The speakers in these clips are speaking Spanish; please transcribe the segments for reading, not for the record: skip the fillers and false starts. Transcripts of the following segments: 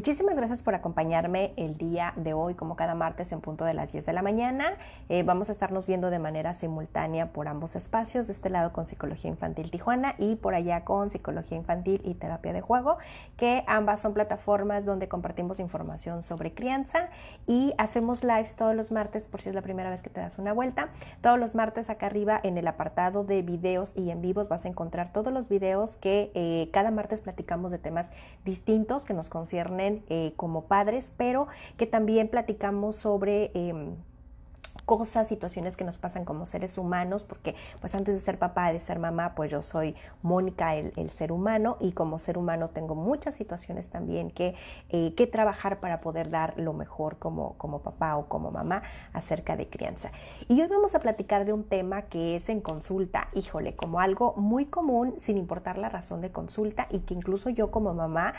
Muchísimas gracias por acompañarme el día de hoy, como cada martes en punto de las 10 de la mañana. Vamos a estarnos viendo de manera simultánea por ambos espacios, de este lado con Psicología Infantil Tijuana y por allá con Psicología Infantil y Terapia de Juego, que ambas son plataformas donde compartimos información sobre crianza y hacemos lives todos los martes, por si es la primera vez que te das una vuelta. Todos los martes acá arriba en el apartado de videos y en vivos vas a encontrar todos los videos que cada martes platicamos de temas distintos que nos conciernen como padres, pero que también platicamos sobre cosas, situaciones que nos pasan como seres humanos, porque pues antes de ser papá, de ser mamá, pues yo soy Mónica, el ser humano, y como ser humano tengo muchas situaciones también que trabajar para poder dar lo mejor como papá o como mamá acerca de crianza. Y hoy vamos a platicar de un tema que es en consulta, híjole, como algo muy común sin importar la razón de consulta, y que incluso yo como mamá,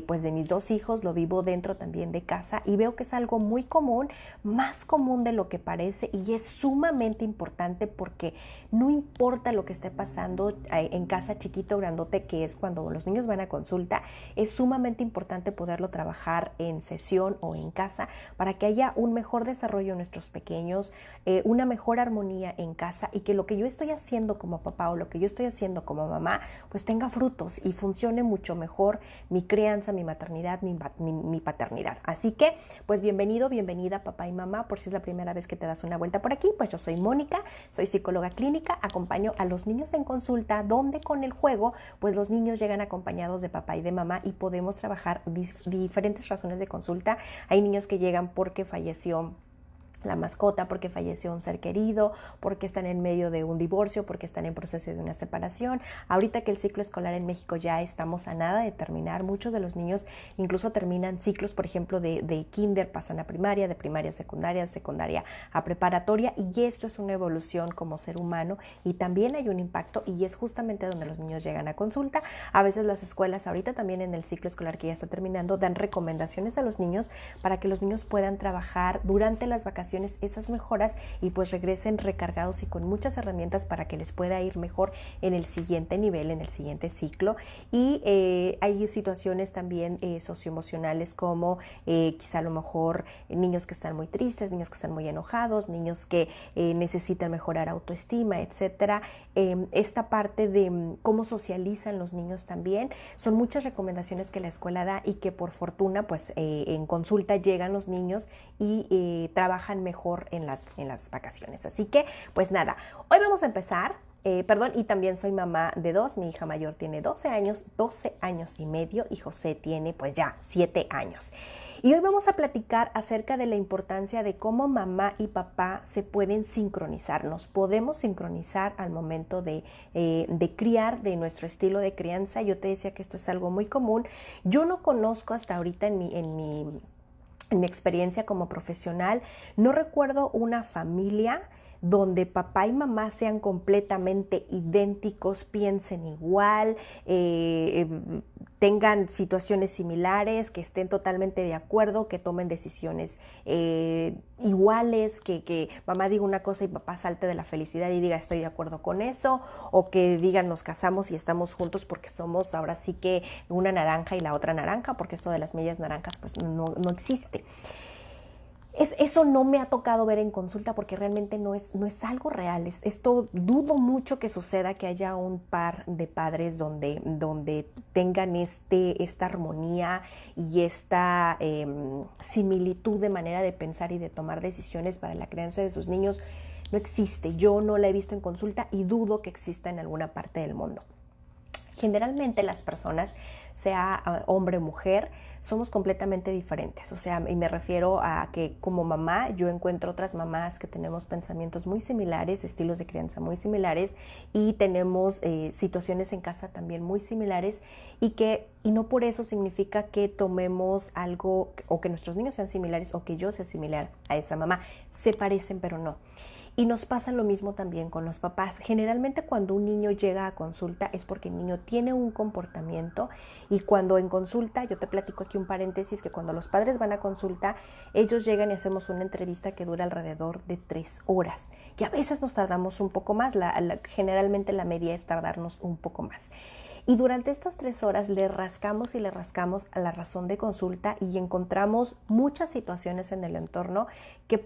pues de mis dos hijos lo vivo dentro también de casa y veo que es algo muy común, más común de lo que parece, y es sumamente importante porque no importa lo que esté pasando en casa, chiquito o grandote, que es cuando los niños van a consulta, es sumamente importante poderlo trabajar en sesión o en casa para que haya un mejor desarrollo en nuestros pequeños, una mejor armonía en casa, y que lo que yo estoy haciendo como papá o lo que yo estoy haciendo como mamá pues tenga frutos y funcione mucho mejor mi crianza, mi maternidad, mi paternidad. Así que pues bienvenido, bienvenida papá y mamá, por si es la primera vez que te das una vuelta por aquí. Pues yo soy Mónica, soy psicóloga clínica, acompaño a los niños en consulta, donde con el juego pues los niños llegan acompañados de papá y de mamá y podemos trabajar diferentes razones de consulta. Hay niños que llegan porque falleció la mascota, porque falleció un ser querido, porque están en medio de un divorcio, porque están en proceso de una separación. Ahorita que el ciclo escolar en México ya estamos a nada de terminar, muchos de los niños incluso terminan ciclos, por ejemplo, de kinder, pasan a primaria, de primaria a secundaria, de secundaria a preparatoria, y esto es una evolución como ser humano y también hay un impacto, y es justamente donde los niños llegan a consulta. A veces las escuelas, ahorita también en el ciclo escolar que ya está terminando, dan recomendaciones a los niños para que los niños puedan trabajar durante las vacaciones esas mejoras y pues regresen recargados y con muchas herramientas para que les pueda ir mejor en el siguiente nivel, en el siguiente ciclo. Y hay situaciones también socioemocionales como quizá a lo mejor niños que están muy tristes, niños que están muy enojados, niños que necesitan mejorar autoestima, etcétera. Esta parte de cómo socializan los niños también son muchas recomendaciones que la escuela da y que por fortuna pues en consulta llegan los niños y trabajan mejor en las vacaciones. Así que, pues nada, hoy vamos a empezar. Y también soy mamá de dos. Mi hija mayor tiene 12 años y medio, y José tiene pues ya 7 años. Y hoy vamos a platicar acerca de la importancia de cómo mamá y papá se pueden sincronizar. Nos podemos sincronizar al momento de criar, de nuestro estilo de crianza. Yo te decía que esto es algo muy común. Yo no conozco hasta ahorita en mi experiencia como profesional, no recuerdo una familia donde papá y mamá sean completamente idénticos, piensen igual, tengan situaciones similares, que estén totalmente de acuerdo, que tomen decisiones iguales, que mamá diga una cosa y papá salte de la felicidad y diga estoy de acuerdo con eso, o que digan nos casamos y estamos juntos porque somos ahora sí que una naranja y la otra naranja, porque esto de las medias naranjas pues no existe. Eso no me ha tocado ver en consulta porque realmente no es algo real. Esto dudo mucho que suceda, que haya un par de padres donde tengan esta armonía y esta similitud de manera de pensar y de tomar decisiones para la crianza de sus niños. No existe. Yo no la he visto en consulta y dudo que exista en alguna parte del mundo. Generalmente las personas, sea hombre o mujer, somos completamente diferentes. O sea, y me refiero a que como mamá yo encuentro otras mamás que tenemos pensamientos muy similares, estilos de crianza muy similares, y tenemos situaciones en casa también muy similares, y no por eso significa que tomemos algo o que nuestros niños sean similares o que yo sea similar a esa mamá. Se parecen, pero no. Y nos pasa lo mismo también con los papás. Generalmente cuando un niño llega a consulta es porque el niño tiene un comportamiento, y cuando en consulta, yo te platico aquí un paréntesis, que cuando los padres van a consulta, ellos llegan y hacemos una entrevista que dura alrededor de 3 horas. Y a veces nos tardamos un poco más, generalmente la media es tardarnos un poco más. Y durante estas 3 horas le rascamos y le rascamos a la razón de consulta y encontramos muchas situaciones en el entorno que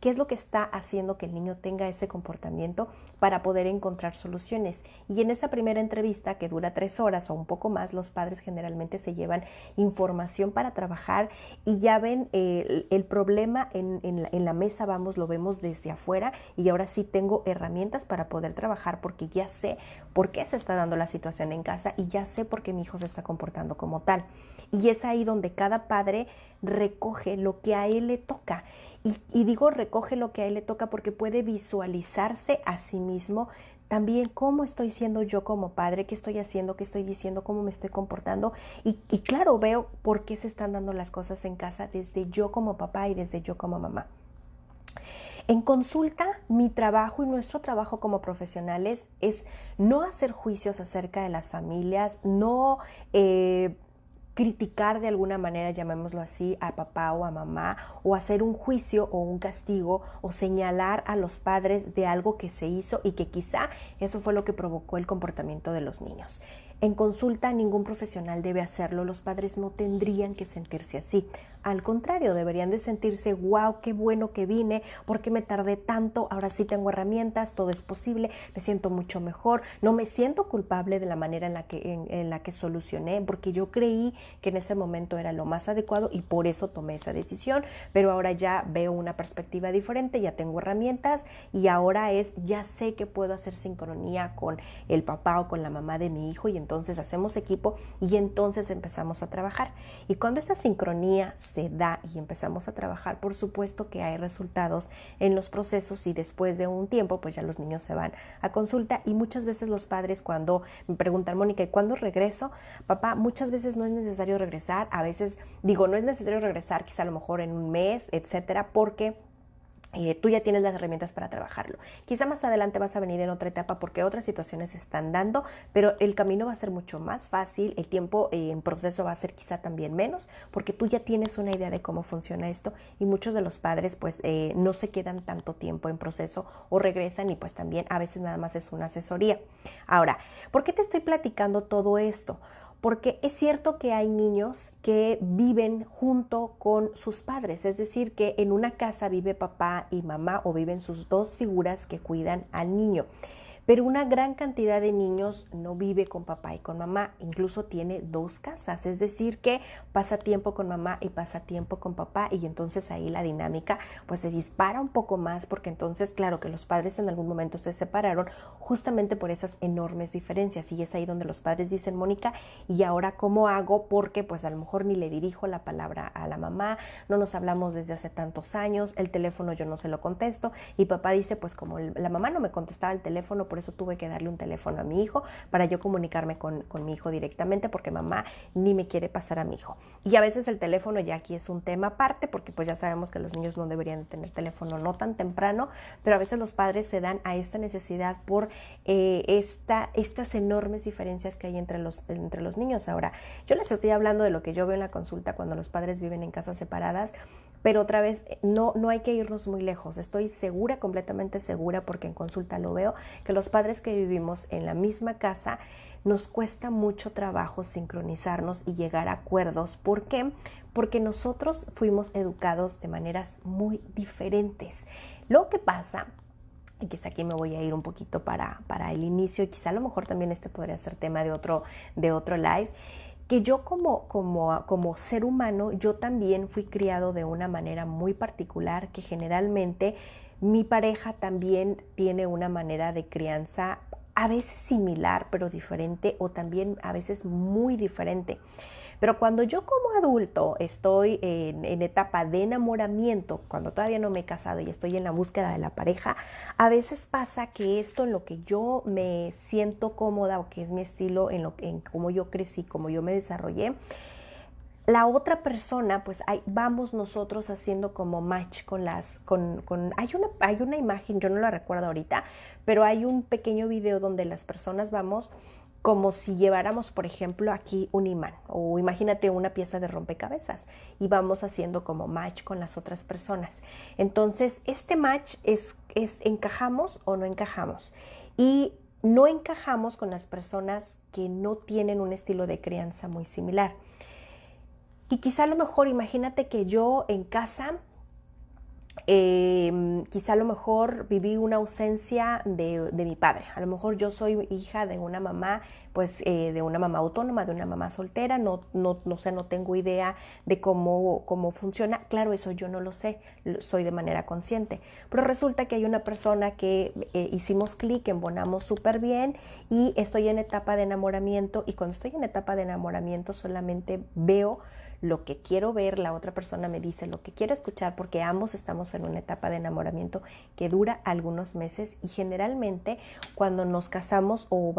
qué es lo que está haciendo que el niño tenga ese comportamiento para poder encontrar soluciones. Y en esa primera entrevista, que dura 3 horas o un poco más, los padres generalmente se llevan información para trabajar y ya ven el problema en la mesa, lo vemos desde afuera, y ahora sí tengo herramientas para poder trabajar porque ya sé por qué se está dando la situación en casa y ya sé por qué mi hijo se está comportando como tal. Y es ahí donde cada padre recoge lo que a él le toca. Y digo recoge lo que a él le toca porque puede visualizarse a sí mismo también cómo estoy siendo yo como padre, qué estoy haciendo, qué estoy diciendo, cómo me estoy comportando. Y claro, veo por qué se están dando las cosas en casa desde yo como papá y desde yo como mamá. En consulta, mi trabajo y nuestro trabajo como profesionales es no hacer juicios acerca de las familias, no criticar de alguna manera, llamémoslo así, a papá o a mamá, o hacer un juicio o un castigo, o señalar a los padres de algo que se hizo y que quizá eso fue lo que provocó el comportamiento de los niños. En consulta, ningún profesional debe hacerlo. Los padres no tendrían que sentirse así. Al contrario, deberían de sentirse, wow, qué bueno que vine, ¿por qué me tardé tanto? Ahora sí tengo herramientas, todo es posible, me siento mucho mejor, no me siento culpable de la manera en la que solucioné, porque yo creí que en ese momento era lo más adecuado y por eso tomé esa decisión, pero ahora ya veo una perspectiva diferente, ya tengo herramientas y ahora ya sé que puedo hacer sincronía con el papá o con la mamá de mi hijo y entonces hacemos equipo y entonces empezamos a trabajar. Y cuando esta sincronía se da y empezamos a trabajar, por supuesto que hay resultados en los procesos y después de un tiempo pues ya los niños se van a consulta y muchas veces los padres cuando me preguntan, Mónica, ¿y cuándo regreso? Papá, muchas veces no es necesario regresar, a veces digo, no es necesario regresar quizá a lo mejor en un mes, etcétera, porque tú ya tienes las herramientas para trabajarlo. Quizá más adelante vas a venir en otra etapa porque otras situaciones se están dando, pero el camino va a ser mucho más fácil, el tiempo en proceso va a ser quizá también menos, porque tú ya tienes una idea de cómo funciona esto y muchos de los padres pues no se quedan tanto tiempo en proceso o regresan y pues también a veces nada más es una asesoría. Ahora, ¿por qué te estoy platicando todo esto? Porque es cierto que hay niños que viven junto con sus padres, es decir, que en una casa vive papá y mamá o viven sus dos figuras que cuidan al niño. Pero una gran cantidad de niños no vive con papá y con mamá, incluso tiene 2 casas, es decir que pasa tiempo con mamá y pasa tiempo con papá y entonces ahí la dinámica pues se dispara un poco más porque entonces claro que los padres en algún momento se separaron justamente por esas enormes diferencias y es ahí donde los padres dicen, Mónica, ¿y ahora cómo hago? Porque pues a lo mejor ni le dirijo la palabra a la mamá, no nos hablamos desde hace tantos años, el teléfono yo no se lo contesto y papá dice pues como la mamá no me contestaba el teléfono, por eso tuve que darle un teléfono a mi hijo para yo comunicarme con mi hijo directamente porque mamá ni me quiere pasar a mi hijo. Y a veces el teléfono ya aquí es un tema aparte porque pues ya sabemos que los niños no deberían tener teléfono no tan temprano, pero a veces los padres se dan a esta necesidad por estas enormes diferencias que hay entre los niños. Ahora, yo les estoy hablando de lo que yo veo en la consulta cuando los padres viven en casas separadas, pero otra vez no hay que irnos muy lejos. Estoy segura, completamente segura, porque en consulta lo veo, que los padres que vivimos en la misma casa nos cuesta mucho trabajo sincronizarnos y llegar a acuerdos. ¿Por qué? Porque nosotros fuimos educados de maneras muy diferentes. Lo que pasa, y quizá aquí me voy a ir un poquito para el inicio, y quizá a lo mejor también este podría ser tema de otro live, que yo como ser humano, yo también fui criado de una manera muy particular, que generalmente mi pareja también tiene una manera de crianza a veces similar, pero diferente, o también a veces muy diferente. Pero cuando yo como adulto estoy en etapa de enamoramiento, cuando todavía no me he casado y estoy en la búsqueda de la pareja, a veces pasa que esto en lo que yo me siento cómoda o que es mi estilo, en cómo yo crecí, cómo yo me desarrollé, la otra persona, pues ahí vamos nosotros haciendo como match hay una imagen, yo no la recuerdo ahorita, pero hay un pequeño video donde las personas vamos como si lleváramos, por ejemplo, aquí un imán, o imagínate una pieza de rompecabezas, y vamos haciendo como match con las otras personas. Entonces, este match es encajamos o no encajamos. Y no encajamos con las personas que no tienen un estilo de crianza muy similar. Y quizá a lo mejor, imagínate que yo en casa, quizá a lo mejor viví una ausencia de mi padre. A lo mejor yo soy hija de una mamá, pues de una mamá autónoma, de una mamá soltera, no sé, no tengo idea de cómo funciona. Claro, eso yo no lo sé, soy de manera consciente. Pero resulta que hay una persona que hicimos clic, embonamos súper bien y estoy en etapa de enamoramiento, y cuando estoy en etapa de enamoramiento solamente veo lo que quiero ver, la otra persona me dice lo que quiero escuchar, porque ambos estamos en una etapa de enamoramiento que dura algunos meses, y generalmente cuando nos casamos o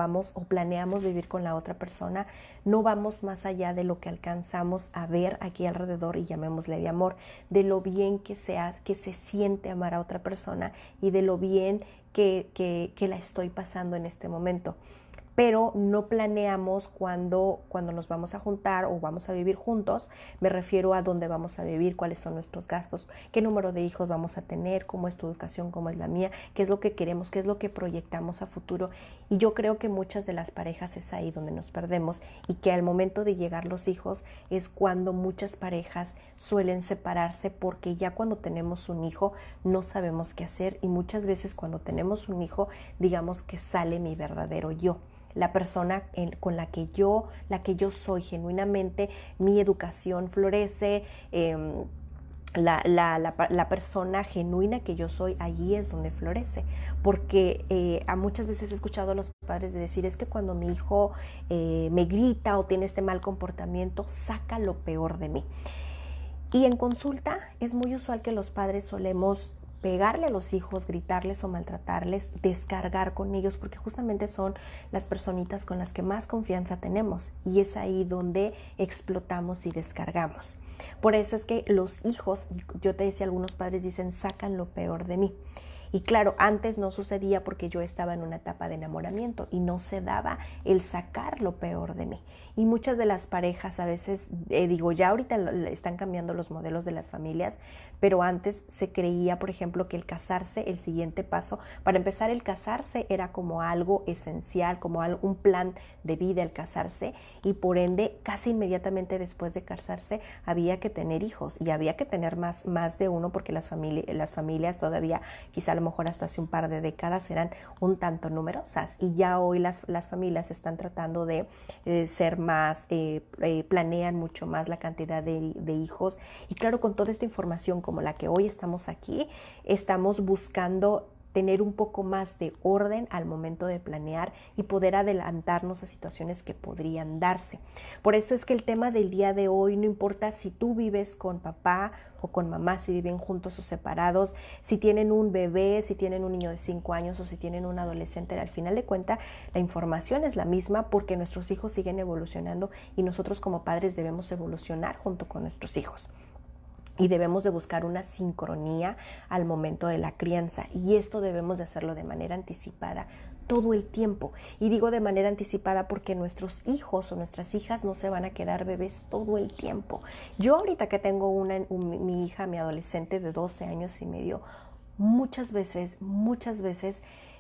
planeamos vivir con la otra persona, no vamos más allá de lo que alcanzamos a ver aquí alrededor, y llamémosle de amor, de lo bien que se siente amar a otra persona y de lo bien que la estoy pasando en este momento. Pero no planeamos cuando nos vamos a juntar o vamos a vivir juntos. Me refiero a dónde vamos a vivir, cuáles son nuestros gastos, qué número de hijos vamos a tener, cómo es tu educación, cómo es la mía, qué es lo que queremos, qué es lo que proyectamos a futuro. Y yo creo que muchas de las parejas es ahí donde nos perdemos, y que al momento de llegar los hijos es cuando muchas parejas suelen separarse, porque ya cuando tenemos un hijo no sabemos qué hacer, y muchas veces cuando tenemos un hijo, digamos que sale mi verdadero yo, la persona con la que yo soy genuinamente. Mi educación florece, la persona genuina que yo soy, allí es donde florece. Porque a muchas veces he escuchado a los padres de decir, es que cuando mi hijo me grita o tiene este mal comportamiento, saca lo peor de mí. Y en consulta es muy usual que los padres solemos pegarle a los hijos, gritarles o maltratarles, descargar con ellos, porque justamente son las personitas con las que más confianza tenemos, y es ahí donde explotamos y descargamos. Por eso es que los hijos, yo te decía, algunos padres dicen, sacan lo peor de mí. Y claro, antes no sucedía porque yo estaba en una etapa de enamoramiento y no se daba el sacar lo peor de mí. Y muchas de las parejas a veces, ya ahorita están cambiando los modelos de las familias, pero antes se creía, por ejemplo, que el casarse, el siguiente paso, para empezar, el casarse era como algo esencial, como un plan de vida el casarse, y por ende, casi inmediatamente después de casarse, había que tener hijos, y había que tener más de uno, porque las familias todavía, quizá a lo mejor hasta hace un par de décadas, eran un tanto numerosas, y ya hoy las familias están tratando de ser más, planean mucho más la cantidad de hijos. Y claro, con toda esta información como la que hoy estamos aquí, estamos buscando tener un poco más de orden al momento de planear y poder adelantarnos a situaciones que podrían darse. Por eso es que el tema del día de hoy, no importa si tú vives con papá o con mamá, si viven juntos o separados, si tienen un bebé, si tienen un niño de 5 años o si tienen un adolescente, al final de cuentas la información es la misma, porque nuestros hijos siguen evolucionando y nosotros como padres debemos evolucionar junto con nuestros hijos. Y debemos de buscar una sincronía al momento de la crianza, y esto debemos de hacerlo de manera anticipada todo el tiempo. Y digo de manera anticipada porque nuestros hijos o nuestras hijas no se van a quedar bebés todo el tiempo. Yo ahorita que tengo mi hija, mi adolescente de 12 años y medio, muchas veces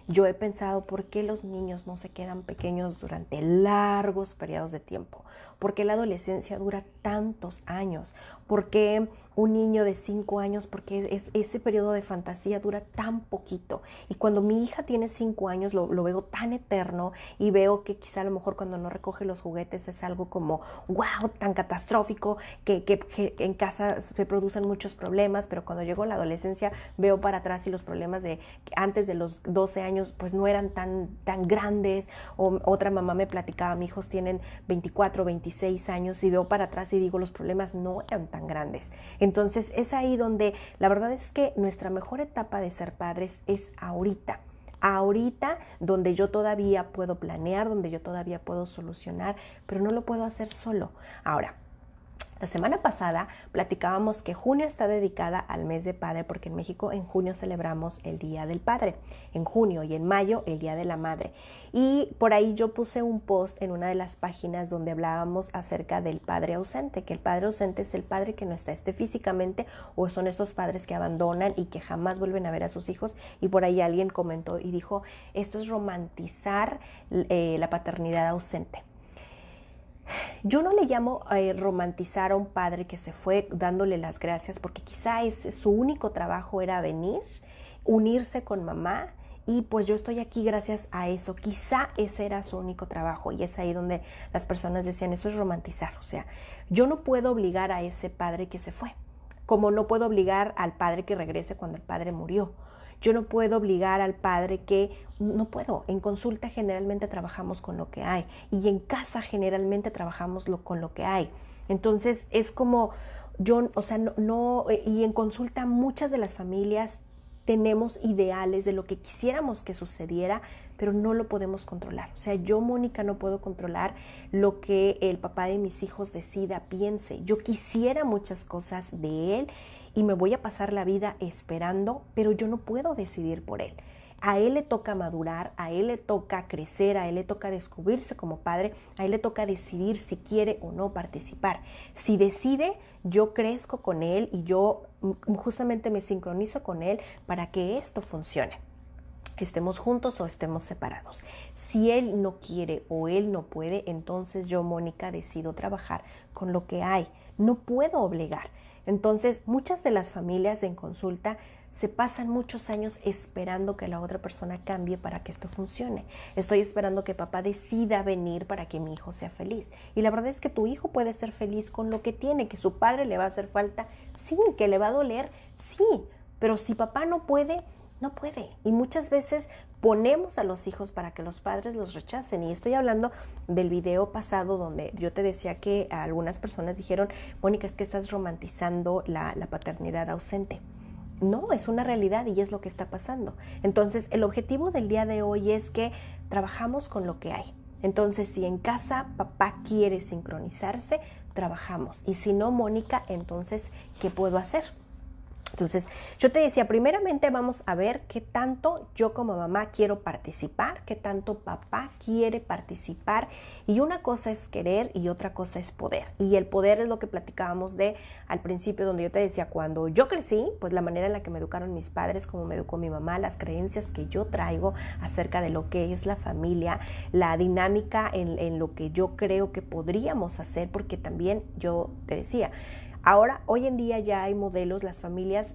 yo he pensado, ¿por qué los niños no se quedan pequeños durante largos periodos de tiempo? ¿Por qué la adolescencia dura tantos años? ¿Por qué un niño de 5 años, por qué ese periodo de fantasía dura tan poquito? Y cuando mi hija tiene 5 años lo veo tan eterno, y veo que quizá a lo mejor cuando no recoge los juguetes es algo como wow, tan catastrófico, que en casa se producen muchos problemas, pero cuando llegó la adolescencia veo para atrás y los problemas de antes de los 12 años pues no eran tan grandes. O otra mamá me platicaba, mis hijos tienen 24, 26 años, y veo para atrás y digo, los problemas no eran tan grandes. Entonces es ahí donde la verdad es que nuestra mejor etapa de ser padres es ahorita, donde yo todavía puedo planear, donde yo todavía puedo solucionar, pero no lo puedo hacer solo. Ahora, La semana pasada platicábamos que junio está dedicada al mes de padre porque en México en junio celebramos el Día del Padre, en junio, y en mayo el Día de la Madre. Y por ahí yo puse un post en una de las páginas donde hablábamos acerca del padre ausente, que el padre ausente es el padre que no está físicamente, o son estos padres que abandonan y que jamás vuelven a ver a sus hijos. Y por ahí alguien comentó y dijo, esto es romantizar la paternidad ausente. Yo no le llamo romantizar a un padre que se fue dándole las gracias, porque quizá su único trabajo era venir, unirse con mamá, y pues yo estoy aquí gracias a eso. Quizá ese era su único trabajo, y es ahí donde las personas decían, eso es romantizar. O sea, yo no puedo obligar a ese padre que se fue, como no puedo obligar al padre que regrese cuando el padre murió. Yo no puedo obligar al padre no puedo. En consulta generalmente trabajamos con lo que hay, y en casa generalmente trabajamos con lo que hay. Entonces es como y en consulta muchas de las familias tenemos ideales de lo que quisiéramos que sucediera, pero no lo podemos controlar. O sea, yo, Mónica, no puedo controlar lo que el papá de mis hijos decida, piense. Yo quisiera muchas cosas de él y me voy a pasar la vida esperando, pero yo no puedo decidir por él. A él le toca madurar, a él le toca crecer, a él le toca descubrirse como padre, a él le toca decidir si quiere o no participar. Si decide, yo crezco con él y yo justamente me sincronizo con él para que esto funcione. Estemos juntos o estemos separados. Si él no quiere o él no puede, entonces yo, Mónica, decido trabajar con lo que hay. No puedo obligar. Entonces, muchas de las familias en consulta se pasan muchos años esperando que la otra persona cambie para que esto funcione. Estoy esperando que papá decida venir para que mi hijo sea feliz. Y la verdad es que tu hijo puede ser feliz con lo que tiene, que su padre le va a hacer falta, sí, que le va a doler, sí, pero si papá no puede, no puede. Y muchas veces ponemos a los hijos para que los padres los rechacen. Y estoy hablando del video pasado donde yo te decía que algunas personas dijeron, Mónica, es que estás romantizando la paternidad ausente. No, es una realidad y es lo que está pasando. Entonces, el objetivo del día de hoy es que trabajamos con lo que hay. Entonces, si en casa papá quiere sincronizarse, trabajamos. Y si no, Mónica, entonces, ¿qué puedo hacer? Entonces, yo te decía, primeramente vamos a ver qué tanto yo como mamá quiero participar, qué tanto papá quiere participar. Y una cosa es querer y otra cosa es poder. Y el poder es lo que platicábamos al principio, donde yo te decía, cuando yo crecí, pues la manera en la que me educaron mis padres, como me educó mi mamá, las creencias que yo traigo acerca de lo que es la familia, la dinámica en lo que yo creo que podríamos hacer, porque también yo te decía, ahora, hoy en día ya hay modelos,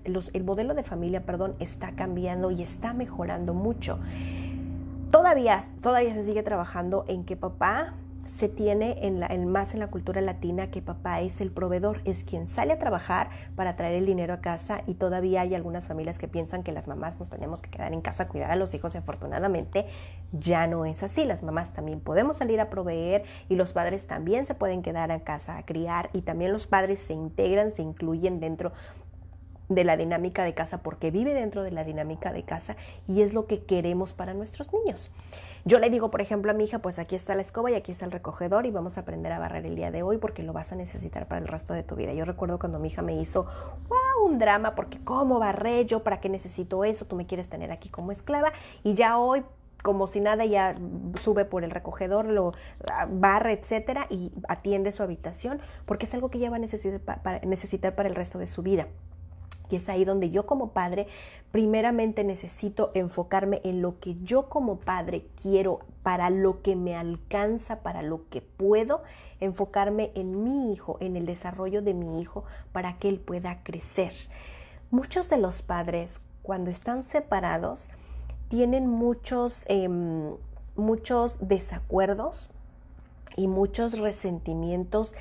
el modelo de familia, está cambiando y está mejorando mucho. Todavía se sigue trabajando en que papá se tiene más en la cultura latina, que papá es el proveedor, es quien sale a trabajar para traer el dinero a casa, y todavía hay algunas familias que piensan que las mamás nos tenemos que quedar en casa a cuidar a los hijos, y afortunadamente ya no es así. Las mamás también podemos salir a proveer y los padres también se pueden quedar en casa a criar, y también los padres se integran, se incluyen dentro de la dinámica de casa, porque vive dentro de la dinámica de casa y es lo que queremos para nuestros niños. Yo le digo, por ejemplo, a mi hija, pues aquí está la escoba y aquí está el recogedor y vamos a aprender a barrer el día de hoy porque lo vas a necesitar para el resto de tu vida. Yo recuerdo cuando mi hija me hizo un drama porque ¿cómo barré yo? ¿Para qué necesito eso? Tú me quieres tener aquí como esclava. Y ya hoy, como si nada, ya sube por el recogedor, lo barre, etcétera, y atiende su habitación porque es algo que ella va a necesitar para el resto de su vida. Y es ahí donde yo como padre primeramente necesito enfocarme en lo que yo como padre quiero, para lo que me alcanza, para lo que puedo, enfocarme en mi hijo, en el desarrollo de mi hijo, para que él pueda crecer. Muchos de los padres, cuando están separados, tienen muchos desacuerdos y muchos resentimientos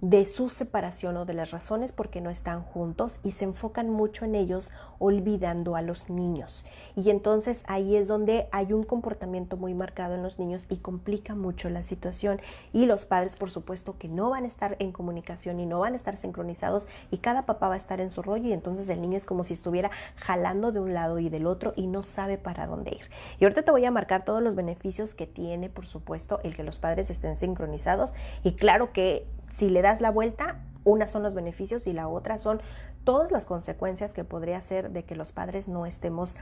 de su separación o de las razones por qué no están juntos, y se enfocan mucho en ellos, olvidando a los niños. Y entonces ahí es donde hay un comportamiento muy marcado en los niños y complica mucho la situación. Y los padres, por supuesto, que no van a estar en comunicación y no van a estar sincronizados, y cada papá va a estar en su rollo, y entonces el niño es como si estuviera jalando de un lado y del otro y no sabe para dónde ir. Y ahorita te voy a marcar todos los beneficios que tiene, por supuesto, el que los padres estén sincronizados. Y claro que si le das la vuelta, Una son los beneficios y la otra son todas las consecuencias que podría ser de que los padres no estemos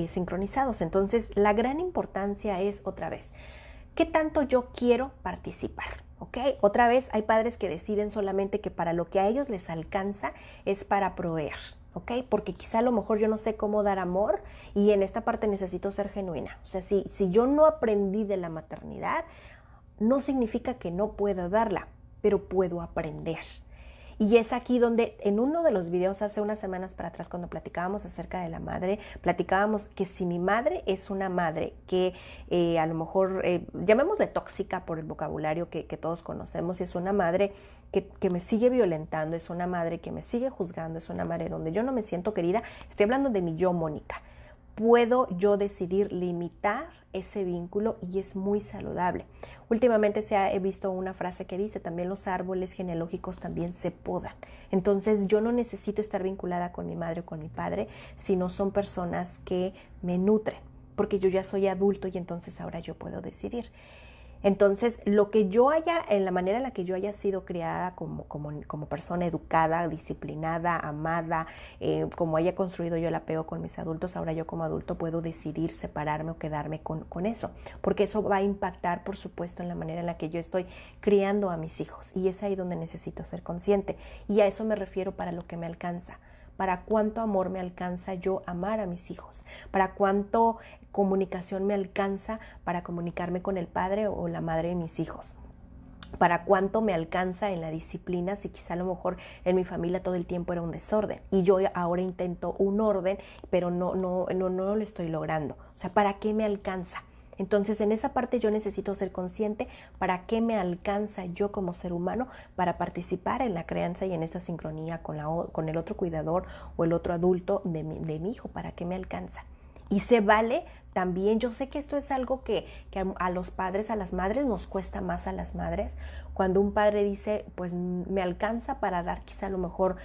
sincronizados. Entonces, la gran importancia es, otra vez, ¿qué tanto yo quiero participar? ¿Ok? Otra vez, hay padres que deciden solamente que para lo que a ellos les alcanza es para proveer. ¿Ok? Porque quizá a lo mejor yo no sé cómo dar amor y en esta parte necesito ser genuina. O sea, si yo no aprendí de la maternidad, no significa que no pueda darla, pero puedo aprender. Y es aquí donde en uno de los videos hace unas semanas para atrás, cuando platicábamos acerca de la madre, platicábamos que si mi madre es una madre que a lo mejor, llamémosle tóxica por el vocabulario que todos conocemos, y es una madre que me sigue violentando, es una madre que me sigue juzgando, es una madre donde yo no me siento querida, estoy hablando de mi yo, Mónica. Puedo yo decidir limitar ese vínculo y es muy saludable. Últimamente he visto una frase que dice, también los árboles genealógicos también se podan. Entonces yo no necesito estar vinculada con mi madre o con mi padre, sino son personas que me nutren, porque yo ya soy adulto y entonces ahora yo puedo decidir. Entonces, lo que yo haya, en la manera en la que yo haya sido criada como persona educada, disciplinada, amada, como haya construido yo el apego con mis adultos, ahora yo como adulto puedo decidir separarme o quedarme con eso, porque eso va a impactar, por supuesto, en la manera en la que yo estoy criando a mis hijos, y es ahí donde necesito ser consciente, y a eso me refiero para lo que me alcanza. Para cuánto amor me alcanza yo amar a mis hijos, para cuánto comunicación me alcanza para comunicarme con el padre o la madre de mis hijos, para cuánto me alcanza en la disciplina si quizá a lo mejor en mi familia todo el tiempo era un desorden y yo ahora intento un orden, pero no lo estoy logrando. O sea, ¿para qué me alcanza? Entonces, en esa parte yo necesito ser consciente para qué me alcanza yo como ser humano para participar en la crianza y en esa sincronía con el otro cuidador o el otro adulto de mi hijo, para qué me alcanza. Y se vale también, yo sé que esto es algo que a los padres, a las madres, nos cuesta más a las madres, cuando un padre dice, pues me alcanza para dar quizá a lo mejor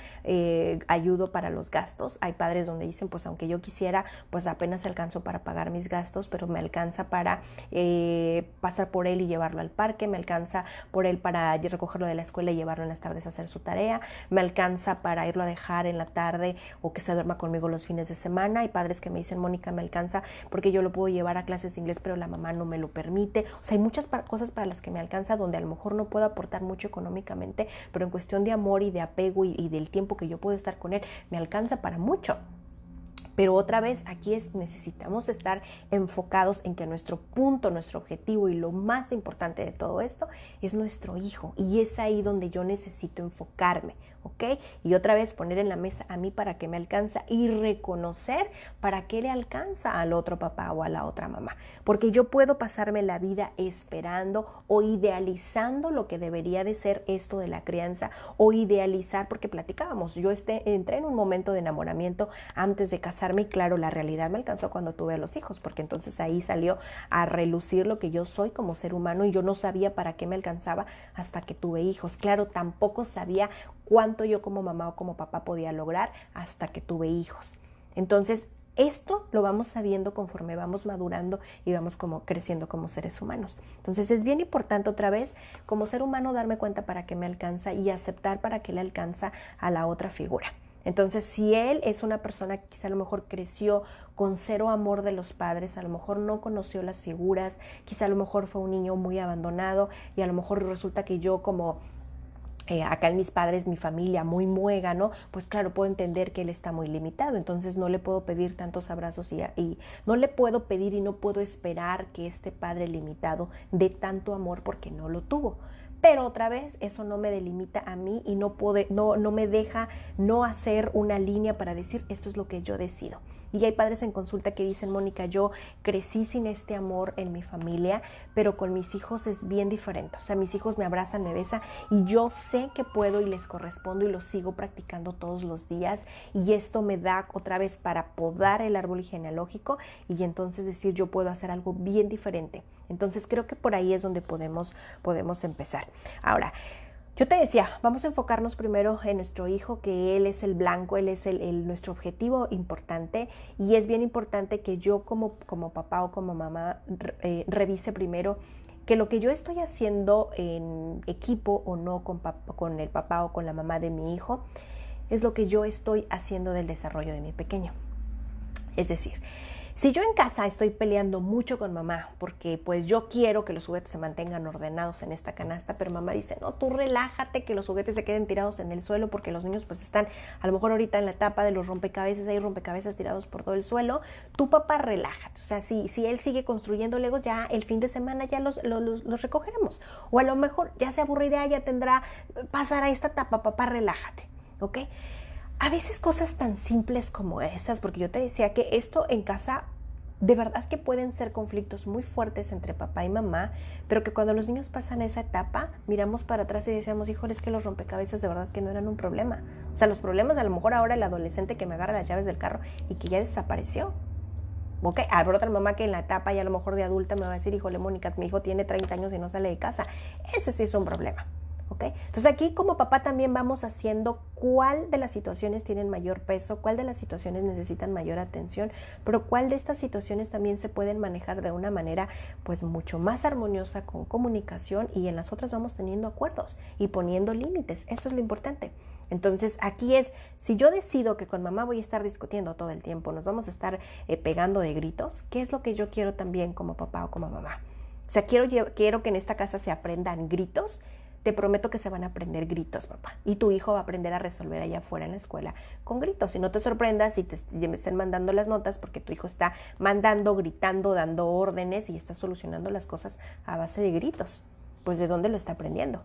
ayudo para los gastos. Hay padres donde dicen, pues aunque yo quisiera, pues apenas alcanzo para pagar mis gastos, pero me alcanza para pasar por él y llevarlo al parque, me alcanza por él para recogerlo de la escuela y llevarlo en las tardes a hacer su tarea, me alcanza para irlo a dejar en la tarde o que se duerma conmigo los fines de semana. Hay padres que me dicen, Mónica, me alcanza porque yo lo puedo llevar a clases de inglés, pero la mamá no me lo permite. O sea, hay muchas cosas para las que me alcanza donde a lo mejor no puedo aportar mucho económicamente, pero en cuestión de amor y de apego y del tiempo que yo puedo estar con él, me alcanza para mucho. Pero otra vez, aquí necesitamos estar enfocados en que nuestro punto, nuestro objetivo y lo más importante de todo esto es nuestro hijo. Y es ahí donde yo necesito enfocarme, ¿ok? Y otra vez poner en la mesa a mí para qué me alcanza y reconocer para qué le alcanza al otro papá o a la otra mamá. Porque yo puedo pasarme la vida esperando o idealizando lo que debería de ser esto de la crianza, o idealizar, porque platicábamos, yo entré en un momento de enamoramiento antes de casarme y claro, la realidad me alcanzó cuando tuve a los hijos, porque entonces ahí salió a relucir lo que yo soy como ser humano y yo no sabía para qué me alcanzaba hasta que tuve hijos. Claro, tampoco sabía cuánto yo como mamá o como papá podía lograr hasta que tuve hijos. Entonces, esto lo vamos sabiendo conforme vamos madurando y vamos como creciendo como seres humanos. Entonces es bien importante otra vez como ser humano darme cuenta para qué me alcanza y aceptar para qué le alcanza a la otra figura. Entonces, si él es una persona que quizá a lo mejor creció con cero amor de los padres, a lo mejor no conoció las figuras, quizá a lo mejor fue un niño muy abandonado y a lo mejor resulta que yo como acá en mis padres, mi familia muy muégano, pues claro, puedo entender que él está muy limitado, entonces no le puedo pedir tantos abrazos y no le puedo pedir y no puedo esperar que este padre limitado dé tanto amor porque no lo tuvo. Pero otra vez, eso no me delimita a mí y no me deja no hacer una línea para decir esto es lo que yo decido. Y hay padres en consulta que dicen, Mónica, yo crecí sin este amor en mi familia, pero con mis hijos es bien diferente. O sea, mis hijos me abrazan, me besan y yo sé que puedo y les correspondo y lo sigo practicando todos los días. Y esto me da otra vez para podar el árbol genealógico y entonces decir yo puedo hacer algo bien diferente. Entonces creo que por ahí es donde podemos empezar. Ahora, yo te decía, vamos a enfocarnos primero en nuestro hijo, que él es el blanco, él es nuestro objetivo importante y es bien importante que yo como papá o como mamá revise primero que lo que yo estoy haciendo en equipo o no con el papá o con la mamá de mi hijo es lo que yo estoy haciendo del desarrollo de mi pequeño. Es decir, si yo en casa estoy peleando mucho con mamá porque pues yo quiero que los juguetes se mantengan ordenados en esta canasta, pero mamá dice, no, tú relájate, que los juguetes se queden tirados en el suelo porque los niños pues están a lo mejor ahorita en la etapa de los rompecabezas, hay rompecabezas tirados por todo el suelo, tu papá relájate. O sea, si él sigue construyendo Legos, ya el fin de semana ya los recogeremos. O a lo mejor ya se aburrirá, ya tendrá, pasará esta etapa, papá relájate, ¿ok? A veces cosas tan simples como esas, porque yo te decía que esto en casa de verdad que pueden ser conflictos muy fuertes entre papá y mamá, pero que cuando los niños pasan esa etapa, miramos para atrás y decíamos, híjole, es que los rompecabezas de verdad que no eran un problema. O sea, los problemas a lo mejor ahora el adolescente que me agarra las llaves del carro y que ya desapareció. Ok, habrá otra mamá que en la etapa ya a lo mejor de adulta me va a decir, híjole, Mónica, mi hijo tiene 30 años y no sale de casa. Ese sí es un problema. ¿Okay? Entonces aquí como papá también vamos haciendo cuál de las situaciones tienen mayor peso, cuál de las situaciones necesitan mayor atención, pero cuál de estas situaciones también se pueden manejar de una manera pues mucho más armoniosa con comunicación, y en las otras vamos teniendo acuerdos y poniendo límites. Eso es lo importante. Entonces aquí es, si yo decido que con mamá voy a estar discutiendo todo el tiempo, nos vamos a estar pegando de gritos, ¿qué es lo que yo quiero también como papá o como mamá? O sea, quiero que en esta casa se aprendan gritos. Te prometo que se van a aprender gritos, papá. Y tu hijo va a aprender a resolver allá afuera en la escuela con gritos. Y no te sorprendas si me estén mandando las notas porque tu hijo está mandando, gritando, dando órdenes y está solucionando las cosas a base de gritos. Pues ¿de dónde lo está aprendiendo?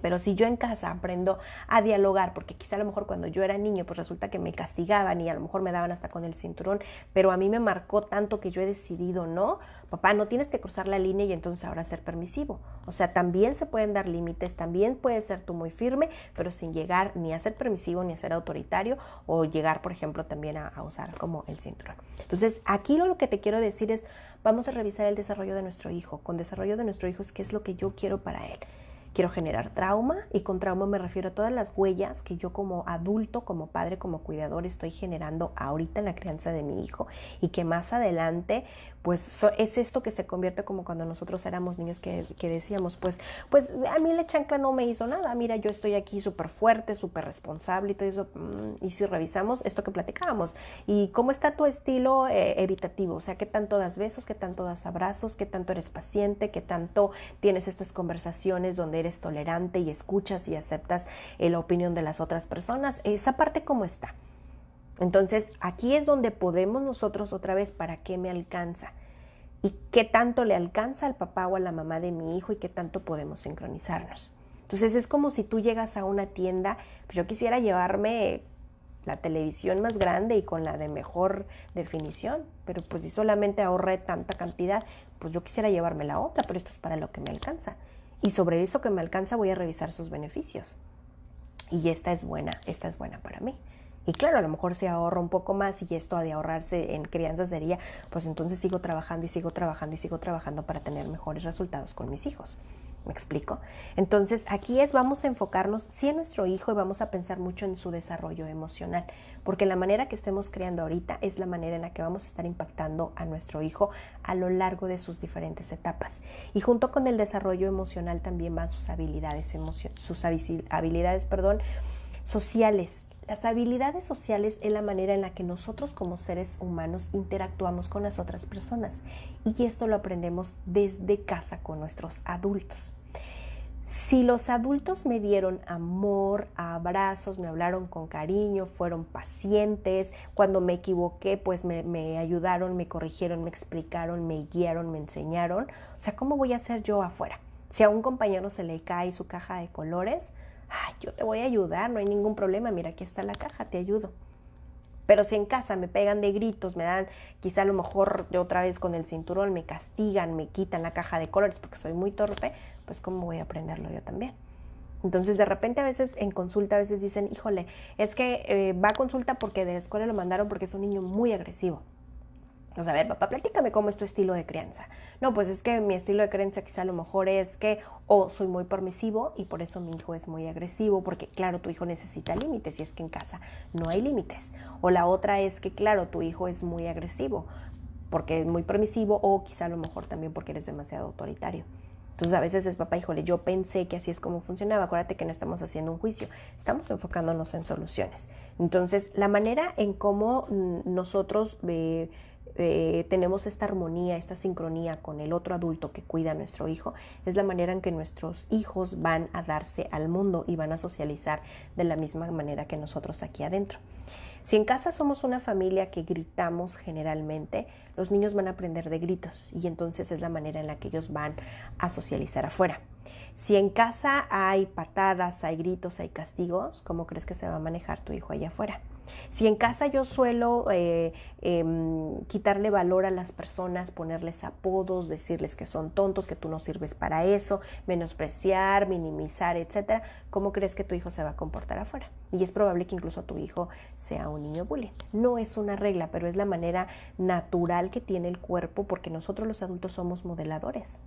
Pero si yo en casa aprendo a dialogar, porque quizá a lo mejor cuando yo era niño, pues resulta que me castigaban y a lo mejor me daban hasta con el cinturón, pero a mí me marcó tanto que yo he decidido, no, papá, no tienes que cruzar la línea y entonces ahora ser permisivo. O sea, también se pueden dar límites, también puedes ser tú muy firme, pero sin llegar ni a ser permisivo ni a ser autoritario, o llegar, por ejemplo, también a usar como el cinturón. Entonces, aquí lo que te quiero decir es, vamos a revisar el desarrollo de nuestro hijo. Con desarrollo de nuestro hijo es qué es lo que yo quiero para él. Quiero generar trauma, y con trauma me refiero a todas las huellas que yo como adulto, como padre, como cuidador estoy generando ahorita en la crianza de mi hijo, y que más adelante pues es esto que se convierte como cuando nosotros éramos niños que decíamos, pues a mí la chancla no me hizo nada, mira, yo estoy aquí súper fuerte, súper responsable y todo eso. Y si revisamos esto que platicábamos, y cómo está tu estilo evitativo, o sea, qué tanto das besos, qué tanto das abrazos, qué tanto eres paciente, qué tanto tienes estas conversaciones donde eres tolerante y escuchas y aceptas la opinión de las otras personas, esa parte cómo está. Entonces aquí es donde podemos nosotros otra vez, ¿para qué me alcanza? Y qué tanto le alcanza al papá o a la mamá de mi hijo, y qué tanto podemos sincronizarnos. Entonces es como si tú llegas a una tienda, pues yo quisiera llevarme la televisión más grande y con la de mejor definición, pero pues si solamente ahorré tanta cantidad, pues yo quisiera llevarme la otra, pero esto es para lo que me alcanza. Y sobre eso que me alcanza voy a revisar sus beneficios. Y esta es buena para mí. Y claro, a lo mejor se ahorra un poco más, y esto de ahorrarse en crianza sería, pues entonces sigo trabajando y sigo trabajando y sigo trabajando para tener mejores resultados con mis hijos. ¿Me explico? Entonces aquí vamos a enfocarnos sí en nuestro hijo, y vamos a pensar mucho en su desarrollo emocional, porque la manera que estemos creando ahorita es la manera en la que vamos a estar impactando a nuestro hijo a lo largo de sus diferentes etapas. Y junto con el desarrollo emocional también van sus habilidades sociales. Las habilidades sociales es la manera en la que nosotros como seres humanos interactuamos con las otras personas, y esto lo aprendemos desde casa con nuestros adultos. Si los adultos me dieron amor, abrazos, me hablaron con cariño, fueron pacientes, cuando me equivoqué pues me ayudaron, me corrigieron, me explicaron, me guiaron, me enseñaron, o sea, ¿cómo voy a ser yo afuera? Si a un compañero se le cae su caja de colores, ay, yo te voy a ayudar, no hay ningún problema, mira, aquí está la caja, te ayudo. Pero si en casa me pegan de gritos, me dan, quizá a lo mejor de otra vez con el cinturón, me castigan, me quitan la caja de colores porque soy muy torpe, pues ¿cómo voy a aprenderlo yo también? Entonces de repente a veces en consulta, a veces dicen, híjole, es que va a consulta porque de la escuela lo mandaron porque es un niño muy agresivo. Pues a ver, papá, platícame cómo es tu estilo de crianza. No, pues es que mi estilo de crianza quizá a lo mejor es que soy muy permisivo y por eso mi hijo es muy agresivo, porque claro, tu hijo necesita límites y es que en casa no hay límites. O la otra es que claro, tu hijo es muy agresivo porque es muy permisivo, o quizá a lo mejor también porque eres demasiado autoritario. Entonces a veces es papá, híjole, yo pensé que así es como funcionaba. Acuérdate que no estamos haciendo un juicio, estamos enfocándonos en soluciones. Entonces la manera en cómo nosotros tenemos esta armonía, esta sincronía con el otro adulto que cuida a nuestro hijo, es la manera en que nuestros hijos van a darse al mundo y van a socializar de la misma manera que nosotros aquí adentro. Si en casa somos una familia que gritamos generalmente, los niños van a aprender de gritos y entonces es la manera en la que ellos van a socializar afuera. Si en casa hay patadas, hay gritos, hay castigos, ¿cómo crees que se va a manejar tu hijo allá afuera? Si en casa yo suelo quitarle valor a las personas, ponerles apodos, decirles que son tontos, que tú no sirves para eso, menospreciar, minimizar, etcétera, ¿cómo crees que tu hijo se va a comportar afuera? Y es probable que incluso tu hijo sea un niño bullying. No es una regla, pero es la manera natural que tiene el cuerpo, porque nosotros los adultos somos modeladores.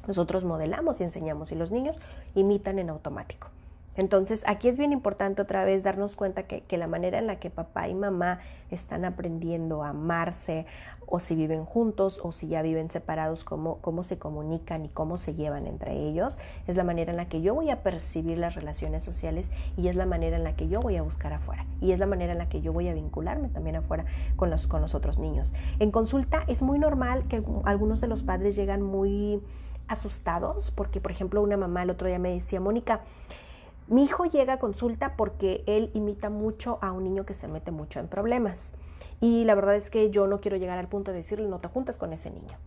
Nosotros modelamos y enseñamos y los niños imitan en automático. Entonces, aquí es bien importante otra vez darnos cuenta que la manera en la que papá y mamá están aprendiendo a amarse, o si viven juntos, o si ya viven separados, cómo se comunican y cómo se llevan entre ellos, es la manera en la que yo voy a percibir las relaciones sociales y es la manera en la que yo voy a buscar afuera. Y es la manera en la que yo voy a vincularme también afuera con los otros niños. En consulta es muy normal que algunos de los padres llegan muy asustados porque, por ejemplo, una mamá el otro día me decía, Mónica, mi hijo llega a consulta porque él imita mucho a un niño que se mete mucho en problemas. Y la verdad es que yo no quiero llegar al punto de decirle, no te juntas con ese niño.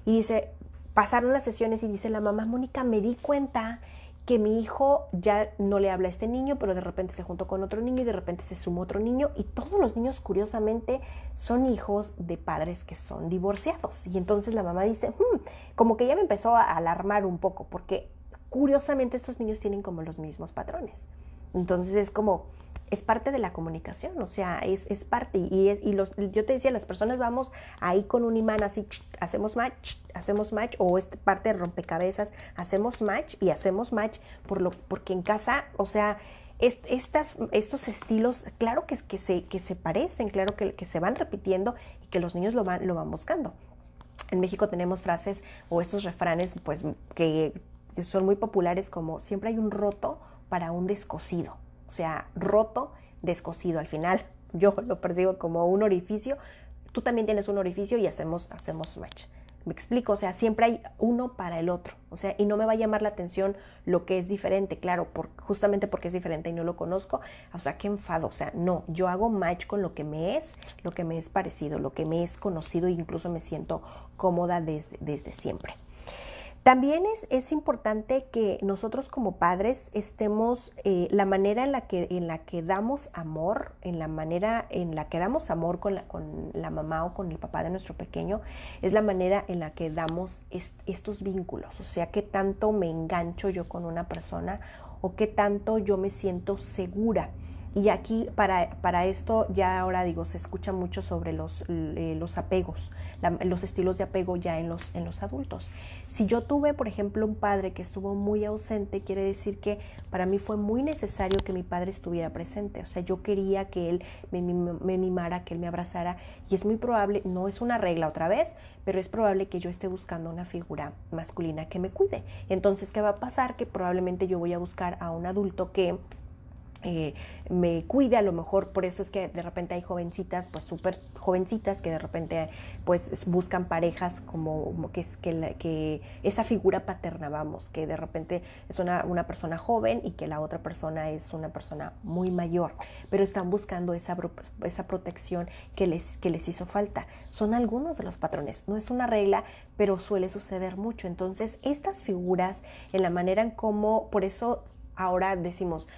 Y dice, pasaron las sesiones y dice la mamá, Mónica, me di cuenta que mi hijo ya no le habla a este niño, pero de repente se juntó con otro niño y de repente se sumó otro niño. Y todos los niños, curiosamente, son hijos de padres que son divorciados. Y entonces la mamá dice, como que ya me empezó a alarmar un poco, porque curiosamente estos niños tienen como los mismos patrones. Entonces es parte de la comunicación, o sea, es parte. Yo te decía, las personas vamos ahí con un imán así, hacemos match, o esta parte de rompecabezas, hacemos match y hacemos match porque en casa, o sea, estos estilos, claro que se parecen, claro que se van repitiendo y que los niños lo van buscando. En México tenemos frases o estos refranes, pues, que son muy populares, como siempre hay un roto para un descosido. O sea, roto, descosido. Al final yo lo percibo como un orificio. Tú también tienes un orificio y hacemos match. ¿Me explico? O sea, siempre hay uno para el otro. O sea, y no me va a llamar la atención lo que es diferente, claro, justamente porque es diferente y no lo conozco. O sea, qué enfado. O sea, no, yo hago match con lo que me es parecido, lo que me es conocido e incluso me siento cómoda desde siempre. También es importante que nosotros como padres estemos, la manera en la que damos amor, en la manera en la que damos amor con la mamá o con el papá de nuestro pequeño, es la manera en la que damos estos vínculos. O sea, qué tanto me engancho yo con una persona o qué tanto yo me siento segura. Y aquí para esto ya ahora digo, se escucha mucho sobre los apegos, los estilos de apego ya en los adultos. Si yo tuve, por ejemplo, un padre que estuvo muy ausente, quiere decir que para mí fue muy necesario que mi padre estuviera presente. O sea, yo quería que él me mimara, que él me abrazara, y es muy probable, no es una regla otra vez, pero es probable que yo esté buscando una figura masculina que me cuide. Entonces, ¿qué va a pasar? Que probablemente yo voy a buscar a un adulto que me cuide, a lo mejor. Por eso es que de repente hay jovencitas, pues súper jovencitas, que de repente pues buscan parejas como que esa figura paterna, vamos, que de repente es una persona joven y que la otra persona es una persona muy mayor, pero están buscando esa protección que les hizo falta. Son algunos de los patrones, no es una regla, pero suele suceder mucho. Entonces, estas figuras, en la manera en cómo, por eso ahora decimos,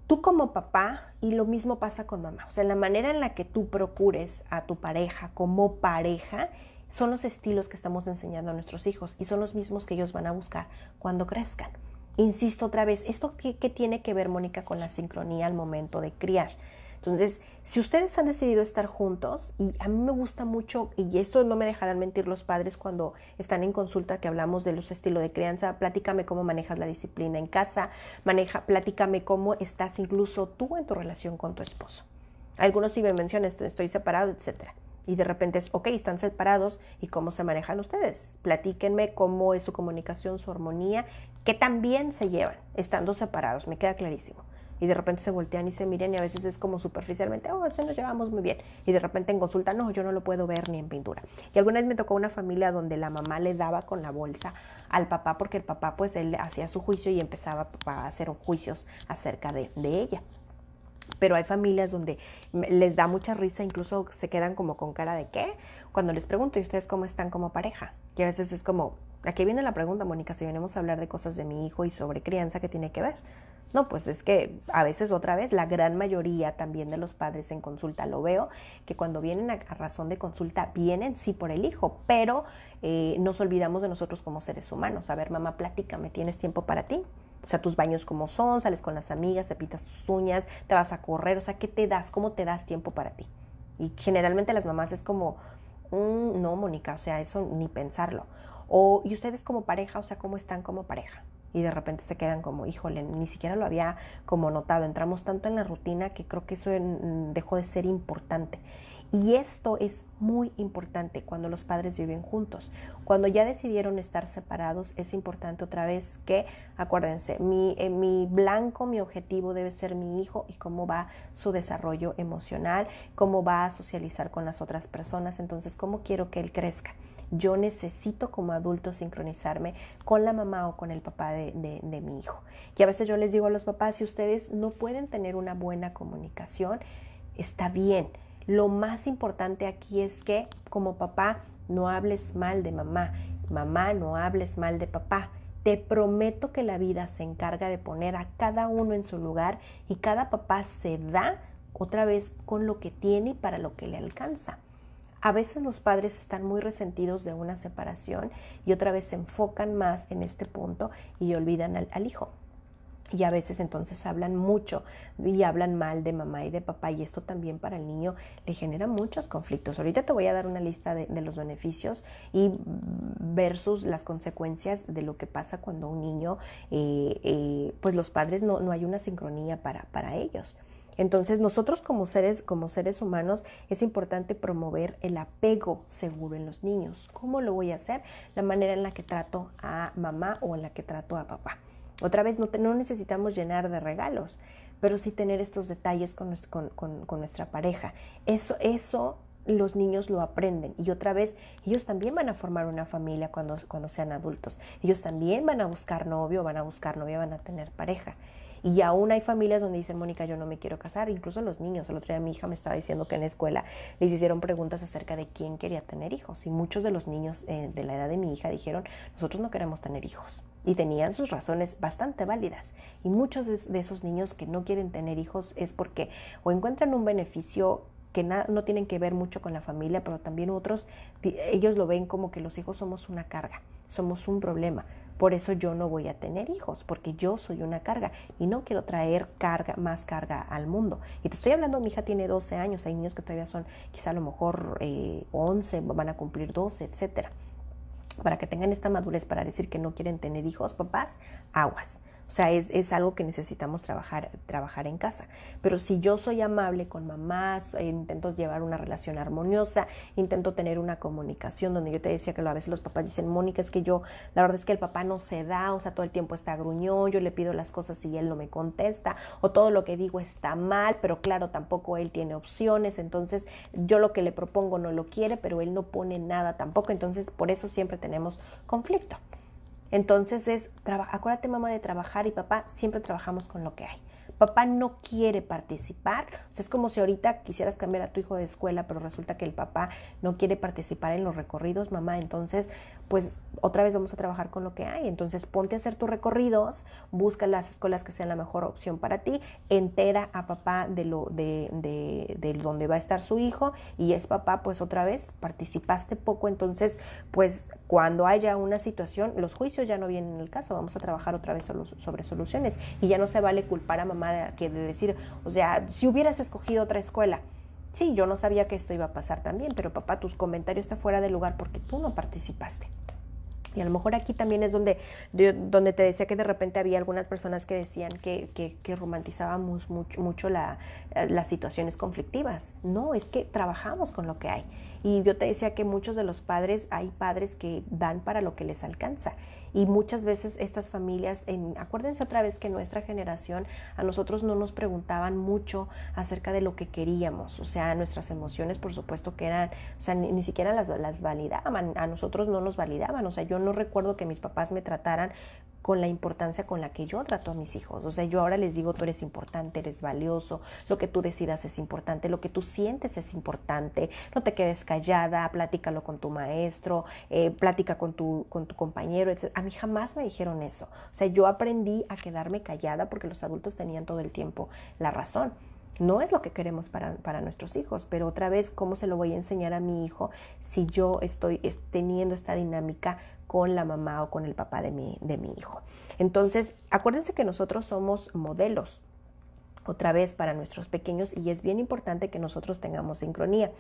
tú como papá, y lo mismo pasa con mamá. O sea, la manera en la que tú procures a tu pareja como pareja son los estilos que estamos enseñando a nuestros hijos y son los mismos que ellos van a buscar cuando crezcan. Insisto otra vez, ¿esto qué tiene que ver, Mónica, con la sincronía al momento de criar? Entonces, si ustedes han decidido estar juntos, y a mí me gusta mucho, y esto no me dejarán mentir los padres cuando están en consulta, que hablamos de los estilos de crianza, platícame cómo manejas la disciplina en casa, platícame cómo estás incluso tú en tu relación con tu esposo. Algunos sí me mencionan, estoy separado, etcétera. Y de repente es, ok, están separados, ¿y cómo se manejan ustedes? Platíquenme cómo es su comunicación, su armonía, que también se llevan estando separados, me queda clarísimo. Y de repente se voltean y se miran y a veces es como superficialmente, oh, sí nos llevamos muy bien. Y de repente en consulta, no, yo no lo puedo ver ni en pintura. Y alguna vez me tocó una familia donde la mamá le daba con la bolsa al papá porque el papá pues él hacía su juicio y empezaba a hacer juicios acerca de ella. Pero hay familias donde les da mucha risa, incluso se quedan como con cara de ¿qué? Cuando les pregunto, ¿y ustedes cómo están como pareja? Y a veces es como, aquí viene la pregunta, Mónica, si venimos a hablar de cosas de mi hijo y sobre crianza, ¿qué tiene que ver? No, pues es que a veces otra vez la gran mayoría también de los padres en consulta lo veo, que cuando vienen a razón de consulta vienen sí por el hijo, pero nos olvidamos de nosotros como seres humanos. A ver, mamá, platícame, ¿tienes tiempo para ti? O sea, tus baños cómo son, sales con las amigas, te pintas tus uñas, te vas a correr, o sea, ¿qué te das? ¿Cómo te das tiempo para ti? Y generalmente las mamás es como, no, Mónica, o sea, eso ni pensarlo. O, ¿y ustedes como pareja? O sea, ¿cómo están como pareja? Y de repente se quedan como, híjole, ni siquiera lo había como notado. Entramos tanto en la rutina que creo que eso dejó de ser importante. Y esto es muy importante cuando los padres viven juntos. Cuando ya decidieron estar separados, es importante otra vez que, acuérdense, mi blanco, mi objetivo debe ser mi hijo y cómo va su desarrollo emocional, cómo va a socializar con las otras personas, entonces cómo quiero que él crezca. Yo necesito como adulto sincronizarme con la mamá o con el papá de mi hijo. Y a veces yo les digo a los papás, si ustedes no pueden tener una buena comunicación, está bien. Lo más importante aquí es que como papá no hables mal de mamá, mamá no hables mal de papá. Te prometo que la vida se encarga de poner a cada uno en su lugar y cada papá se da otra vez con lo que tiene y para lo que le alcanza. A veces los padres están muy resentidos de una separación y otra vez se enfocan más en este punto y olvidan al hijo. Y a veces entonces hablan mucho y hablan mal de mamá y de papá y esto también para el niño le genera muchos conflictos. Ahorita te voy a dar una lista de los beneficios y versus las consecuencias de lo que pasa cuando un niño, pues los padres no hay una sincronía para ellos. Entonces nosotros como seres humanos es importante promover el apego seguro en los niños. ¿Cómo lo voy a hacer? La manera en la que trato a mamá o en la que trato a papá. Otra vez, no necesitamos llenar de regalos, pero sí tener estos detalles con nuestra pareja. Eso los niños lo aprenden. Y otra vez, ellos también van a formar una familia cuando sean adultos. Ellos también van a buscar novio, van a buscar novia, van a tener pareja. Y aún hay familias donde dicen, Mónica, yo no me quiero casar, incluso los niños. El otro día mi hija me estaba diciendo que en la escuela les hicieron preguntas acerca de quién quería tener hijos. Y muchos de los niños de la edad de mi hija dijeron, nosotros no queremos tener hijos. Y tenían sus razones bastante válidas. Y muchos de esos niños que no quieren tener hijos es porque o encuentran un beneficio que no tienen que ver mucho con la familia, pero también otros, ellos lo ven como que los hijos somos una carga, somos un problema. Por eso yo no voy a tener hijos, porque yo soy una carga y no quiero traer más carga al mundo. Y te estoy hablando, mi hija tiene 12 años, hay niños que todavía son quizá a lo mejor 11, van a cumplir 12, etcétera. Para que tengan esta madurez para decir que no quieren tener hijos, papás, aguas. O sea, es algo que necesitamos trabajar en casa. Pero si yo soy amable con mamás, intento llevar una relación armoniosa, intento tener una comunicación donde yo te decía que a veces los papás dicen, Mónica, es que la verdad es que el papá no se da, o sea, todo el tiempo está gruñón, yo le pido las cosas y él no me contesta, o todo lo que digo está mal, pero claro, tampoco él tiene opciones, entonces yo lo que le propongo no lo quiere, pero él no pone nada tampoco, entonces por eso siempre tenemos conflicto. Entonces acuérdate, mamá, de trabajar y papá, siempre trabajamos con lo que hay. Papá no quiere participar, o sea, es como si ahorita quisieras cambiar a tu hijo de escuela, pero resulta que el papá no quiere participar en los recorridos, mamá, entonces, pues, otra vez vamos a trabajar con lo que hay. Entonces, ponte a hacer tus recorridos, busca las escuelas que sean la mejor opción para ti, entera a papá de donde va a estar su hijo, y es papá, pues, otra vez, participaste poco, entonces, pues, cuando haya una situación, los juicios ya no vienen en el caso, vamos a trabajar otra vez sobre soluciones, y ya no se vale culpar a mamá de decir, o sea, si hubieras escogido otra escuela, sí, yo no sabía que esto iba a pasar también, pero papá, tus comentarios están fuera de lugar porque tú no participaste. Y a lo mejor aquí también es donde te decía que de repente había algunas personas que decían que romantizábamos mucho las situaciones conflictivas. No, es que trabajamos con lo que hay. Y yo te decía que muchos de los padres, hay padres que dan para lo que les alcanza. Y muchas veces estas familias, acuérdense otra vez que en nuestra generación a nosotros no nos preguntaban mucho acerca de lo que queríamos. O sea, nuestras emociones por supuesto que eran, o sea, ni siquiera las validaban. A nosotros no nos validaban. O sea, yo no recuerdo que mis papás me trataran con la importancia con la que yo trato a mis hijos. O sea, yo ahora les digo, tú eres importante, eres valioso, lo que tú decidas es importante, lo que tú sientes es importante, no te quedes callada, platícalo con tu maestro, plática con tu compañero, etc. A mí jamás me dijeron eso. O sea, yo aprendí a quedarme callada porque los adultos tenían todo el tiempo la razón. No es lo que queremos para nuestros hijos, pero otra vez, ¿cómo se lo voy a enseñar a mi hijo si yo estoy teniendo esta dinámica con la mamá o con el papá de mi hijo? Entonces, acuérdense que nosotros somos modelos, otra vez, para nuestros pequeños, y es bien importante que nosotros tengamos sincronía.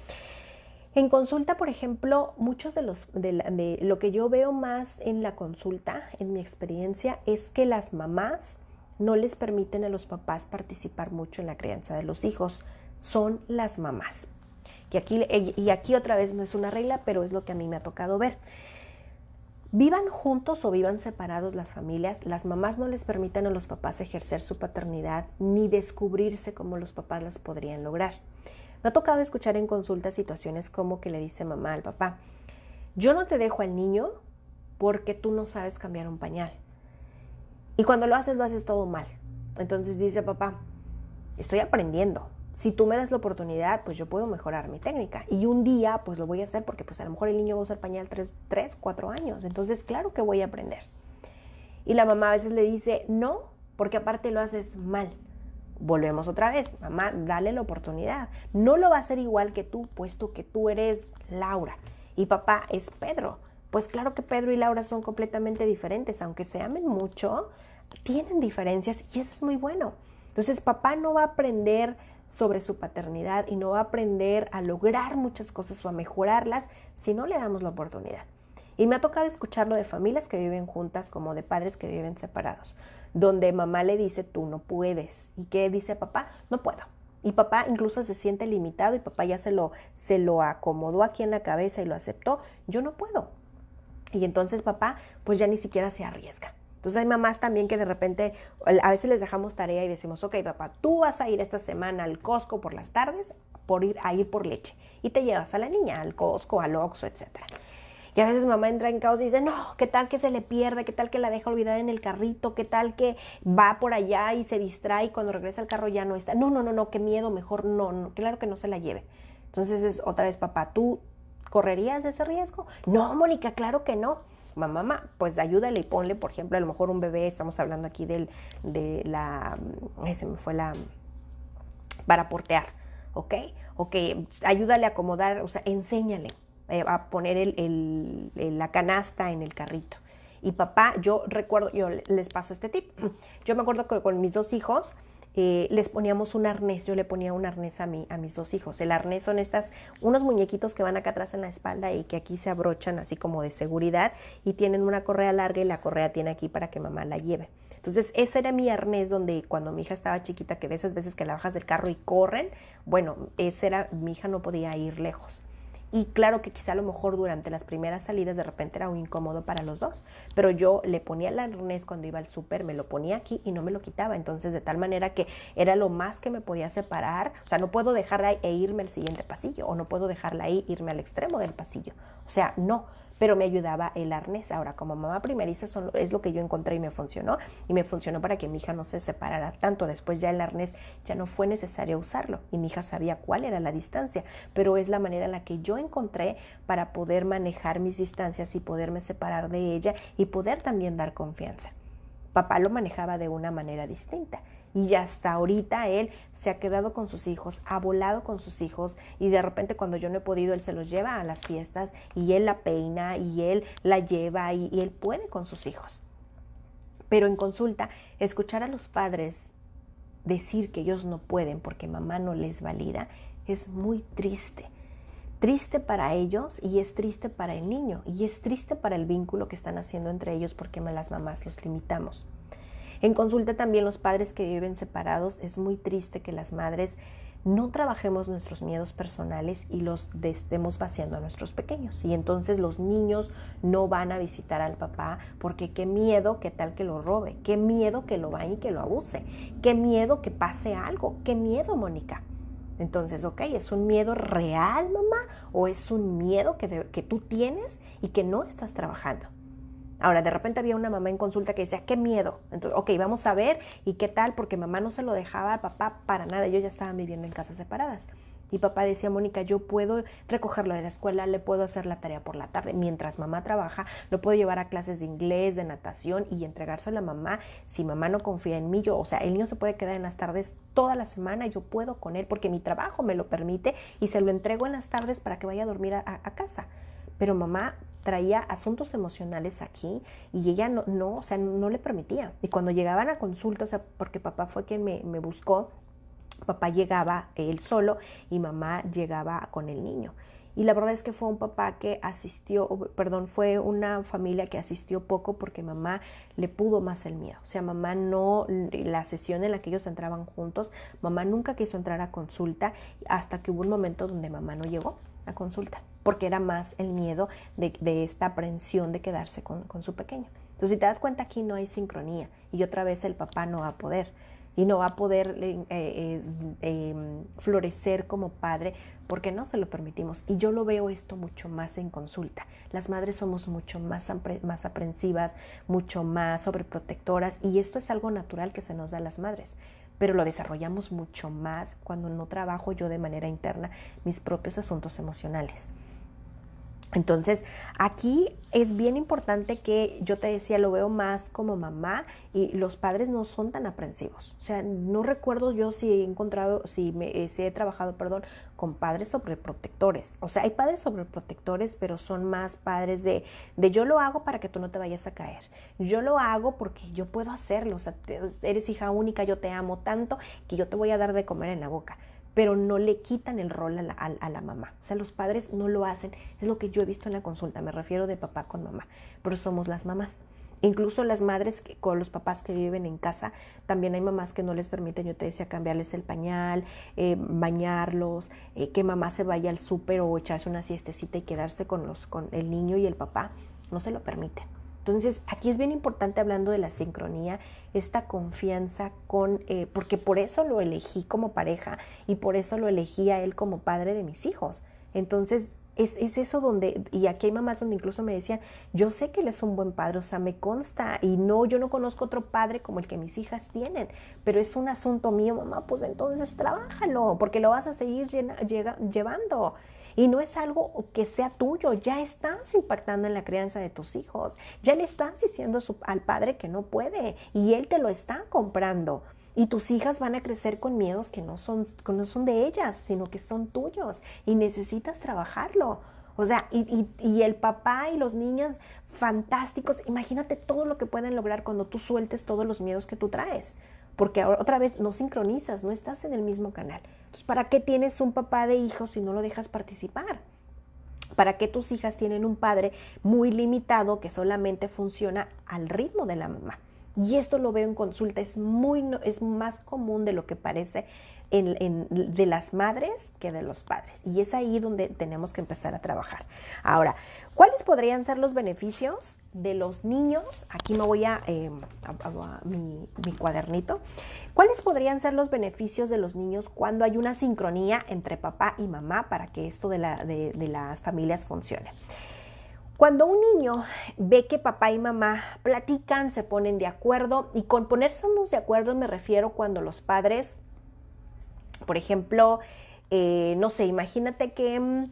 En consulta, por ejemplo, muchos de lo que yo veo más en la consulta, en mi experiencia, es que las mamás no les permiten a los papás participar mucho en la crianza de los hijos. Son las mamás. Y aquí otra vez no es una regla, pero es lo que a mí me ha tocado ver. Vivan juntos o vivan separados las familias, las mamás no les permiten a los papás ejercer su paternidad ni descubrirse como los papás las podrían lograr. Me ha tocado escuchar en consulta situaciones como que le dice mamá al papá: yo no te dejo al niño porque tú no sabes cambiar un pañal. Y cuando lo haces todo mal. Entonces dice papá: estoy aprendiendo. Si tú me das la oportunidad, pues yo puedo mejorar mi técnica. Y un día, pues lo voy a hacer porque pues a lo mejor el niño va a usar pañal 3, 4 años. Entonces, claro que voy a aprender. Y la mamá a veces le dice: no, porque aparte lo haces mal. Volvemos otra vez: mamá, dale la oportunidad. No lo va a hacer igual que tú, puesto que tú eres Laura y papá es Pedro. Pues claro que Pedro y Laura son completamente diferentes, aunque se amen mucho, tienen diferencias y eso es muy bueno. Entonces papá no va a aprender sobre su paternidad y no va a aprender a lograr muchas cosas o a mejorarlas si no le damos la oportunidad. Y me ha tocado escucharlo de familias que viven juntas como de padres que viven separados, donde mamá le dice: tú no puedes. ¿Y qué dice papá? No puedo. Y papá incluso se siente limitado y papá ya se lo acomodó aquí en la cabeza y lo aceptó: yo no puedo. Y entonces papá pues ya ni siquiera se arriesga. Entonces hay mamás también que de repente a veces les dejamos tarea y decimos: ok papá, tú vas a ir esta semana al Costco por las tardes a ir por leche. Y te llevas a la niña al Costco, al Oxxo, etcétera. Y a veces mamá entra en caos y dice: no, ¿qué tal que se le pierde? ¿Qué tal que la deja olvidada en el carrito? ¿Qué tal que va por allá y se distrae y cuando regresa al carro ya no está? No, qué miedo, mejor no, claro que no se la lleve. Entonces es otra vez: papá, ¿tú correrías ese riesgo? No, Mónica, claro que no. Mamá, pues ayúdale y ponle, por ejemplo, a lo mejor un bebé, estamos hablando aquí para portear, ¿ok? Ayúdale a acomodar, o sea, enséñale a poner la canasta en el carrito. Y papá, yo les paso este tip. Yo me acuerdo que con mis 2 hijos les poníamos un arnés. Yo le ponía un arnés a mis 2 hijos. El arnés son unos muñequitos que van acá atrás en la espalda y que aquí se abrochan así como de seguridad y tienen una correa larga y la correa tiene aquí para que mamá la lleve. Entonces ese era mi arnés, donde cuando mi hija estaba chiquita, que de esas veces que la bajas del carro y corren, bueno, mi hija no podía ir lejos. Y claro que quizá a lo mejor durante las primeras salidas de repente era muy incómodo para los dos, pero yo le ponía el arnés cuando iba al súper, me lo ponía aquí y no me lo quitaba. Entonces de tal manera que era lo más que me podía separar. O sea, no puedo dejarla e irme al siguiente pasillo, o no puedo dejarla ahí e irme al extremo del pasillo. O sea, no, pero me ayudaba el arnés. Ahora, como mamá primeriza, es lo que yo encontré y me funcionó para que mi hija no se separara tanto. Después ya el arnés ya no fue necesario usarlo y mi hija sabía cuál era la distancia, pero es la manera en la que yo encontré para poder manejar mis distancias y poderme separar de ella y poder también dar confianza. Papá lo manejaba de una manera distinta y ya hasta ahorita él se ha quedado con sus hijos, ha volado con sus hijos y de repente cuando yo no he podido, él se los lleva a las fiestas y él la peina y él la lleva y él puede con sus hijos. Pero en consulta, escuchar a los padres decir que ellos no pueden porque mamá no les valida es muy triste. triste para ellos y es triste para el niño y es triste para el vínculo que están haciendo entre ellos porque las mamás los limitamos. En consulta también los padres que viven separados, es muy triste que las madres no trabajemos nuestros miedos personales y los estemos vaciando a nuestros pequeños. Y entonces los niños no van a visitar al papá porque qué miedo, qué tal que lo robe, qué miedo que lo vaya y que lo abuse, qué miedo que pase algo, qué miedo, Mónica. Entonces, ok, ¿es un miedo real, mamá? ¿O es un miedo que tú tienes y que no estás trabajando? Ahora, de repente había una mamá en consulta que decía, qué miedo. Entonces, ok, vamos a ver, ¿y qué tal? Porque mamá no se lo dejaba al papá para nada. Ellos ya estaban viviendo en casas separadas. Y papá decía, Mónica, yo puedo recogerlo de la escuela, le puedo hacer la tarea por la tarde. Mientras mamá trabaja, lo puedo llevar a clases de inglés, de natación y entregárselo a mamá. Si mamá no confía en mí, o sea, el niño se puede quedar en las tardes toda la semana, yo puedo con él porque mi trabajo me lo permite y se lo entrego en las tardes para que vaya a dormir a casa. Pero mamá traía asuntos emocionales aquí y ella no le permitía. Y cuando llegaban a consulta, o sea, porque papá fue quien me buscó, papá llegaba él solo y mamá llegaba con el niño. Y la verdad es que fue un papá que fue una familia que asistió poco porque mamá le pudo más el miedo. O sea, mamá la sesión en la que ellos entraban juntos, mamá nunca quiso entrar a consulta hasta que hubo un momento donde mamá no llegó a consulta, porque era más el miedo de esta aprensión de quedarse con su pequeño. Entonces, si te das cuenta, aquí no hay sincronía y otra vez el papá no va a poder y no va a poder florecer como padre porque no se lo permitimos. Y yo lo veo esto mucho más en consulta. Las madres somos mucho más aprensivas, mucho más sobreprotectoras y esto es algo natural que se nos da a las madres, pero lo desarrollamos mucho más cuando no trabajo yo de manera interna mis propios asuntos emocionales. Entonces, aquí es bien importante que yo te decía, lo veo más como mamá y los padres no son tan aprensivos. O sea, no recuerdo yo si he trabajado con padres sobreprotectores. O sea, hay padres sobreprotectores, pero son más padres de yo lo hago para que tú no te vayas a caer. Yo lo hago porque yo puedo hacerlo. O sea, eres hija única, yo te amo tanto que yo te voy a dar de comer en la boca. Pero no le quitan el rol a la mamá. O sea, los padres no lo hacen. Es lo que yo he visto en la consulta. Me refiero de papá con mamá. Pero somos las mamás. Incluso las madres con los papás que viven en casa, también hay mamás que no les permiten, yo te decía, cambiarles el pañal, bañarlos, que mamá se vaya al súper o echarse una siestecita y quedarse con el niño y el papá. No se lo permiten. Entonces, aquí es bien importante, hablando de la sincronía, esta confianza porque por eso lo elegí como pareja y por eso lo elegí a él como padre de mis hijos. Entonces, es eso donde, y aquí hay mamás donde incluso me decían, yo sé que él es un buen padre, o sea, me consta, y yo no conozco otro padre como el que mis hijas tienen, pero es un asunto mío, mamá, pues entonces trabájalo, porque lo vas a seguir llevando. Y no es algo que sea tuyo, ya estás impactando en la crianza de tus hijos, ya le estás diciendo al padre que no puede y él te lo está comprando. Y tus hijas van a crecer con miedos que no son de ellas, sino que son tuyos y necesitas trabajarlo. O sea, y el papá y los niños fantásticos, imagínate todo lo que pueden lograr cuando tú sueltes todos los miedos que tú traes. Porque ahora, otra vez, no sincronizas, no estás en el mismo canal. Entonces, ¿para qué tienes un papá de hijos si no lo dejas participar? ¿Para qué tus hijas tienen un padre muy limitado que solamente funciona al ritmo de la mamá? Y esto lo veo en consulta, es más común de lo que parece de las madres que de los padres. Y es ahí donde tenemos que empezar a trabajar. Ahora, ¿cuáles podrían ser los beneficios de los niños? Aquí me voy a mi cuadernito. ¿Cuáles podrían ser los beneficios de los niños cuando hay una sincronía entre papá y mamá para que esto de las familias funcione? Cuando un niño ve que papá y mamá platican, se ponen de acuerdo, y con ponerse de acuerdo me refiero cuando los padres, por ejemplo, no sé, imagínate que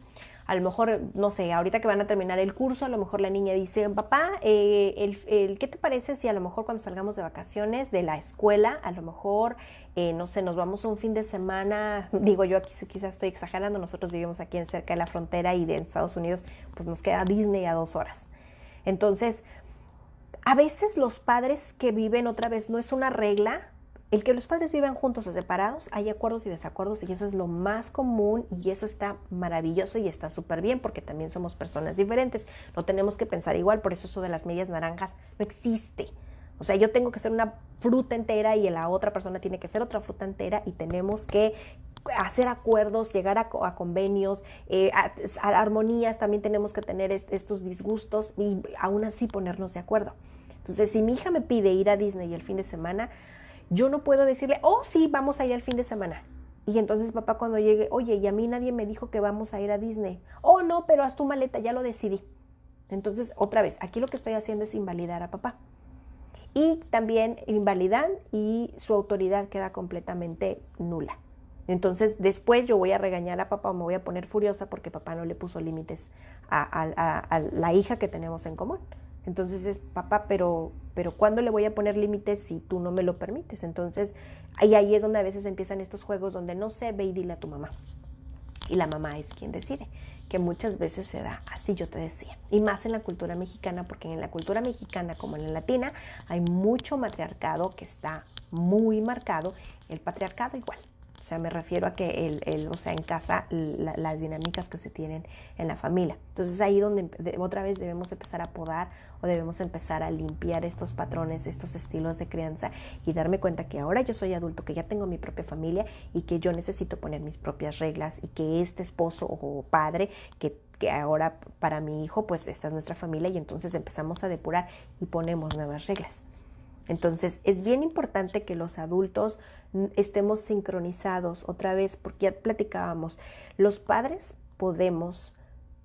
a lo mejor, no sé, ahorita que van a terminar el curso, a lo mejor la niña dice, papá, ¿qué te parece si a lo mejor cuando salgamos de vacaciones de la escuela, a lo mejor, no sé, nos vamos un fin de semana, digo yo aquí quizás estoy exagerando, nosotros vivimos aquí cerca de la frontera y de Estados Unidos, pues nos queda Disney a 2 horas. Entonces, a veces los padres que viven, otra vez, no es una regla, el que los padres vivan juntos o separados, hay acuerdos y desacuerdos y eso es lo más común y eso está maravilloso y está súper bien porque también somos personas diferentes. No tenemos que pensar igual, por eso de las medias naranjas no existe. O sea, yo tengo que ser una fruta entera y la otra persona tiene que ser otra fruta entera y tenemos que hacer acuerdos, llegar a convenios, a armonías, también tenemos que tener estos disgustos y aún así ponernos de acuerdo. Entonces, si mi hija me pide ir a Disney el fin de semana, yo no puedo decirle, oh sí, vamos a ir el fin de semana. Y entonces papá cuando llegue, oye, y a mí nadie me dijo que vamos a ir a Disney. Oh no, pero haz tu maleta, ya lo decidí. Entonces, otra vez, aquí lo que estoy haciendo es invalidar a papá. Y también invalidan y su autoridad queda completamente nula. Entonces después yo voy a regañar a papá o me voy a poner furiosa porque papá no le puso límites a la hija que tenemos en común. Entonces es papá, pero ¿cuándo le voy a poner límites si tú no me lo permites? Entonces ahí es donde a veces empiezan estos juegos donde no sé, ve y dile a tu mamá. Y la mamá es quien decide, que muchas veces se da así, yo te decía. Y más en la cultura mexicana, porque en la cultura mexicana como en la latina hay mucho matriarcado que está muy marcado, el patriarcado igual. O sea, me refiero a que o sea, en casa las dinámicas que se tienen en la familia. Entonces ahí donde otra vez debemos empezar a podar o debemos empezar a limpiar estos patrones, estos estilos de crianza y darme cuenta que ahora yo soy adulto, que ya tengo mi propia familia y que yo necesito poner mis propias reglas y que este esposo o padre que ahora para mi hijo, pues esta es nuestra familia y entonces empezamos a depurar y ponemos nuevas reglas. Entonces, es bien importante que los adultos estemos sincronizados otra vez, porque ya platicábamos, los padres podemos,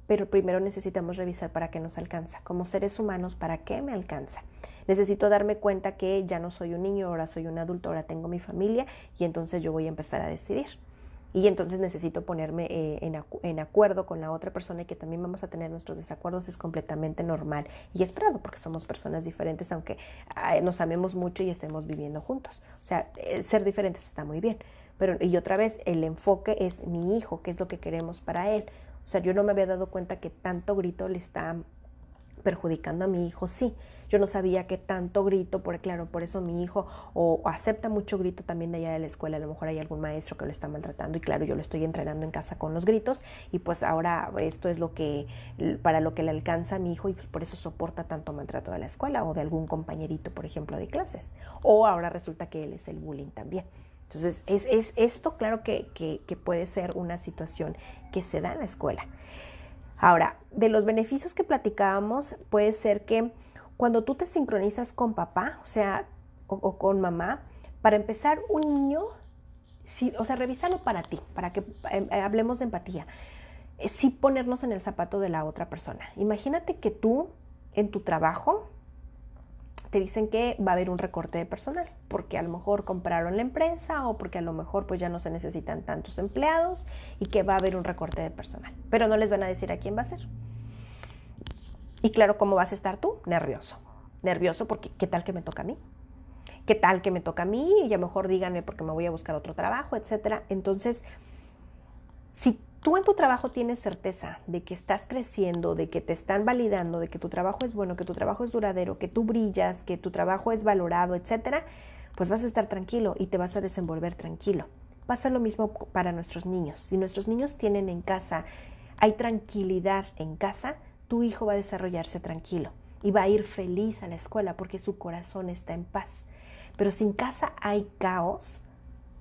pero primero necesitamos revisar para qué nos alcanza. Como seres humanos, ¿para qué me alcanza? Necesito darme cuenta que ya no soy un niño, ahora soy un adulto, ahora tengo mi familia y entonces yo voy a empezar a decidir. Y entonces necesito ponerme en acuerdo con la otra persona y que también vamos a tener nuestros desacuerdos, es completamente normal y esperado porque somos personas diferentes, aunque nos amemos mucho y estemos viviendo juntos. O sea, el ser diferentes está muy bien. Pero, y otra vez, el enfoque es mi hijo, qué es lo que queremos para él. O sea, yo no me había dado cuenta que tanto grito le está perjudicando a mi hijo, sí. Yo no sabía que tanto grito, claro, por eso mi hijo o acepta mucho grito también de allá de la escuela, a lo mejor hay algún maestro que lo está maltratando y claro, yo lo estoy entrenando en casa con los gritos y pues ahora esto es para lo que le alcanza a mi hijo y pues por eso soporta tanto maltrato de la escuela o de algún compañerito, por ejemplo, de clases. O ahora resulta que él es el bullying también. Entonces, es esto claro que puede ser una situación que se da en la escuela. Ahora, de los beneficios que platicábamos, puede ser que cuando tú te sincronizas con papá, o sea, o con mamá, para empezar, un niño, sí, o sea, revísalo para ti, para que hablemos de empatía. Sí ponernos en el zapato de la otra persona. Imagínate que tú, en tu trabajo, te dicen que va a haber un recorte de personal, porque a lo mejor compraron la empresa o porque a lo mejor pues ya no se necesitan tantos empleados y que va a haber un recorte de personal, pero no les van a decir a quién va a ser. Y claro, ¿cómo vas a estar tú? Nervioso. Nervioso porque ¿qué tal que me toca a mí? ¿Qué tal que me toca a mí? Y a lo mejor díganme porque me voy a buscar otro trabajo, etcétera. Entonces, si tú en tu trabajo tienes certeza de que estás creciendo, de que te están validando, de que tu trabajo es bueno, que tu trabajo es duradero, que tú brillas, que tu trabajo es valorado, etcétera, pues vas a estar tranquilo y te vas a desenvolver tranquilo. Pasa lo mismo para nuestros niños. Si nuestros niños tienen en casa, hay tranquilidad en casa, tu hijo va a desarrollarse tranquilo y va a ir feliz a la escuela porque su corazón está en paz. Pero si en casa hay caos,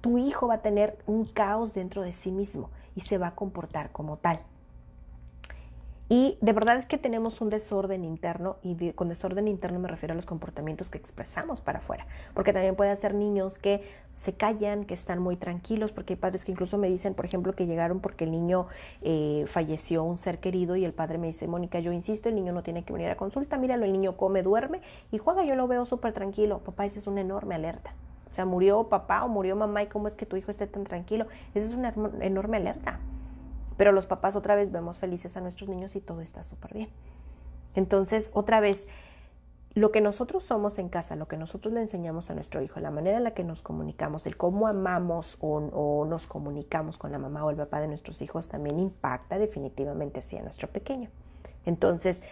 tu hijo va a tener un caos dentro de sí mismo y se va a comportar como tal. Y de verdad es que tenemos un desorden interno, y con desorden interno me refiero a los comportamientos que expresamos para afuera, porque también puede ser niños que se callan, que están muy tranquilos, porque hay padres que incluso me dicen, por ejemplo, que llegaron porque el niño falleció, un ser querido, y el padre me dice, Mónica, yo insisto, el niño no tiene que venir a consulta, míralo, el niño come, duerme y juega, yo lo veo súper tranquilo. Papá, esa es una enorme alerta. O sea, murió papá o murió mamá y cómo es que tu hijo esté tan tranquilo. Esa es una enorme alerta. Pero los papás otra vez vemos felices a nuestros niños y todo está súper bien. Entonces, otra vez, lo que nosotros somos en casa, lo que nosotros le enseñamos a nuestro hijo, la manera en la que nos comunicamos, el cómo amamos o nos comunicamos con la mamá o el papá de nuestros hijos también impacta definitivamente así a nuestro pequeño. Entonces,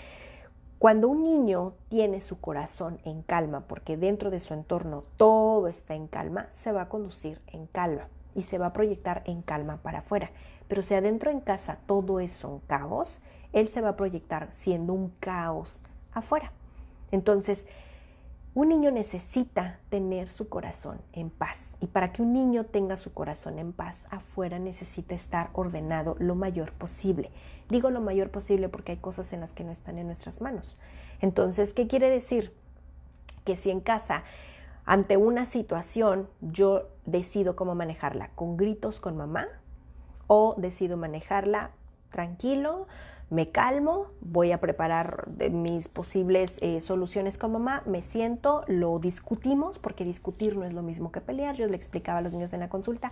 Cuando un niño tiene su corazón en calma, porque dentro de su entorno todo está en calma, se va a conducir en calma y se va a proyectar en calma para afuera. Pero si adentro en casa todo es un caos, él se va a proyectar siendo un caos afuera. Entonces, un niño necesita tener su corazón en paz, y para que un niño tenga su corazón en paz, afuera necesita estar ordenado lo mayor posible. Digo lo mayor posible porque hay cosas en las que no están en nuestras manos. Entonces, ¿qué quiere decir? Que si en casa, ante una situación, yo decido cómo manejarla, con gritos con mamá, o decido manejarla tranquilo, me calmo, voy a preparar mis posibles soluciones con mamá, me siento, lo discutimos, porque discutir no es lo mismo que pelear. Yo le explicaba a los niños en la consulta,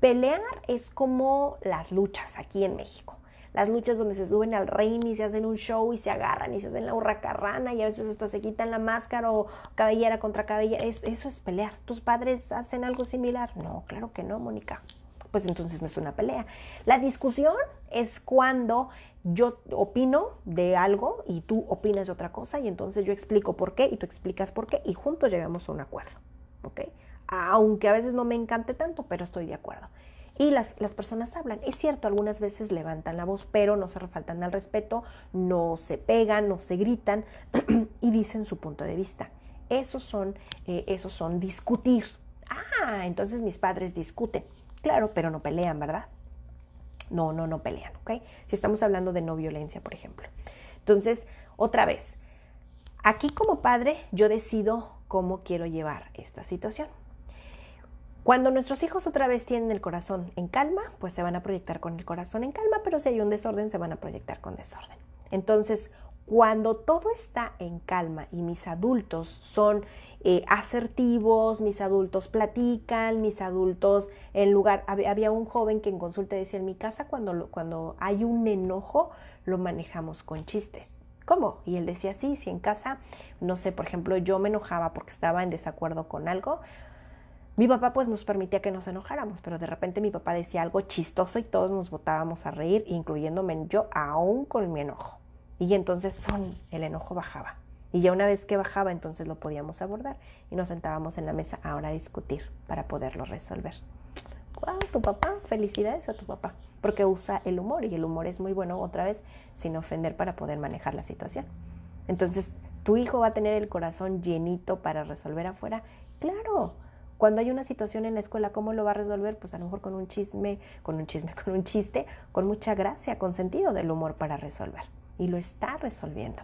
pelear es como las luchas aquí en México. Las luchas donde se suben al ring y se hacen un show y se agarran y se hacen la hurracarrana y a veces hasta se quitan la máscara o cabellera contra cabellera. Eso es pelear. ¿Tus padres hacen algo similar? No, claro que no, Mónica. Pues entonces no es una pelea. La discusión es cuando yo opino de algo y tú opinas de otra cosa, y entonces yo explico por qué y tú explicas por qué y juntos llegamos a un acuerdo, ¿ok? Aunque a veces no me encante tanto, pero estoy de acuerdo. Y las personas hablan. Es cierto, algunas veces levantan la voz, pero no se faltan al respeto, no se pegan, no se gritan y dicen su punto de vista. Esos son discutir. Entonces mis padres discuten. Claro, pero no pelean, ¿verdad? No pelean, ¿ok? Si estamos hablando de no violencia, por ejemplo. Entonces, otra vez, aquí como padre yo decido cómo quiero llevar esta situación. Cuando nuestros hijos otra vez tienen el corazón en calma, pues se van a proyectar con el corazón en calma, pero si hay un desorden, se van a proyectar con desorden. Entonces, cuando todo está en calma y mis adultos son asertivos, mis adultos platican, mis adultos había un joven que en consulta decía, en mi casa cuando hay un enojo, lo manejamos con chistes. ¿Cómo? Y él decía, sí, si en casa, no sé, por ejemplo, yo me enojaba porque estaba en desacuerdo con algo, mi papá pues nos permitía que nos enojáramos, pero de repente mi papá decía algo chistoso y todos nos botábamos a reír, incluyéndome yo, aún con mi enojo. Y entonces ¡fum!, el enojo bajaba. Y ya una vez que bajaba, entonces lo podíamos abordar y nos sentábamos en la mesa ahora a discutir para poderlo resolver. ¡Wow! Tu papá, felicidades a tu papá, porque usa el humor, y el humor es muy bueno, otra vez, sin ofender, para poder manejar la situación. Entonces, ¿tu hijo va a tener el corazón llenito para resolver afuera? ¡Claro! Cuando hay una situación en la escuela, ¿cómo lo va a resolver? Pues a lo mejor con un chiste, con mucha gracia, con sentido del humor para resolver. Y lo está resolviendo.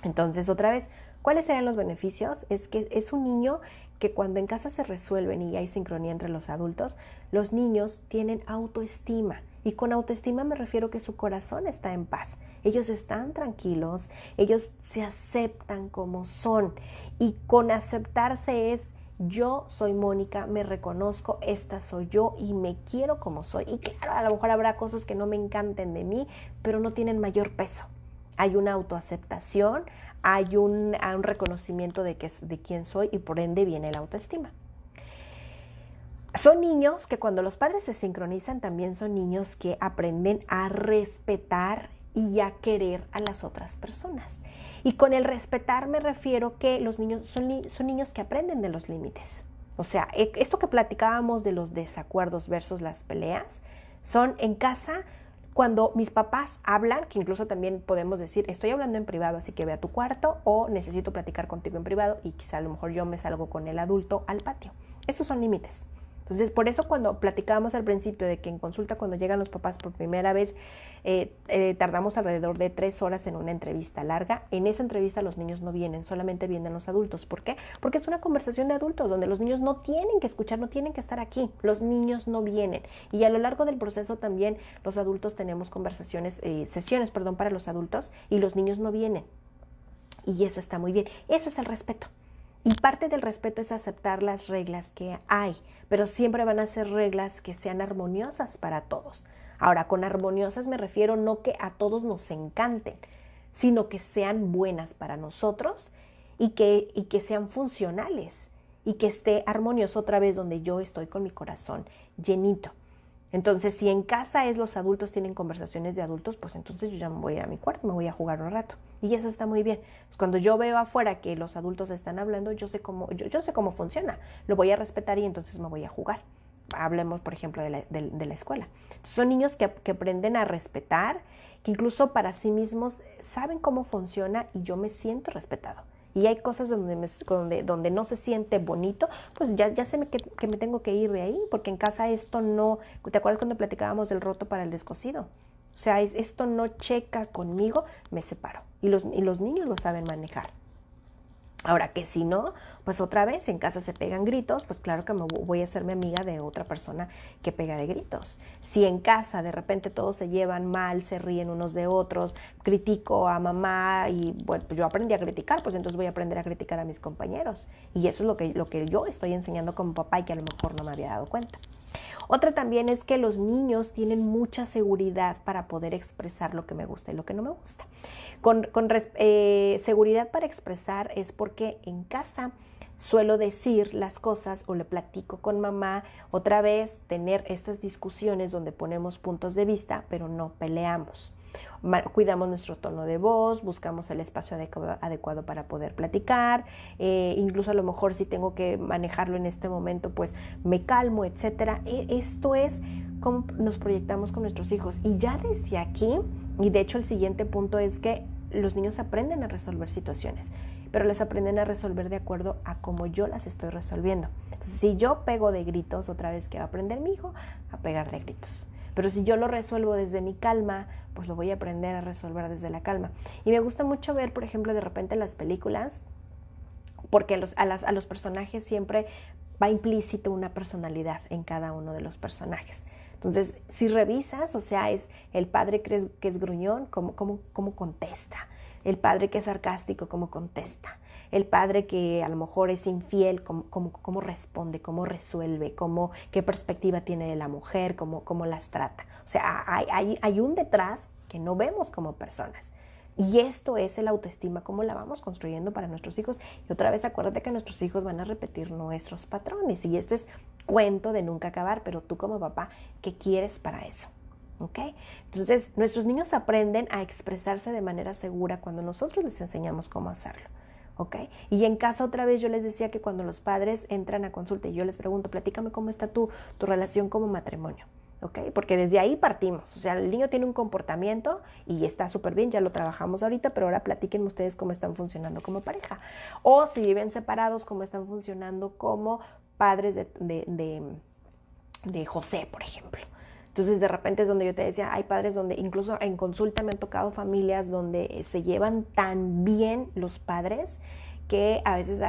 Entonces, otra vez, ¿cuáles serían los beneficios? Es que es un niño que cuando en casa se resuelven y hay sincronía entre los adultos, los niños tienen autoestima. Y con autoestima me refiero que su corazón está en paz. Ellos están tranquilos, ellos se aceptan como son. Y con aceptarse es, yo soy Mónica, me reconozco, esta soy yo y me quiero como soy. Y claro, a lo mejor habrá cosas que no me encanten de mí, pero no tienen mayor peso. Hay una autoaceptación, hay un reconocimiento de quién soy, y por ende viene la autoestima. Son niños que cuando los padres se sincronizan, también son niños que aprenden a respetar y a querer a las otras personas. Y con el respetar me refiero que los niños son niños que aprenden de los límites. O sea, esto que platicábamos de los desacuerdos versus las peleas, son en casa cuando mis papás hablan, que incluso también podemos decir, estoy hablando en privado, así que ve a tu cuarto, o necesito platicar contigo en privado, y quizá a lo mejor yo me salgo con el adulto al patio. Esos son límites. Entonces, por eso cuando platicábamos al principio de que en consulta, cuando llegan los papás por primera vez, tardamos alrededor de 3 horas en una entrevista larga. En esa entrevista los niños no vienen, solamente vienen los adultos. ¿Por qué? Porque es una conversación de adultos donde los niños no tienen que escuchar, no tienen que estar aquí. Los niños no vienen. Y a lo largo del proceso también los adultos tenemos sesiones para los adultos, y los niños no vienen. Y eso está muy bien. Eso es el respeto. Y parte del respeto es aceptar las reglas que hay, pero siempre van a ser reglas que sean armoniosas para todos. Ahora, con armoniosas me refiero no que a todos nos encanten, sino que sean buenas para nosotros y que sean funcionales y que esté armonioso otra vez donde yo estoy con mi corazón llenito. Entonces, si en casa es los adultos tienen conversaciones de adultos, pues entonces yo ya me voy a ir a mi cuarto, me voy a jugar un rato. Y eso está muy bien. Pues cuando yo veo afuera que los adultos están hablando, yo sé cómo funciona. Lo voy a respetar y entonces me voy a jugar. Hablemos, por ejemplo, de la escuela. Entonces, son niños que aprenden a respetar, que incluso para sí mismos saben cómo funciona y yo me siento respetado. Y hay cosas donde no se siente bonito, pues ya sé que me tengo que ir de ahí, porque en casa esto no... ¿Te acuerdas cuando platicábamos del roto para el descosido? O sea, esto no checa conmigo, me separo. Y los niños lo saben manejar. Ahora que si no, pues otra vez en casa se pegan gritos, pues claro que me voy a hacerme amiga de otra persona que pega de gritos. Si en casa de repente todos se llevan mal, se ríen unos de otros, critico a mamá y bueno, pues yo aprendí a criticar, pues entonces voy a aprender a criticar a mis compañeros. Y eso es lo que yo estoy enseñando como papá y que a lo mejor no me había dado cuenta. Otra también es que los niños tienen mucha seguridad para poder expresar lo que me gusta y lo que no me gusta. Seguridad para expresar es porque en casa suelo decir las cosas o le platico con mamá, otra vez tener estas discusiones donde ponemos puntos de vista, pero no peleamos. Cuidamos nuestro tono de voz, buscamos el espacio adecuado para poder platicar, incluso a lo mejor si tengo que manejarlo en este momento, pues me calmo, etcétera. Esto es cómo nos proyectamos con nuestros hijos. Y ya desde aquí, y de hecho el siguiente punto es que los niños aprenden a resolver situaciones, pero las aprenden a resolver de acuerdo a cómo yo las estoy resolviendo. Entonces, si yo pego de gritos, otra vez que va a aprender mi hijo a pegar de gritos. Pero si yo lo resuelvo desde mi calma, pues lo voy a aprender a resolver desde la calma. Y me gusta mucho ver, por ejemplo, de repente las películas, porque a los personajes siempre va implícito una personalidad en cada uno de los personajes. Entonces, si revisas, o sea, es el padre que es gruñón, ¿cómo contesta? El padre que es sarcástico, ¿cómo contesta? El padre que a lo mejor es infiel, ¿cómo responde? ¿Cómo resuelve? ¿Qué perspectiva tiene de la mujer? ¿Cómo las trata? O sea, hay un detrás que no vemos como personas. Y esto es el autoestima, cómo la vamos construyendo para nuestros hijos. Y otra vez acuérdate que nuestros hijos van a repetir nuestros patrones. Y esto es cuento de nunca acabar, pero tú como papá, ¿qué quieres para eso? ¿Ok? Entonces, nuestros niños aprenden a expresarse de manera segura cuando nosotros les enseñamos cómo hacerlo. ¿Ok? Y en casa otra vez yo les decía que cuando los padres entran a consulta y yo les pregunto, platícame cómo está tu relación como matrimonio. ¿Okay? Porque desde ahí partimos, o sea, el niño tiene un comportamiento y está súper bien, ya lo trabajamos ahorita, pero ahora platíquenme ustedes cómo están funcionando como pareja, o si viven separados, cómo están funcionando como padres de José, por ejemplo. Entonces, de repente es donde yo te decía, hay padres donde incluso en consulta me han tocado familias donde se llevan tan bien los padres que a veces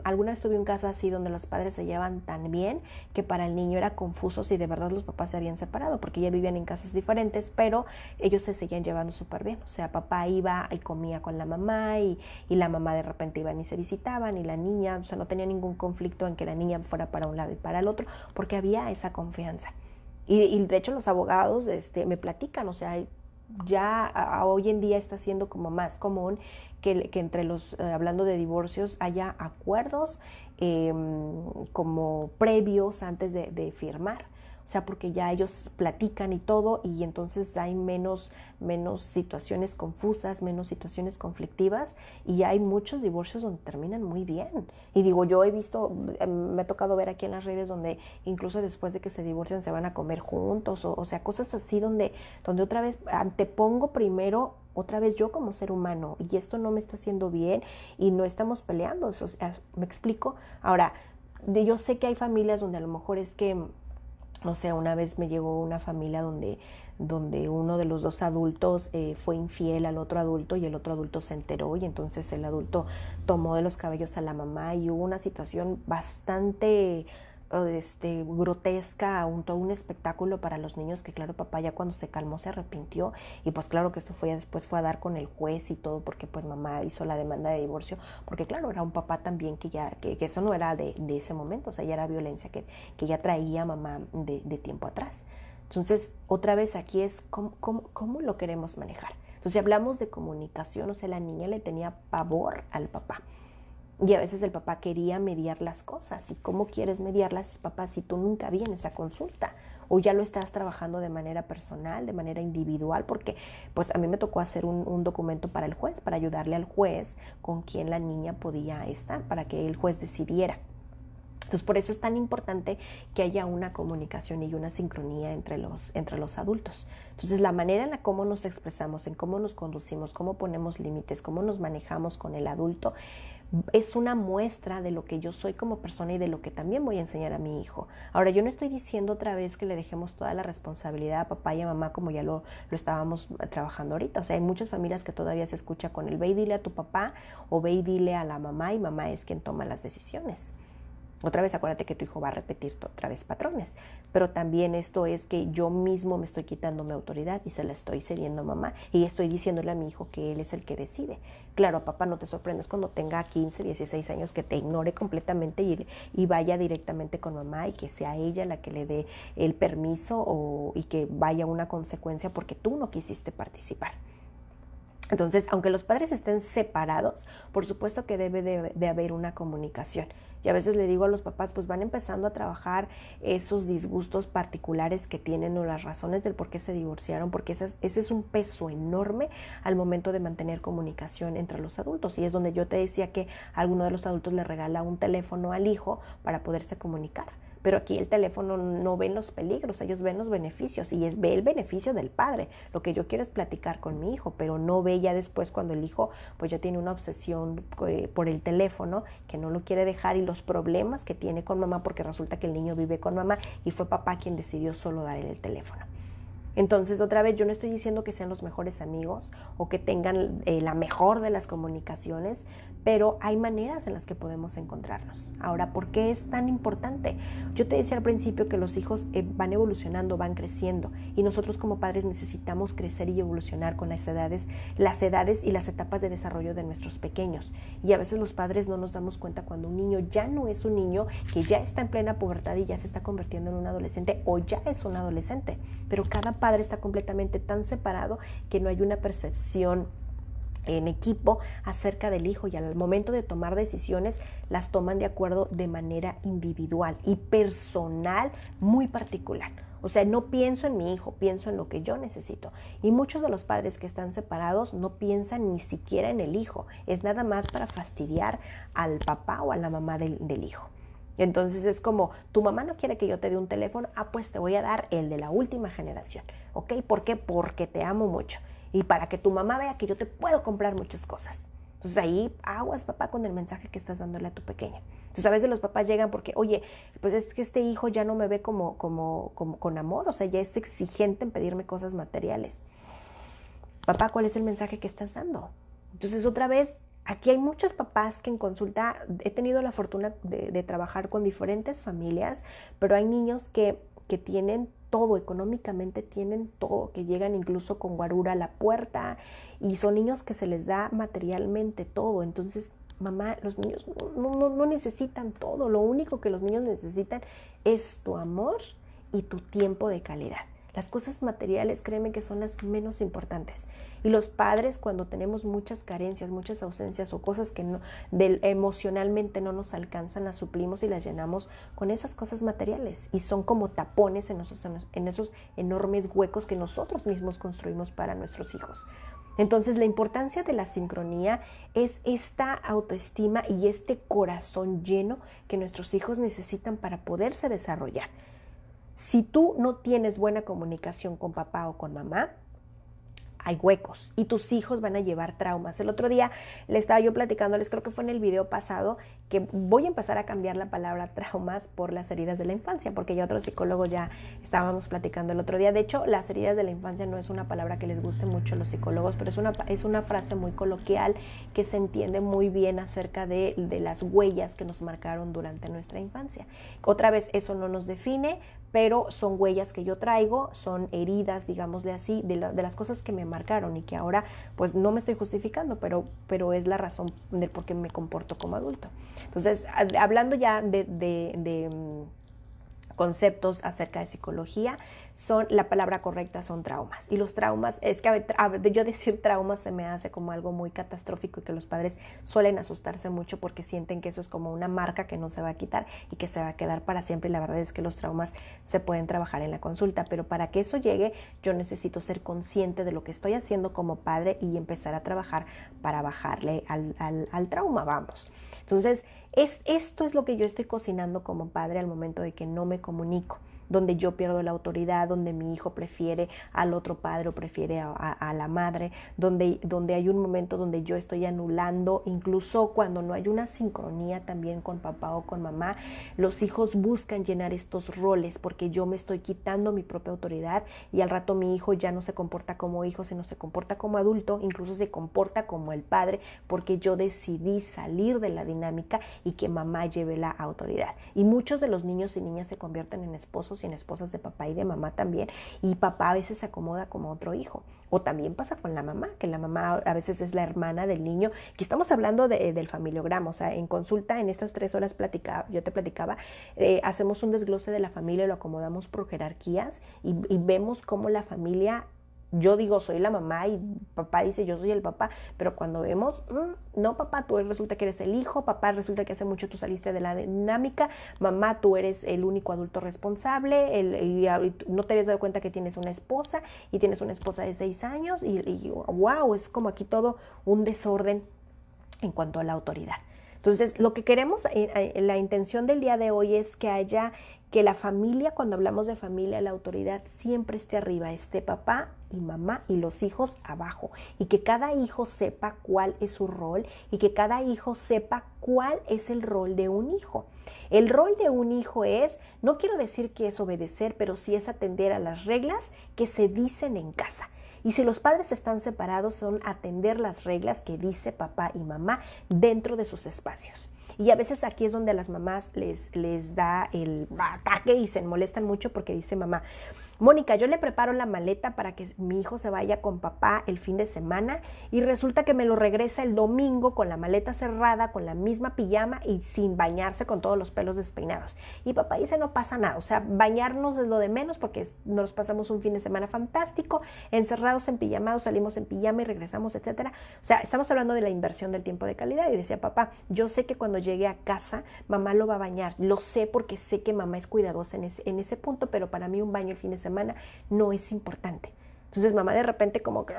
alguna vez tuve un caso así donde los padres se llevan tan bien que para el niño era confuso si de verdad los papás se habían separado, porque ya vivían en casas diferentes, pero ellos se seguían llevando súper bien. O sea, papá iba y comía con la mamá y la mamá de repente iban y se visitaban, y la niña, o sea, no tenía ningún conflicto en que la niña fuera para un lado y para el otro, porque había esa confianza. Y de hecho los abogados me platican, o sea, ya hoy en día está siendo como más común que entre los, hablando de divorcios, haya acuerdos como previos antes de firmar. O sea, porque ya ellos platican y todo, y entonces hay menos situaciones confusas, menos situaciones conflictivas, y hay muchos divorcios donde terminan muy bien. Y digo, yo he visto, me ha tocado ver aquí en las redes donde incluso después de que se divorcian se van a comer juntos, o sea, cosas así donde otra vez antepongo primero otra vez yo como ser humano, y esto no me está haciendo bien y no estamos peleando. O sea, ¿me explico? Ahora, yo sé que hay familias donde a lo mejor es que, no sé, una vez me llegó una familia donde uno de los dos adultos fue infiel al otro adulto, y el otro adulto se enteró, y entonces el adulto tomó de los cabellos a la mamá, y hubo una situación bastante grotesca, todo un espectáculo para los niños, que claro, papá ya cuando se calmó se arrepintió, y pues claro que esto después fue a dar con el juez y todo, porque pues mamá hizo la demanda de divorcio, porque claro, era un papá también que eso no era de ese momento, o sea, ya era violencia que ya traía mamá de tiempo atrás. Entonces, otra vez aquí es cómo lo queremos manejar. Entonces, si hablamos de comunicación, o sea, la niña le tenía pavor al papá. Y a veces el papá quería mediar las cosas. ¿Y cómo quieres mediarlas, papá, si tú nunca vienes a consulta? o ya lo estás trabajando de manera personal, de manera individual, porque pues a mí me tocó hacer un documento para el juez, para ayudarle al juez con quién la niña podía estar, para que el juez decidiera. Entonces, por eso es tan importante que haya una comunicación y una sincronía entre los adultos. Entonces, la manera en la cómo nos expresamos, en cómo nos conducimos, cómo ponemos límites, cómo nos manejamos con el adulto, es una muestra de lo que yo soy como persona y de lo que también voy a enseñar a mi hijo. Ahora, yo no estoy diciendo otra vez que le dejemos toda la responsabilidad a papá y a mamá como ya lo estábamos trabajando ahorita. O sea, hay muchas familias que todavía se escucha con el ve y dile a tu papá o ve y dile a la mamá y mamá es quien toma las decisiones. Otra vez acuérdate que tu hijo va a repetir otra vez patrones, pero también esto es que yo mismo me estoy quitando mi autoridad y se la estoy cediendo a mamá y estoy diciéndole a mi hijo que él es el que decide. Claro, papá, no te sorprendes cuando tenga 15, 16 años que te ignore completamente y vaya directamente con mamá y que sea ella la que le dé el permiso y que vaya una consecuencia porque tú no quisiste participar. Entonces, aunque los padres estén separados, por supuesto que debe de haber una comunicación. Y a veces le digo a los papás, pues van empezando a trabajar esos disgustos particulares que tienen o las razones del por qué se divorciaron, porque ese es un peso enorme al momento de mantener comunicación entre los adultos. Y es donde yo te decía que alguno de los adultos le regala un teléfono al hijo para poderse comunicar. Pero aquí el teléfono no ven los peligros, ellos ven los beneficios y ve el beneficio del padre. Lo que yo quiero es platicar con mi hijo, pero no ve ya después cuando el hijo pues ya tiene una obsesión por el teléfono, que no lo quiere dejar y los problemas que tiene con mamá porque resulta que el niño vive con mamá y fue papá quien decidió solo darle el teléfono. Entonces, otra vez, yo no estoy diciendo que sean los mejores amigos o que tengan la mejor de las comunicaciones, pero hay maneras en las que podemos encontrarnos. Ahora, ¿por qué es tan importante? Yo te decía al principio que los hijos van evolucionando, van creciendo y nosotros como padres necesitamos crecer y evolucionar con las edades y las etapas de desarrollo de nuestros pequeños. Y a veces los padres no nos damos cuenta cuando un niño ya no es un niño, que ya está en plena pubertad y ya se está convirtiendo en un adolescente o ya es un adolescente, pero cada padre está completamente tan separado que no hay una percepción en equipo acerca del hijo y al momento de tomar decisiones las toman de acuerdo de manera individual y personal muy particular. O sea, no pienso en mi hijo, pienso en lo que yo necesito. Y muchos de los padres que están separados no piensan ni siquiera en el hijo. Es nada más para fastidiar al papá o a la mamá del hijo. Entonces es como, tu mamá no quiere que yo te dé un teléfono, pues te voy a dar el de la última generación, ¿ok? ¿Por qué? Porque te amo mucho y para que tu mamá vea que yo te puedo comprar muchas cosas. Entonces ahí aguas, papá, con el mensaje que estás dándole a tu pequeña. Entonces a veces los papás llegan porque, oye, pues es que este hijo ya no me ve como con amor, o sea, ya es exigente en pedirme cosas materiales. Papá, ¿cuál es el mensaje que estás dando? Entonces otra vez, aquí hay muchos papás que en consulta, he tenido la fortuna de trabajar con diferentes familias, pero hay niños que tienen todo, económicamente tienen todo, que llegan incluso con guarura a la puerta y son niños que se les da materialmente todo. Entonces, mamá, los niños no necesitan todo, lo único que los niños necesitan es tu amor y tu tiempo de calidad. Las cosas materiales, créeme que son las menos importantes. Y los padres, cuando tenemos muchas carencias, muchas ausencias o cosas que emocionalmente no nos alcanzan, las suplimos y las llenamos con esas cosas materiales. Y son como tapones en esos enormes huecos que nosotros mismos construimos para nuestros hijos. Entonces, la importancia de la sincronía es esta autoestima y este corazón lleno que nuestros hijos necesitan para poderse desarrollar. Si tú no tienes buena comunicación con papá o con mamá, hay huecos y tus hijos van a llevar traumas. El otro día le estaba yo platicándoles, creo que fue en el video pasado, que voy a empezar a cambiar la palabra traumas por las heridas de la infancia, porque ya otros psicólogos ya estábamos platicando el otro día. De hecho, las heridas de la infancia no es una palabra que les guste mucho a los psicólogos, pero es una frase muy coloquial que se entiende muy bien acerca de las huellas que nos marcaron durante nuestra infancia. Otra vez, eso no nos define, pero son huellas que yo traigo, son heridas, digámosle así, de las cosas que me marcaron y que ahora pues no me estoy justificando, pero es la razón del por qué me comporto como adulto. Entonces, hablando ya de conceptos acerca de psicología, la palabra correcta son traumas. Y los traumas, es que yo decir traumas se me hace como algo muy catastrófico y que los padres suelen asustarse mucho porque sienten que eso es como una marca que no se va a quitar y que se va a quedar para siempre. Y la verdad es que los traumas se pueden trabajar en la consulta, pero para que eso llegue, yo necesito ser consciente de lo que estoy haciendo como padre y empezar a trabajar para bajarle al trauma, vamos. Entonces, esto es lo que yo estoy cocinando como padre al momento de que no me comunico, donde yo pierdo la autoridad, donde mi hijo prefiere al otro padre o prefiere a la madre, donde hay un momento donde yo estoy anulando, incluso cuando no hay una sincronía también con papá o con mamá, los hijos buscan llenar estos roles porque yo me estoy quitando mi propia autoridad y al rato mi hijo ya no se comporta como hijo, sino se comporta como adulto, incluso se comporta como el padre porque yo decidí salir de la dinámica y que mamá lleve la autoridad. Y muchos de los niños y niñas se convierten en esposos y en esposas de papá y de mamá también, y papá a veces se acomoda como otro hijo, o también pasa con la mamá, que la mamá a veces es la hermana del niño. Aquí estamos hablando del familiograma, o sea, en consulta en estas 3 horas yo te platicaba, hacemos un desglose de la familia, lo acomodamos por jerarquías y vemos cómo la familia, yo digo soy la mamá y papá dice yo soy el papá, pero cuando vemos, no papá, tú resulta que eres el hijo, papá resulta que hace mucho tú saliste de la dinámica, mamá tú eres el único adulto responsable, y no te habías dado cuenta que tienes una esposa y tienes una esposa de 6 años y wow, es como aquí todo un desorden en cuanto a la autoridad. Entonces, lo que queremos, la intención del día de hoy es que la familia, cuando hablamos de familia, la autoridad siempre esté arriba, esté papá y mamá y los hijos abajo, y que cada hijo sepa cuál es su rol y que cada hijo sepa cuál es el rol de un hijo. El rol de un hijo no quiero decir que es obedecer, pero sí es atender a las reglas que se dicen en casa. Y si los padres están separados, son atender las reglas que dice papá y mamá dentro de sus espacios. Y a veces aquí es donde a las mamás les da el ataque y se molestan mucho porque dice mamá, Mónica, yo le preparo la maleta para que mi hijo se vaya con papá el fin de semana y resulta que me lo regresa el domingo con la maleta cerrada, con la misma pijama y sin bañarse, con todos los pelos despeinados. Y papá dice, no pasa nada, o sea, bañarnos es lo de menos porque nos pasamos un fin de semana fantástico, encerrados en pijamados, salimos en pijama y regresamos, etcétera. O sea, estamos hablando de la inversión del tiempo de calidad. Y decía papá, yo sé que cuando llegue a casa, mamá lo va a bañar, lo sé porque sé que mamá es cuidadosa en ese punto, pero para mí un baño el fin de semana no es importante. Entonces mamá de repente como que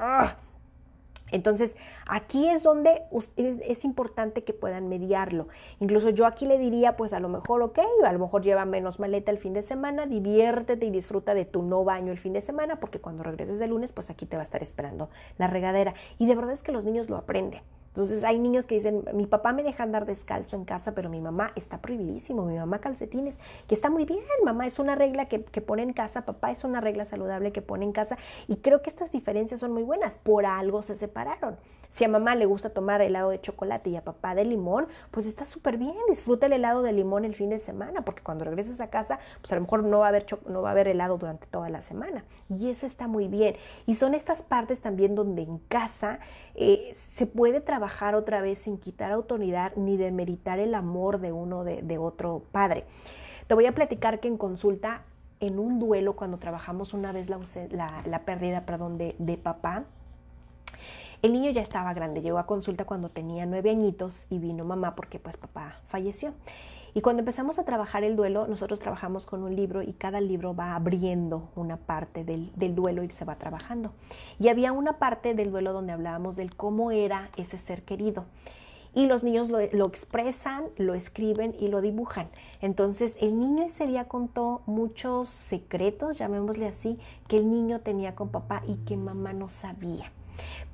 Entonces, aquí es donde es importante que puedan mediarlo. Incluso yo aquí le diría, pues a lo mejor, ok, a lo mejor lleva menos maleta el fin de semana, diviértete y disfruta de tu no baño el fin de semana, porque cuando regreses de lunes, pues aquí te va a estar esperando la regadera. Y de verdad es que los niños lo aprenden. Entonces hay niños que dicen, mi papá me deja andar descalzo en casa, pero mi mamá está prohibidísimo, mi mamá calcetines, que está muy bien, mamá es una regla que pone en casa, papá es una regla saludable que pone en casa, y creo que estas diferencias son muy buenas, por algo se separaron. Si a mamá le gusta tomar helado de chocolate y a papá de limón, pues está súper bien, disfruta el helado de limón el fin de semana, porque cuando regreses a casa, pues a lo mejor no va a haber helado durante toda la semana, y eso está muy bien. Y son estas partes también donde en casa se puede trabajar otra vez sin quitar autoridad ni demeritar el amor de uno de otro padre. Te voy a platicar que en consulta, en un duelo, cuando trabajamos una vez la pérdida de papá, el niño ya estaba grande, llegó a consulta cuando tenía 9 añitos y vino mamá porque pues papá falleció. Y cuando empezamos a trabajar el duelo, nosotros trabajamos con un libro y cada libro va abriendo una parte del duelo y se va trabajando. Y había una parte del duelo donde hablábamos del cómo era ese ser querido. Y los niños lo expresan, lo escriben y lo dibujan. Entonces el niño ese día contó muchos secretos, llamémosle así, que el niño tenía con papá y que mamá no sabía.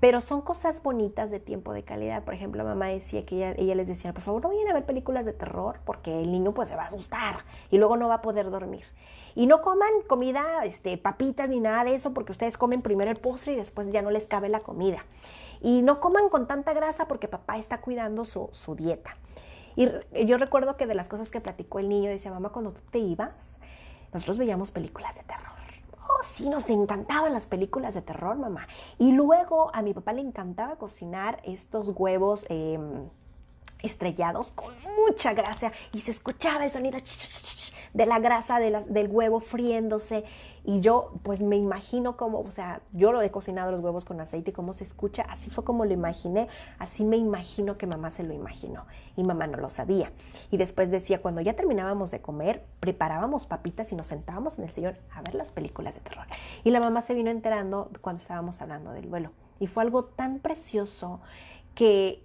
Pero son cosas bonitas de tiempo de calidad. Por ejemplo, mamá decía que ella les decía, por favor no vayan a ver películas de terror porque el niño pues se va a asustar y luego no va a poder dormir. Y no coman comida, papitas ni nada de eso, porque ustedes comen primero el postre y después ya no les cabe la comida. Y no coman con tanta grasa porque papá está cuidando su dieta. Y yo recuerdo que de las cosas que platicó el niño, decía, mamá, cuando tú te ibas, nosotros veíamos películas de terror. Oh, sí, nos encantaban las películas de terror, mamá. Y luego a mi papá le encantaba cocinar estos huevos estrellados con mucha gracia y se escuchaba el sonido de la grasa del huevo friéndose. Y yo pues me imagino cómo, o sea, yo lo he cocinado los huevos con aceite y cómo se escucha, así fue como lo imaginé, así me imagino que mamá se lo imaginó. Y mamá no lo sabía. Y después decía, cuando ya terminábamos de comer, preparábamos papitas y nos sentábamos en el sillón a ver las películas de terror. Y la mamá se vino enterando cuando estábamos hablando del duelo. Y fue algo tan precioso que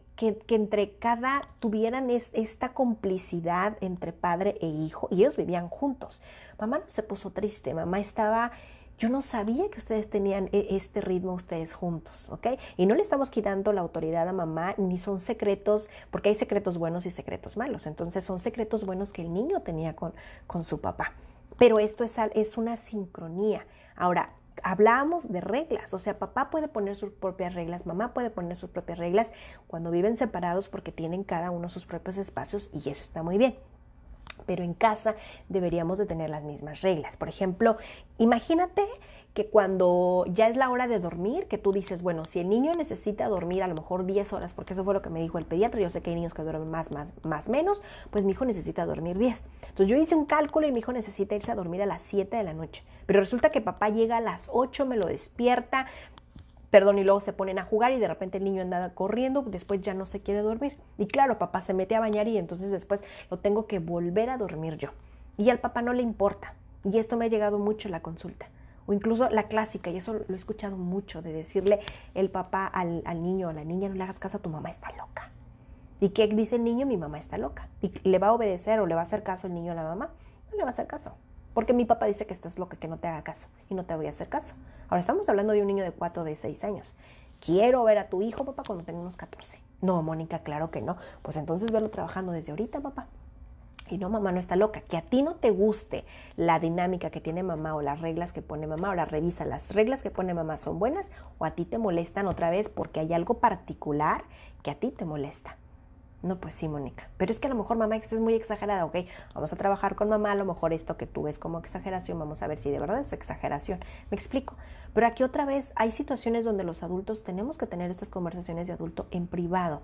entre cada tuvieran esta complicidad entre padre e hijo, y ellos vivían juntos. Mamá no se puso triste, mamá estaba, yo no sabía que ustedes tenían este ritmo ustedes juntos, ¿ok? Y no le estamos quitando la autoridad a mamá, ni son secretos, porque hay secretos buenos y secretos malos, entonces son secretos buenos que el niño tenía con su papá. Pero esto es una sincronía. Ahora, hablábamos de reglas, o sea, papá puede poner sus propias reglas, mamá puede poner sus propias reglas cuando viven separados porque tienen cada uno sus propios espacios y eso está muy bien. Pero en casa deberíamos de tener las mismas reglas. Por ejemplo, imagínate que cuando ya es la hora de dormir, que tú dices, bueno, si el niño necesita dormir a lo mejor 10 horas, porque eso fue lo que me dijo el pediatra, yo sé que hay niños que duermen más, menos, pues mi hijo necesita dormir 10. Entonces yo hice un cálculo y mi hijo necesita irse a dormir a las 7 de la noche. Pero resulta que papá llega a las 8, me lo despierta, y luego se ponen a jugar y de repente el niño anda corriendo, después ya no se quiere dormir. Y claro, papá se mete a bañar y entonces después lo tengo que volver a dormir yo. Y al papá no le importa. Y esto me ha llegado mucho en la consulta. O incluso la clásica, y eso lo he escuchado mucho, de decirle el papá al niño o a la niña, no le hagas caso, tu mamá está loca. ¿Y qué dice el niño? Mi mamá está loca. ¿Y le va a obedecer o le va a hacer caso el niño a la mamá? No le va a hacer caso. Porque mi papá dice que estás loca, que no te haga caso y no te voy a hacer caso. Ahora estamos hablando de un niño de 4 o de 6 años. Quiero ver a tu hijo, papá, cuando tenga unos 14. No, Mónica, claro que no. Pues entonces verlo trabajando desde ahorita, papá. Y no, mamá no está loca. Que a ti no te guste la dinámica que tiene mamá o las reglas que pone mamá, ahora revisa, las reglas que pone mamá son buenas o a ti te molestan otra vez porque hay algo particular que a ti te molesta. No, pues sí, Mónica. Pero es que a lo mejor mamá es muy exagerada, ok. Vamos a trabajar con mamá, a lo mejor esto que tú ves como exageración, vamos a ver si de verdad es exageración. Me explico. Pero aquí otra vez hay situaciones donde los adultos tenemos que tener estas conversaciones de adulto en privado.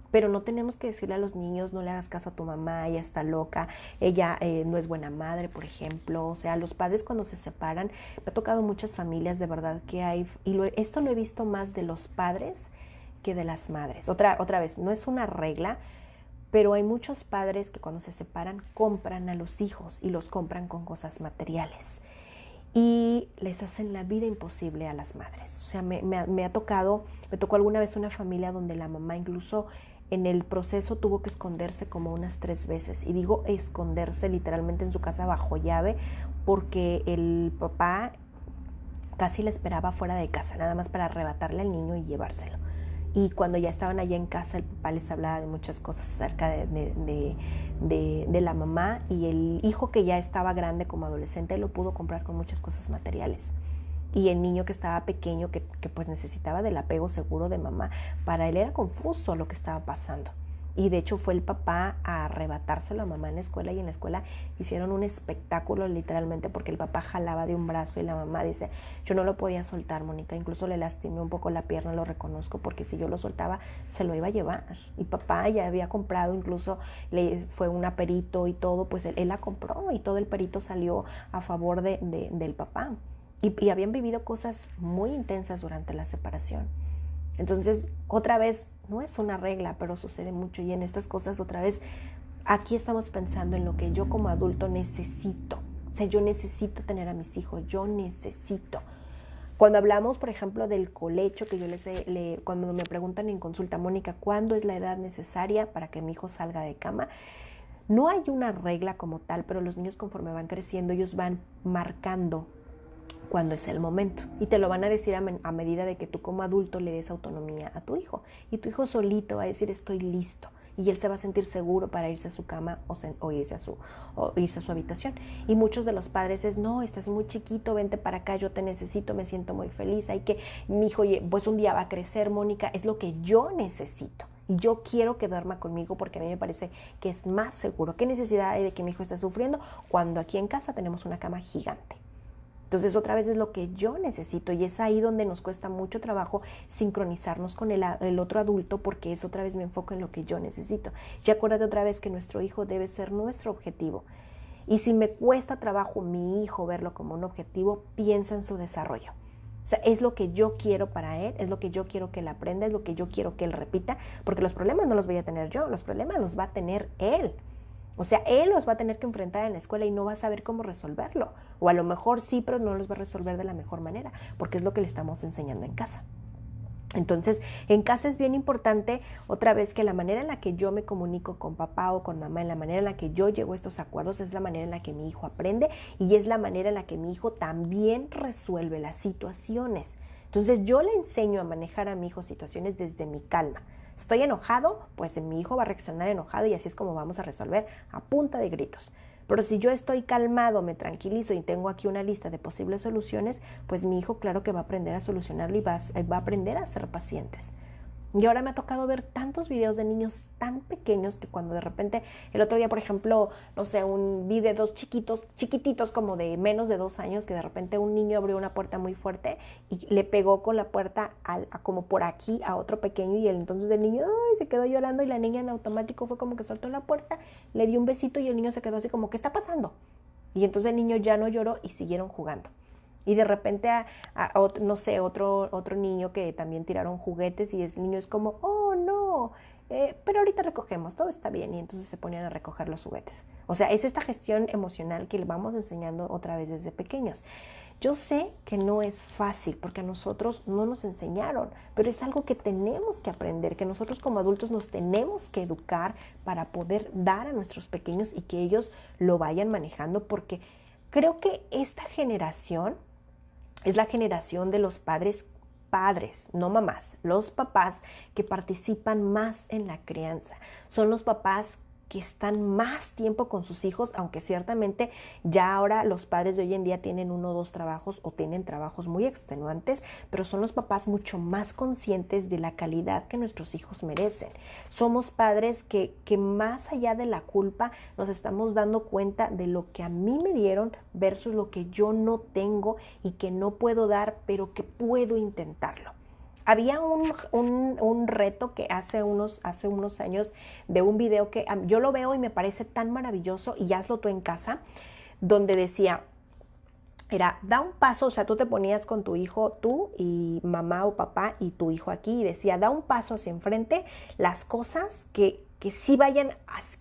Pero no tenemos que decirle a los niños, no le hagas caso a tu mamá, ella está loca, ella no es buena madre, por ejemplo. O sea, los padres cuando se separan, me ha tocado muchas familias de verdad que hay, y esto lo he visto más de los padres que de las madres. Otra vez, no es una regla, pero hay muchos padres que cuando se separan compran a los hijos y los compran con cosas materiales y les hacen la vida imposible a las madres. O sea, me tocó alguna vez una familia donde la mamá incluso en el proceso tuvo que esconderse como unas 3 veces. Y digo esconderse literalmente en su casa bajo llave porque el papá casi le esperaba fuera de casa, nada más para arrebatarle al niño y llevárselo. Y cuando ya estaban allá en casa, el papá les hablaba de muchas cosas acerca de la mamá, y el hijo que ya estaba grande como adolescente lo pudo comprar con muchas cosas materiales. Y el niño que estaba pequeño, que pues necesitaba del apego seguro de mamá, para él era confuso lo que estaba pasando. Y de hecho fue el papá a arrebatárselo a mamá en la escuela, y en la escuela hicieron un espectáculo literalmente porque el papá jalaba de un brazo y la mamá dice, yo no lo podía soltar, Mónica, incluso le lastimé un poco la pierna, lo reconozco, porque si yo lo soltaba se lo iba a llevar. Y papá ya había comprado, incluso fue un perito y todo, pues él la compró y todo el perito salió a favor del papá. Y habían vivido cosas muy intensas durante la separación. Entonces, otra vez, no es una regla, pero sucede mucho. Y en estas cosas, otra vez, aquí estamos pensando en lo que yo como adulto necesito. O sea, yo necesito tener a mis hijos, yo necesito. Cuando hablamos, por ejemplo, del colecho, que yo cuando me preguntan en consulta, Mónica, ¿cuándo es la edad necesaria para que mi hijo salga de cama? No hay una regla como tal, pero los niños conforme van creciendo, ellos van marcando cuando es el momento, y te lo van a decir a medida de que tú como adulto le des autonomía a tu hijo, y tu hijo solito va a decir estoy listo, y él se va a sentir seguro para irse a su cama o irse a su habitación. Y muchos de los padres es, no, estás muy chiquito, vente para acá, yo te necesito, me siento muy feliz, mi hijo pues un día va a crecer, Mónica, es lo que yo necesito. Y yo quiero que duerma conmigo porque a mí me parece que es más seguro. ¿Qué necesidad hay de que mi hijo esté sufriendo cuando aquí en casa tenemos una cama gigante? Entonces otra vez es lo que yo necesito, y es ahí donde nos cuesta mucho trabajo sincronizarnos con el otro adulto, porque es otra vez mi enfoque en lo que yo necesito. Y acuérdate otra vez que nuestro hijo debe ser nuestro objetivo. Y si me cuesta trabajo mi hijo verlo como un objetivo, piensa en su desarrollo. O sea, es lo que yo quiero para él, es lo que yo quiero que él aprenda, es lo que yo quiero que él repita, porque los problemas no los voy a tener yo, los problemas los va a tener él. O sea, él los va a tener que enfrentar en la escuela y no va a saber cómo resolverlo. O a lo mejor sí, pero no los va a resolver de la mejor manera, porque es lo que le estamos enseñando en casa. Entonces, en casa es bien importante, otra vez, que la manera en la que yo me comunico con papá o con mamá, en la manera en la que yo llego a estos acuerdos, es la manera en la que mi hijo aprende y es la manera en la que mi hijo también resuelve las situaciones. Entonces, yo le enseño a manejar a mi hijo situaciones desde mi calma. Estoy enojado, pues mi hijo va a reaccionar enojado y así es como vamos a resolver a punta de gritos. Pero si yo estoy calmado, me tranquilizo y tengo aquí una lista de posibles soluciones, pues mi hijo claro que va a aprender a solucionarlo y va a aprender a ser pacientes. Y ahora me ha tocado ver tantos videos de niños tan pequeños que cuando de repente, el otro día, por ejemplo, no sé, vi de dos chiquititos como de menos de 2 años, que de repente un niño abrió una puerta muy fuerte y le pegó con la puerta como por aquí a otro pequeño y entonces el niño se quedó llorando y la niña en automático fue como que soltó la puerta, le dio un besito y el niño se quedó así como, ¿qué está pasando? Y entonces el niño ya no lloró y siguieron jugando. Y de repente no sé, otro niño que también tiraron juguetes y el niño es como, oh no, pero ahorita recogemos, todo está bien. Y entonces se ponían a recoger los juguetes. O sea, es esta gestión emocional que le vamos enseñando otra vez desde pequeños. Yo sé que no es fácil porque a nosotros no nos enseñaron, pero es algo que tenemos que aprender, que nosotros como adultos nos tenemos que educar para poder dar a nuestros pequeños y que ellos lo vayan manejando, porque creo que esta generación es la generación de los padres, no mamás, los papás que participan más en la crianza. Son los papás que están más tiempo con sus hijos, aunque ciertamente ya ahora los padres de hoy en día tienen 1 o 2 trabajos o tienen trabajos muy extenuantes, pero son los papás mucho más conscientes de la calidad que nuestros hijos merecen. Somos padres que más allá de la culpa nos estamos dando cuenta de lo que a mí me dieron versus lo que yo no tengo y que no puedo dar, pero que puedo intentarlo. Había un reto que hace unos años de un video que yo lo veo y me parece tan maravilloso, y hazlo tú en casa, donde decía, da un paso, o sea, tú te ponías con tu hijo, tú y mamá o papá y tu hijo aquí, y decía, da un paso hacia enfrente, las cosas que sí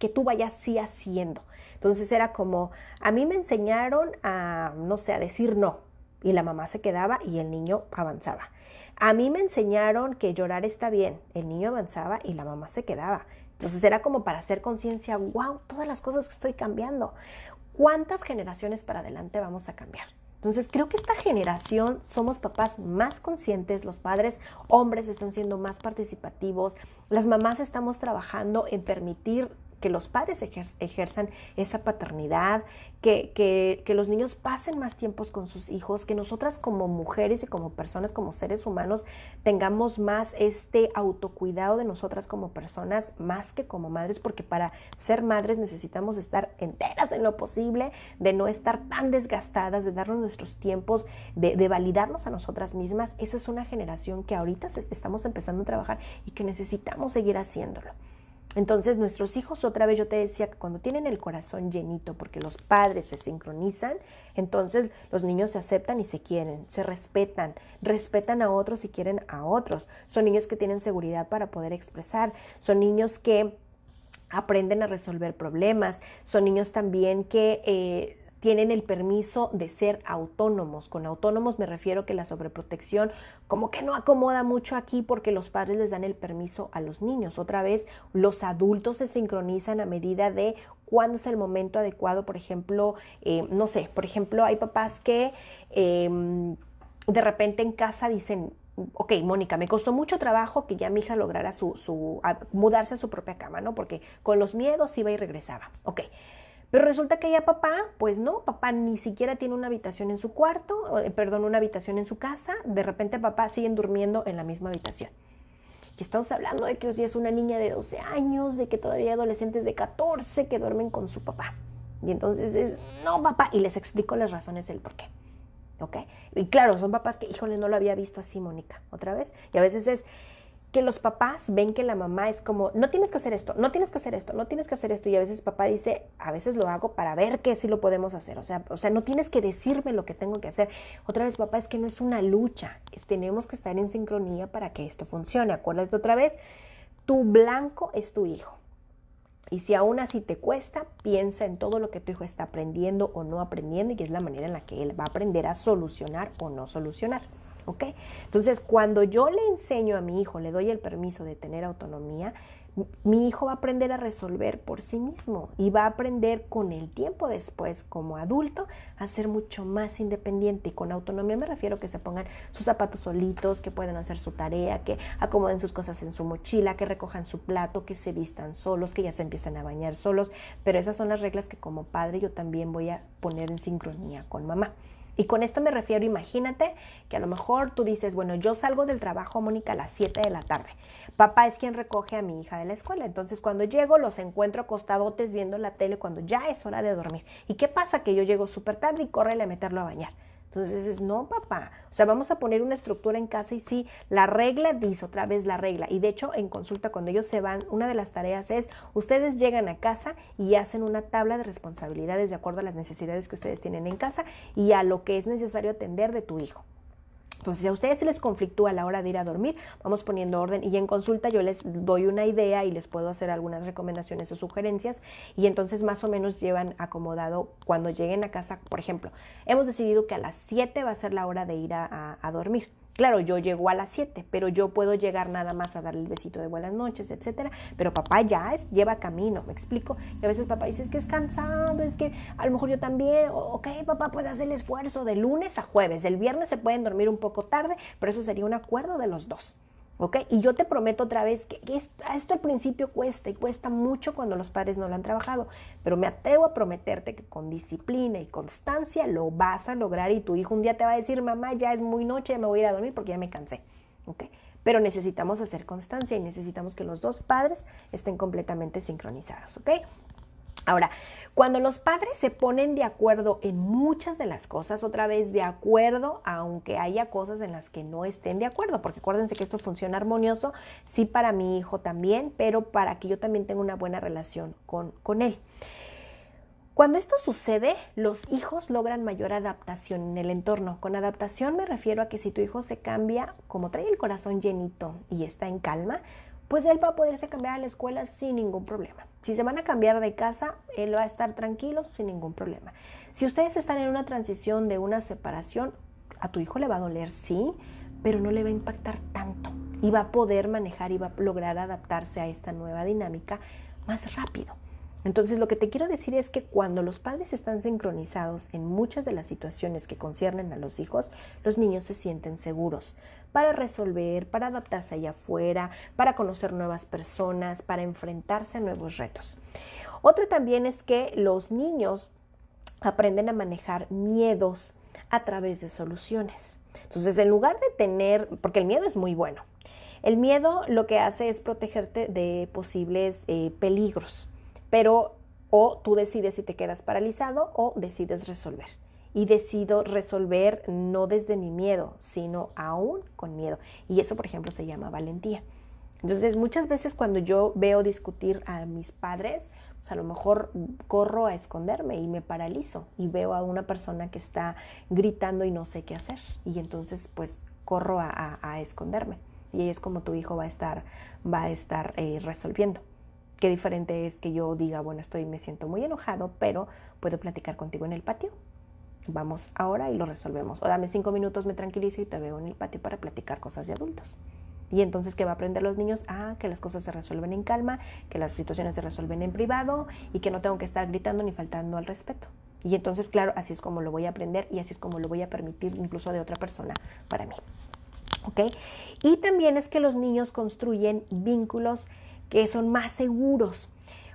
que tú vayas sí haciendo. Entonces era como, a mí me enseñaron a, no sé, a decir no, y la mamá se quedaba y el niño avanzaba. A mí me enseñaron que llorar está bien, el niño avanzaba y la mamá se quedaba. Entonces era como para hacer conciencia, wow, todas las cosas que estoy cambiando. ¿Cuántas generaciones para adelante vamos a cambiar? Entonces creo que esta generación somos papás más conscientes, los padres hombres están siendo más participativos, las mamás estamos trabajando en permitir que los padres ejerzan esa paternidad, que los niños pasen más tiempos con sus hijos, que nosotras como mujeres y como personas, como seres humanos, tengamos más este autocuidado de nosotras como personas, más que como madres, porque para ser madres necesitamos estar enteras en lo posible, de no estar tan desgastadas, de darnos nuestros tiempos, de validarnos a nosotras mismas. Esa es una generación que ahorita estamos empezando a trabajar y que necesitamos seguir haciéndolo. Entonces nuestros hijos, otra vez yo te decía que cuando tienen el corazón llenito porque los padres se sincronizan, entonces los niños se aceptan y se quieren, se respetan a otros y quieren a otros. Son niños que tienen seguridad para poder expresar, son niños que aprenden a resolver problemas, son niños también que tienen el permiso de ser autónomos. Con autónomos me refiero que la sobreprotección como que no acomoda mucho aquí porque los padres les dan el permiso a los niños. Otra vez, los adultos se sincronizan a medida de cuándo es el momento adecuado. Por ejemplo, no sé, por ejemplo, hay papás que de repente en casa dicen, ok, Mónica, me costó mucho trabajo que ya mi hija lograra mudarse a su propia cama, ¿no? Porque con los miedos iba y regresaba. Ok. Pero resulta que ya papá, pues no, papá ni siquiera tiene una habitación en su una habitación en su casa. De repente papá siguen durmiendo en la misma habitación. Y estamos hablando de que hoy es una niña de 12 años, de que todavía hay adolescentes de 14 que duermen con su papá. Y entonces no papá, y les explico las razones del por qué. ¿Ok? Y claro, son papás que, híjole, no lo había visto así, Mónica, otra vez. Y a veces que los papás ven que la mamá es como, no tienes que hacer esto, no tienes que hacer esto, no tienes que hacer esto, y a veces papá dice, a veces lo hago para ver que sí lo podemos hacer, o sea, no tienes que decirme lo que tengo que hacer. Otra vez, papá, es que no es una lucha, tenemos que estar en sincronía para que esto funcione. Acuérdate otra vez, tu blanco es tu hijo. Y si aún así te cuesta, piensa en todo lo que tu hijo está aprendiendo o no aprendiendo, y es la manera en la que él va a aprender a solucionar o no solucionar. ¿Ok? Entonces, cuando yo le enseño a mi hijo, le doy el permiso de tener autonomía, mi hijo va a aprender a resolver por sí mismo y va a aprender con el tiempo después, como adulto, a ser mucho más independiente. Y con autonomía me refiero a que se pongan sus zapatos solitos, que puedan hacer su tarea, que acomoden sus cosas en su mochila, que recojan su plato, que se vistan solos, que ya se empiezan a bañar solos. Pero esas son las reglas que como padre yo también voy a poner en sincronía con mamá. Y con esto me refiero, imagínate que a lo mejor tú dices, bueno, yo salgo del trabajo, Mónica, a las 7 de la tarde. Papá es quien recoge a mi hija de la escuela. Entonces, cuando llego, los encuentro acostadotes viendo la tele cuando ya es hora de dormir. ¿Y qué pasa? Que yo llego súper tarde y córrele a meterlo a bañar. Entonces dices, no, papá, o sea, vamos a poner una estructura en casa y sí, la regla dice otra vez la regla. Y de hecho, en consulta, cuando ellos se van, una de las tareas es, ustedes llegan a casa y hacen una tabla de responsabilidades de acuerdo a las necesidades que ustedes tienen en casa y a lo que es necesario atender de tu hijo. Entonces, si a ustedes se les conflictúa a la hora de ir a dormir, vamos poniendo orden, y en consulta yo les doy una idea y les puedo hacer algunas recomendaciones o sugerencias, y entonces más o menos llevan acomodado cuando lleguen a casa. Por ejemplo, hemos decidido que a las 7 va a ser la hora de ir a dormir. Claro, yo llego a las 7, pero yo puedo llegar nada más a darle el besito de buenas noches, etcétera. Pero papá ya lleva camino, ¿me explico? Y a veces papá dice, es que es cansado, es que a lo mejor yo también. Ok, papá puede hacer el esfuerzo de lunes a jueves. El viernes se pueden dormir un poco tarde, pero eso sería un acuerdo de los dos. ¿Ok? Y yo te prometo otra vez que esto al principio cuesta, y cuesta mucho cuando los padres no lo han trabajado, pero me atrevo a prometerte que con disciplina y constancia lo vas a lograr, y tu hijo un día te va a decir, mamá, ya es muy noche, ya me voy a ir a dormir porque ya me cansé. ¿Ok? Pero necesitamos hacer constancia y necesitamos que los dos padres estén completamente sincronizados. ¿Ok? Ahora, cuando los padres se ponen de acuerdo en muchas de las cosas, otra vez de acuerdo, aunque haya cosas en las que no estén de acuerdo, porque acuérdense que esto funciona armonioso, sí para mi hijo también, pero para que yo también tenga una buena relación con él. Cuando esto sucede, los hijos logran mayor adaptación en el entorno. Con adaptación me refiero a que si tu hijo se cambia, como trae el corazón llenito y está en calma, pues él va a poderse cambiar a la escuela sin ningún problema. Si se van a cambiar de casa, él va a estar tranquilo sin ningún problema. Si ustedes están en una transición de una separación, a tu hijo le va a doler, sí, pero no le va a impactar tanto. Y va a poder manejar y va a lograr adaptarse a esta nueva dinámica más rápido. Entonces, lo que te quiero decir es que cuando los padres están sincronizados en muchas de las situaciones que conciernen a los hijos, los niños se sienten seguros para resolver, para adaptarse allá afuera, para conocer nuevas personas, para enfrentarse a nuevos retos. Otra también es que los niños aprenden a manejar miedos a través de soluciones. Entonces, en lugar de tener, porque el miedo es muy bueno, el miedo lo que hace es protegerte de posibles peligros. Pero o tú decides si te quedas paralizado o decides resolver. Y decido resolver no desde mi miedo, sino aún con miedo. Y eso, por ejemplo, se llama valentía. Entonces, muchas veces cuando yo veo discutir a mis padres, pues a lo mejor corro a esconderme y me paralizo. Y veo a una persona que está gritando y no sé qué hacer. Y entonces, pues, corro a esconderme. Y ahí es como tu hijo va a estar resolviendo. Qué diferente es que yo diga, bueno, me siento muy enojado, pero puedo platicar contigo en el patio. Vamos ahora y lo resolvemos. O dame 5 minutos, me tranquilizo y te veo en el patio para platicar cosas de adultos. Y entonces, ¿qué va a aprender los niños? Que las cosas se resuelven en calma, que las situaciones se resuelven en privado y que no tengo que estar gritando ni faltando al respeto. Y entonces, claro, así es como lo voy a aprender y así es como lo voy a permitir incluso de otra persona para mí. ¿Ok? Y también es que los niños construyen vínculos que son más seguros.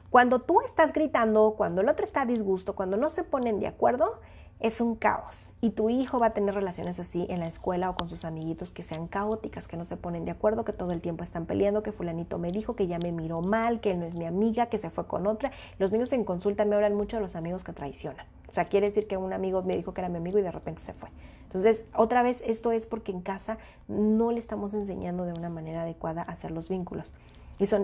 Cuando tú estás gritando, cuando el otro está a disgusto, cuando no se ponen de acuerdo, es un caos. Y tu hijo va a tener relaciones así en la escuela o con sus amiguitos que sean caóticas, que no se ponen de acuerdo, que todo el tiempo están peleando, que fulanito me dijo, que ya me miró mal, que él no es mi amiga, que se fue con otra. Los niños en consulta me hablan mucho de los amigos que traicionan. O sea, quiere decir que un amigo me dijo que era mi amigo y de repente se fue. Entonces, otra vez, esto es porque en casa no le estamos enseñando de una manera adecuada a hacer los vínculos.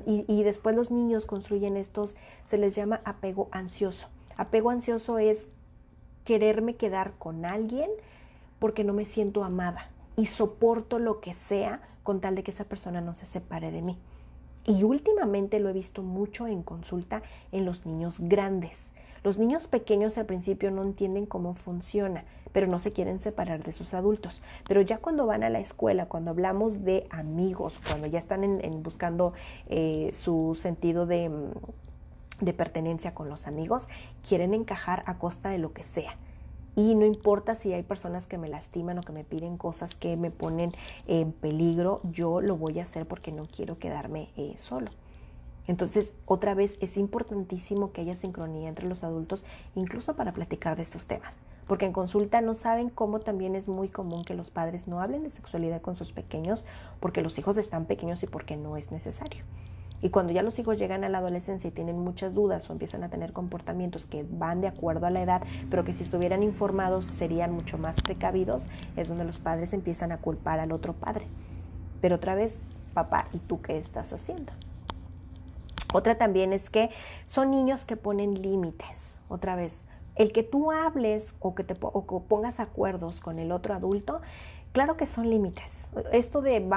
Y después los niños construyen estos, se les llama apego ansioso. Apego ansioso es quererme quedar con alguien porque no me siento amada y soporto lo que sea con tal de que esa persona no se separe de mí. Y últimamente lo he visto mucho en consulta en los niños grandes. Los niños pequeños al principio no entienden cómo funciona, pero no se quieren separar de sus adultos. Pero ya cuando van a la escuela, cuando hablamos de amigos, cuando ya están buscando su sentido de pertenencia con los amigos, quieren encajar a costa de lo que sea. Y no importa si hay personas que me lastiman o que me piden cosas que me ponen en peligro, yo lo voy a hacer porque no quiero quedarme solo. Entonces, otra vez, es importantísimo que haya sincronía entre los adultos, incluso para platicar de estos temas. Porque en consulta no saben cómo también es muy común que los padres no hablen de sexualidad con sus pequeños porque los hijos están pequeños y porque no es necesario. Y cuando ya los hijos llegan a la adolescencia y tienen muchas dudas o empiezan a tener comportamientos que van de acuerdo a la edad, pero que si estuvieran informados serían mucho más precavidos, es donde los padres empiezan a culpar al otro padre. Pero otra vez, papá, ¿y tú qué estás haciendo? Otra también es que son niños que ponen límites. Otra vez, el que tú hables o que pongas acuerdos con el otro adulto, claro que son límites. Esto de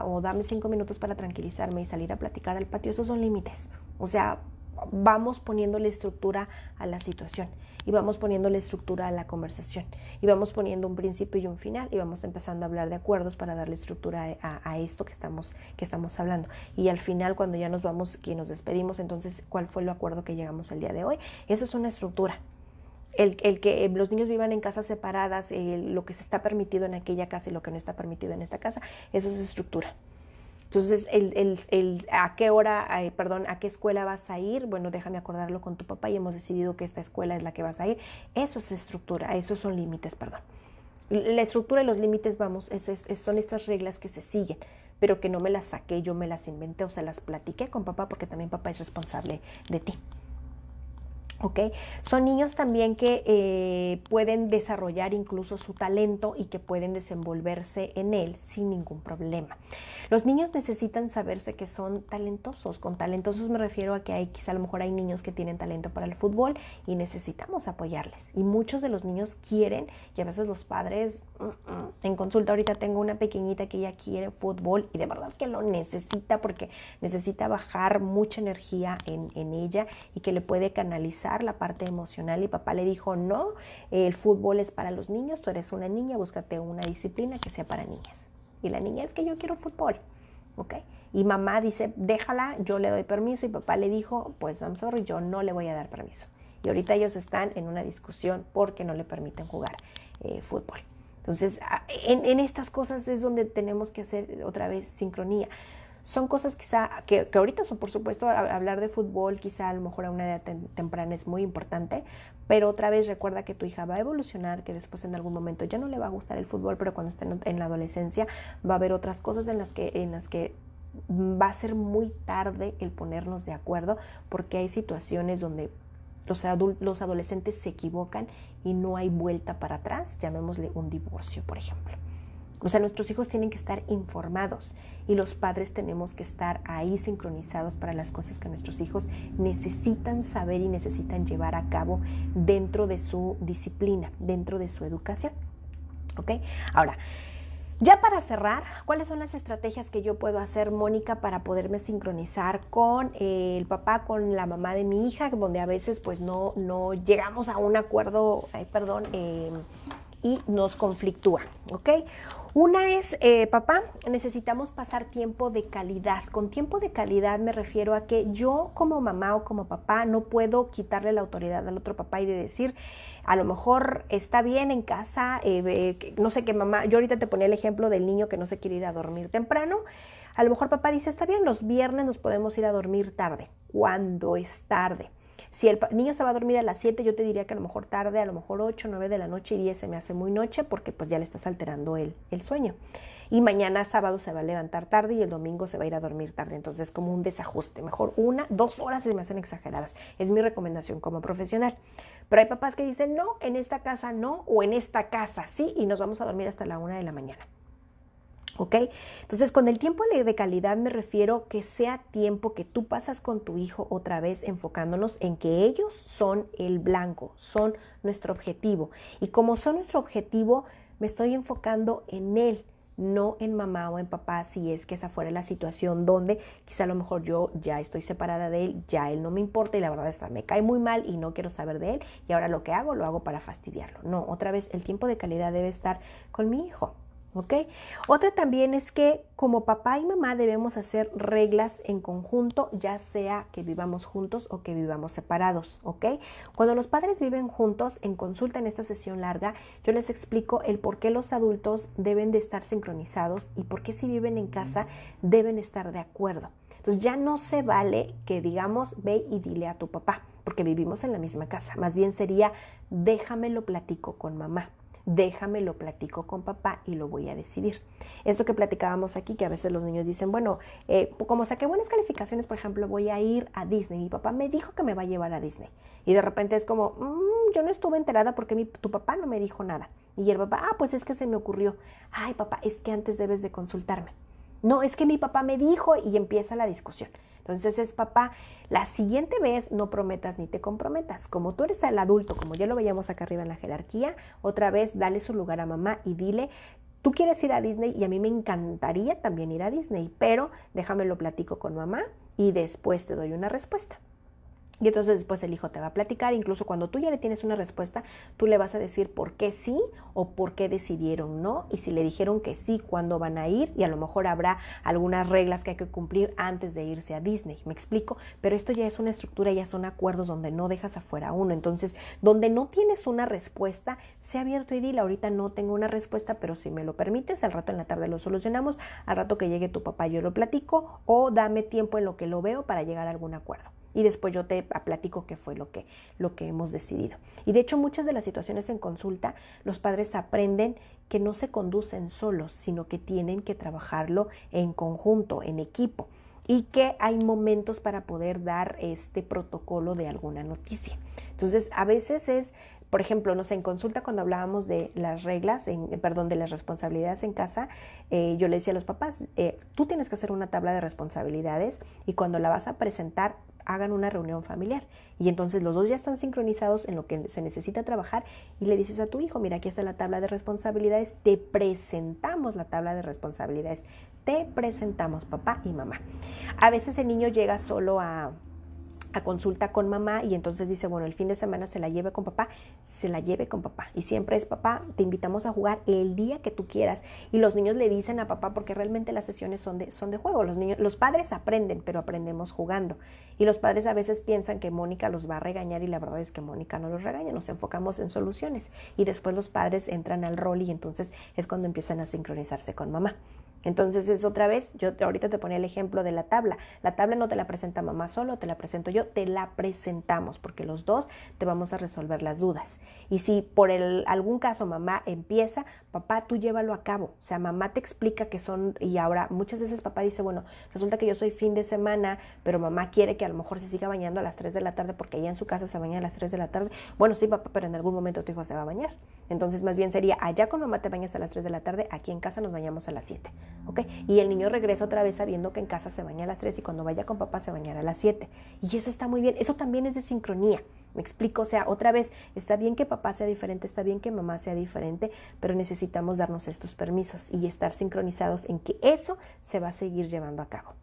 o dame 5 minutos para tranquilizarme y salir a platicar al patio, esos son límites. O sea, vamos poniéndole estructura a la situación y vamos poniéndole estructura a la conversación y vamos poniendo un principio y un final y vamos empezando a hablar de acuerdos para darle estructura a esto que estamos hablando. Y al final, cuando ya nos vamos y nos despedimos, entonces, ¿cuál fue el acuerdo que llegamos el día de hoy? Eso es una estructura. El que los niños vivan en casas separadas, lo que se está permitido en aquella casa y lo que no está permitido en esta casa, eso es estructura. Entonces, a qué escuela vas a ir, bueno, déjame acordarlo con tu papá y hemos decidido que esta escuela es la que vas a ir. Eso es estructura, esos son límites, perdón. La estructura y los límites, son estas reglas que se siguen, pero que no me las saqué, yo me las inventé o se las platiqué con papá porque también papá es responsable de ti. ¿Ok? Son niños también que pueden desarrollar incluso su talento y que pueden desenvolverse en él sin ningún problema. Los niños necesitan saberse que son talentosos. Con talentosos me refiero a que quizá a lo mejor hay niños que tienen talento para el fútbol y necesitamos apoyarles. Y muchos de los niños quieren, y a veces los padres, en consulta ahorita tengo una pequeñita que ella quiere fútbol y de verdad que lo necesita porque necesita bajar mucha energía en ella y que le puede canalizar la parte emocional y papá le dijo, no, el fútbol es para los niños, tú eres una niña, búscate una disciplina que sea para niñas. Y la niña es que yo quiero fútbol, ¿ok? Y mamá dice, déjala, yo le doy permiso y papá le dijo, pues I'm sorry, yo no le voy a dar permiso. Y ahorita ellos están en una discusión porque no le permiten jugar fútbol. Entonces, en estas cosas es donde tenemos que hacer otra vez sincronía. Son cosas quizá que ahorita son, por supuesto, hablar de fútbol quizá a lo mejor a una edad temprana es muy importante, pero otra vez recuerda que tu hija va a evolucionar, que después en algún momento ya no le va a gustar el fútbol, pero cuando esté en la adolescencia va a haber otras cosas en las que va a ser muy tarde el ponernos de acuerdo, porque hay situaciones donde los adolescentes se equivocan y no hay vuelta para atrás, llamémosle un divorcio, por ejemplo. O sea, nuestros hijos tienen que estar informados y los padres tenemos que estar ahí sincronizados para las cosas que nuestros hijos necesitan saber y necesitan llevar a cabo dentro de su disciplina, dentro de su educación. ¿Ok? Ahora, ya para cerrar, ¿cuáles son las estrategias que yo puedo hacer, Mónica, para poderme sincronizar con el papá, con la mamá de mi hija, donde a veces pues no llegamos a un acuerdo, y nos conflictúa, ¿ok? Una es, papá, necesitamos pasar tiempo de calidad. Con tiempo de calidad me refiero a que yo como mamá o como papá no puedo quitarle la autoridad al otro papá y de decir, a lo mejor está bien en casa, no sé qué mamá, yo ahorita te ponía el ejemplo del niño que no se quiere ir a dormir temprano. A lo mejor papá dice, está bien, los viernes nos podemos ir a dormir tarde. ¿Cuándo es tarde? Si el niño se va a dormir a las 7, yo te diría que a lo mejor tarde, a lo mejor 8, 9 de la noche y 10 se me hace muy noche porque pues ya le estás alterando el sueño. y mañana sábado se va a levantar tarde y el domingo se va a ir a dormir tarde. Entonces es como un desajuste. Mejor 1, 2 horas se me hacen exageradas. Es mi recomendación como profesional. Pero hay papás que dicen, no, en esta casa no, o en esta casa sí, y nos vamos a dormir hasta la 1 de la mañana. ¿Ok? Entonces, con el tiempo de calidad me refiero que sea tiempo que tú pasas con tu hijo, otra vez enfocándonos en que ellos son el blanco, son nuestro objetivo. Y como son nuestro objetivo, me estoy enfocando en él, no en mamá o en papá, si es que esa fuera la situación donde quizá a lo mejor yo ya estoy separada de él, ya él no me importa y la verdad está, me cae muy mal y no quiero saber de él y ahora lo que hago, lo hago para fastidiarlo. No, otra vez el tiempo de calidad debe estar con mi hijo. ¿Ok? Otra también es que como papá y mamá debemos hacer reglas en conjunto, ya sea que vivamos juntos o que vivamos separados, ¿ok? Cuando los padres viven juntos en consulta en esta sesión larga, yo les explico el por qué los adultos deben de estar sincronizados y por qué si viven en casa deben estar de acuerdo. Entonces ya no se vale que digamos, ve y dile a tu papá, porque vivimos en la misma casa. Más bien sería, déjamelo platico con mamá. Déjame lo platico con papá y lo voy a decidir. Esto que platicábamos aquí, que a veces los niños dicen, bueno, como saqué buenas calificaciones, por ejemplo, voy a ir a Disney. Mi papá me dijo que me va a llevar a Disney. Y de repente es como, yo no estuve enterada porque tu papá no me dijo nada. Y el papá, pues es que se me ocurrió. Ay, papá, es que antes debes de consultarme. No, es que mi papá me dijo y empieza la discusión. Entonces es papá, la siguiente vez no prometas ni te comprometas. Como tú eres el adulto, como ya lo veíamos acá arriba en la jerarquía, otra vez dale su lugar a mamá y dile, tú quieres ir a Disney y a mí me encantaría también ir a Disney, pero déjame lo platico con mamá y después te doy una respuesta. Y entonces después el hijo te va a platicar, incluso cuando tú ya le tienes una respuesta, tú le vas a decir por qué sí o por qué decidieron no, y si le dijeron que sí, cuándo van a ir, y a lo mejor habrá algunas reglas que hay que cumplir antes de irse a Disney, ¿me explico? Pero esto ya es una estructura, ya son acuerdos donde no dejas afuera a uno, entonces donde no tienes una respuesta, sé abierto y dile, ahorita no tengo una respuesta, pero si me lo permites, al rato en la tarde lo solucionamos, al rato que llegue tu papá yo lo platico, o dame tiempo en lo que lo veo para llegar a algún acuerdo. Y después yo te platico qué fue lo que hemos decidido. Y de hecho muchas de las situaciones en consulta, los padres aprenden que no se conducen solos, sino que tienen que trabajarlo en conjunto, en equipo. Y que hay momentos para poder dar este protocolo de alguna noticia. Entonces, a veces es, por ejemplo, no sé, en consulta cuando hablábamos de las reglas, de las responsabilidades en casa, yo le decía a los papás, tú tienes que hacer una tabla de responsabilidades y cuando la vas a presentar, hagan una reunión familiar. Y entonces los dos ya están sincronizados en lo que se necesita trabajar y le dices a tu hijo, mira, aquí está la tabla de responsabilidades, te presentamos la tabla de responsabilidades, te presentamos papá y mamá. A veces el niño llega solo a consulta con mamá y entonces dice, bueno, el fin de semana se la lleve con papá, se la lleve con papá. Y siempre es papá, te invitamos a jugar el día que tú quieras. Y los niños le dicen a papá porque realmente las sesiones son de juego. Los padres aprenden, pero aprendemos jugando. Y los padres a veces piensan que Mónica los va a regañar y la verdad es que Mónica no los regaña, nos enfocamos en soluciones. Y después los padres entran al rol y entonces es cuando empiezan a sincronizarse con mamá. Entonces es otra vez, yo ahorita te ponía el ejemplo de la tabla. La tabla no te la presenta mamá solo, te la presento yo, te la presentamos porque los dos te vamos a resolver las dudas. Y si por algún caso mamá empieza, papá, tú llévalo a cabo. O sea, mamá te explica que son, y ahora muchas veces papá dice, bueno, resulta que yo soy fin de semana, pero mamá quiere que a lo mejor se siga bañando a las 3 de la tarde porque allá en su casa se baña a las 3 de la tarde. Bueno, sí, papá, pero en algún momento tu hijo se va a bañar. Entonces más bien sería, allá con mamá te bañas a las 3 de la tarde, aquí en casa nos bañamos a las 7. ¿Okay? Y el niño regresa otra vez sabiendo que en casa se baña a las 3 y cuando vaya con papá se bañará a las 7. Y eso está muy bien, eso también es de sincronía. ¿Me explico? O sea, otra vez, está bien que papá sea diferente, está bien que mamá sea diferente, pero necesitamos darnos estos permisos y estar sincronizados en que eso se va a seguir llevando a cabo.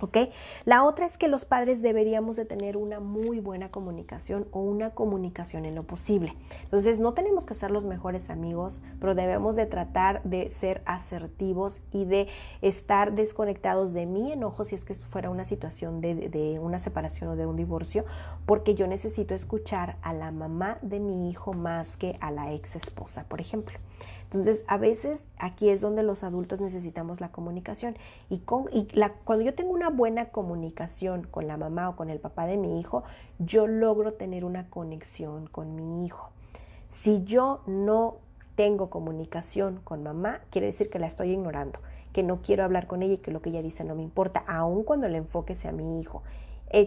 ¿Ok? La otra es que los padres deberíamos de tener una muy buena comunicación o una comunicación en lo posible. Entonces, no tenemos que ser los mejores amigos, pero debemos de tratar de ser asertivos y de estar desconectados de mi enojo si es que fuera una situación de una separación o de un divorcio, porque yo necesito escuchar a la mamá de mi hijo más que a la ex esposa, por ejemplo. Entonces, a veces aquí es donde los adultos necesitamos la comunicación cuando yo tengo una buena comunicación con la mamá o con el papá de mi hijo, yo logro tener una conexión con mi hijo. Si yo no tengo comunicación con mamá, quiere decir que la estoy ignorando, que no quiero hablar con ella y que lo que ella dice no me importa, aun cuando el enfoque sea mi hijo.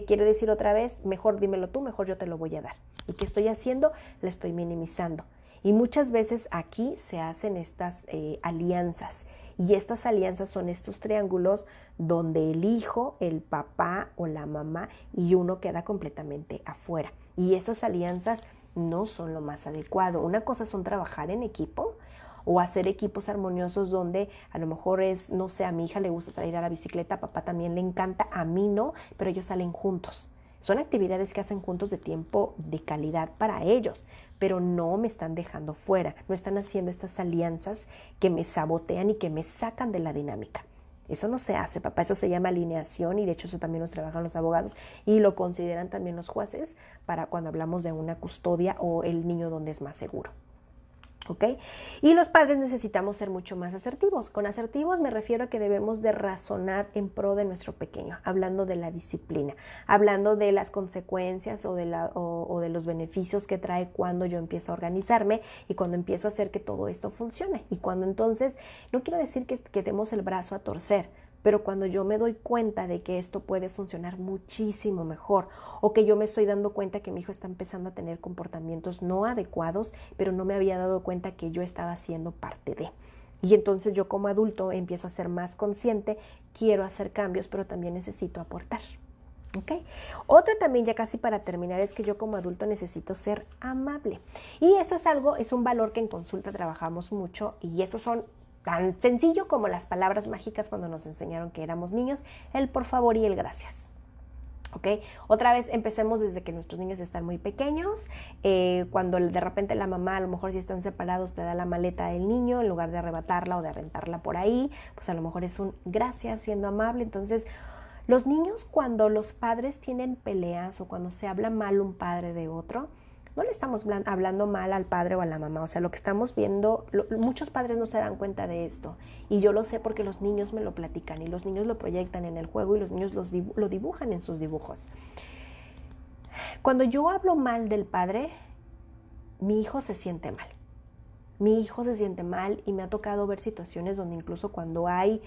Quiere decir otra vez, mejor dímelo tú, mejor yo te lo voy a dar. ¿Y qué estoy haciendo? La estoy minimizando. Y muchas veces aquí se hacen estas alianzas. Y estas alianzas son estos triángulos donde el hijo, el papá o la mamá y uno queda completamente afuera. Y estas alianzas no son lo más adecuado. Una cosa son trabajar en equipo o hacer equipos armoniosos donde a lo mejor es, no sé, a mi hija le gusta salir a la bicicleta, a papá también le encanta, a mí no, pero ellos salen juntos. Son actividades que hacen juntos de tiempo de calidad para ellos, pero no me están dejando fuera, no están haciendo estas alianzas que me sabotean y que me sacan de la dinámica. Eso no se hace, papá, eso se llama alineación y de hecho eso también nos trabajan los abogados y lo consideran también los jueces para cuando hablamos de una custodia o el niño donde es más seguro. ¿Ok? Y los padres necesitamos ser mucho más asertivos. Con asertivos me refiero a que debemos de razonar en pro de nuestro pequeño, hablando de la disciplina, hablando de las consecuencias o de los beneficios que trae cuando yo empiezo a organizarme y cuando empiezo a hacer que todo esto funcione. Y cuando entonces, no quiero decir que demos el brazo a torcer, pero cuando yo me doy cuenta de que esto puede funcionar muchísimo mejor o que yo me estoy dando cuenta que mi hijo está empezando a tener comportamientos no adecuados, pero no me había dado cuenta que yo estaba siendo parte de. Y entonces yo como adulto empiezo a ser más consciente, quiero hacer cambios, pero también necesito aportar. ¿Okay? Otra también, ya casi para terminar, es que yo como adulto necesito ser amable. Y esto es un valor que en consulta trabajamos mucho y estos son tan sencillo como las palabras mágicas cuando nos enseñaron que éramos niños, el por favor y el gracias. ¿Ok? Otra vez empecemos desde que nuestros niños están muy pequeños, cuando de repente la mamá, a lo mejor si están separados, te da la maleta del niño, en lugar de arrebatarla o de aventarla por ahí, pues a lo mejor es un gracias, siendo amable. Entonces, los niños cuando los padres tienen peleas o cuando se habla mal un padre de otro, no le estamos hablando mal al padre o a la mamá, o sea, lo que estamos viendo, muchos padres no se dan cuenta de esto, y yo lo sé porque los niños me lo platican, y los niños lo proyectan en el juego, y los niños lo dibujan en sus dibujos. Cuando yo hablo mal del padre, mi hijo se siente mal. Mi hijo se siente mal, y me ha tocado ver situaciones donde incluso cuando hay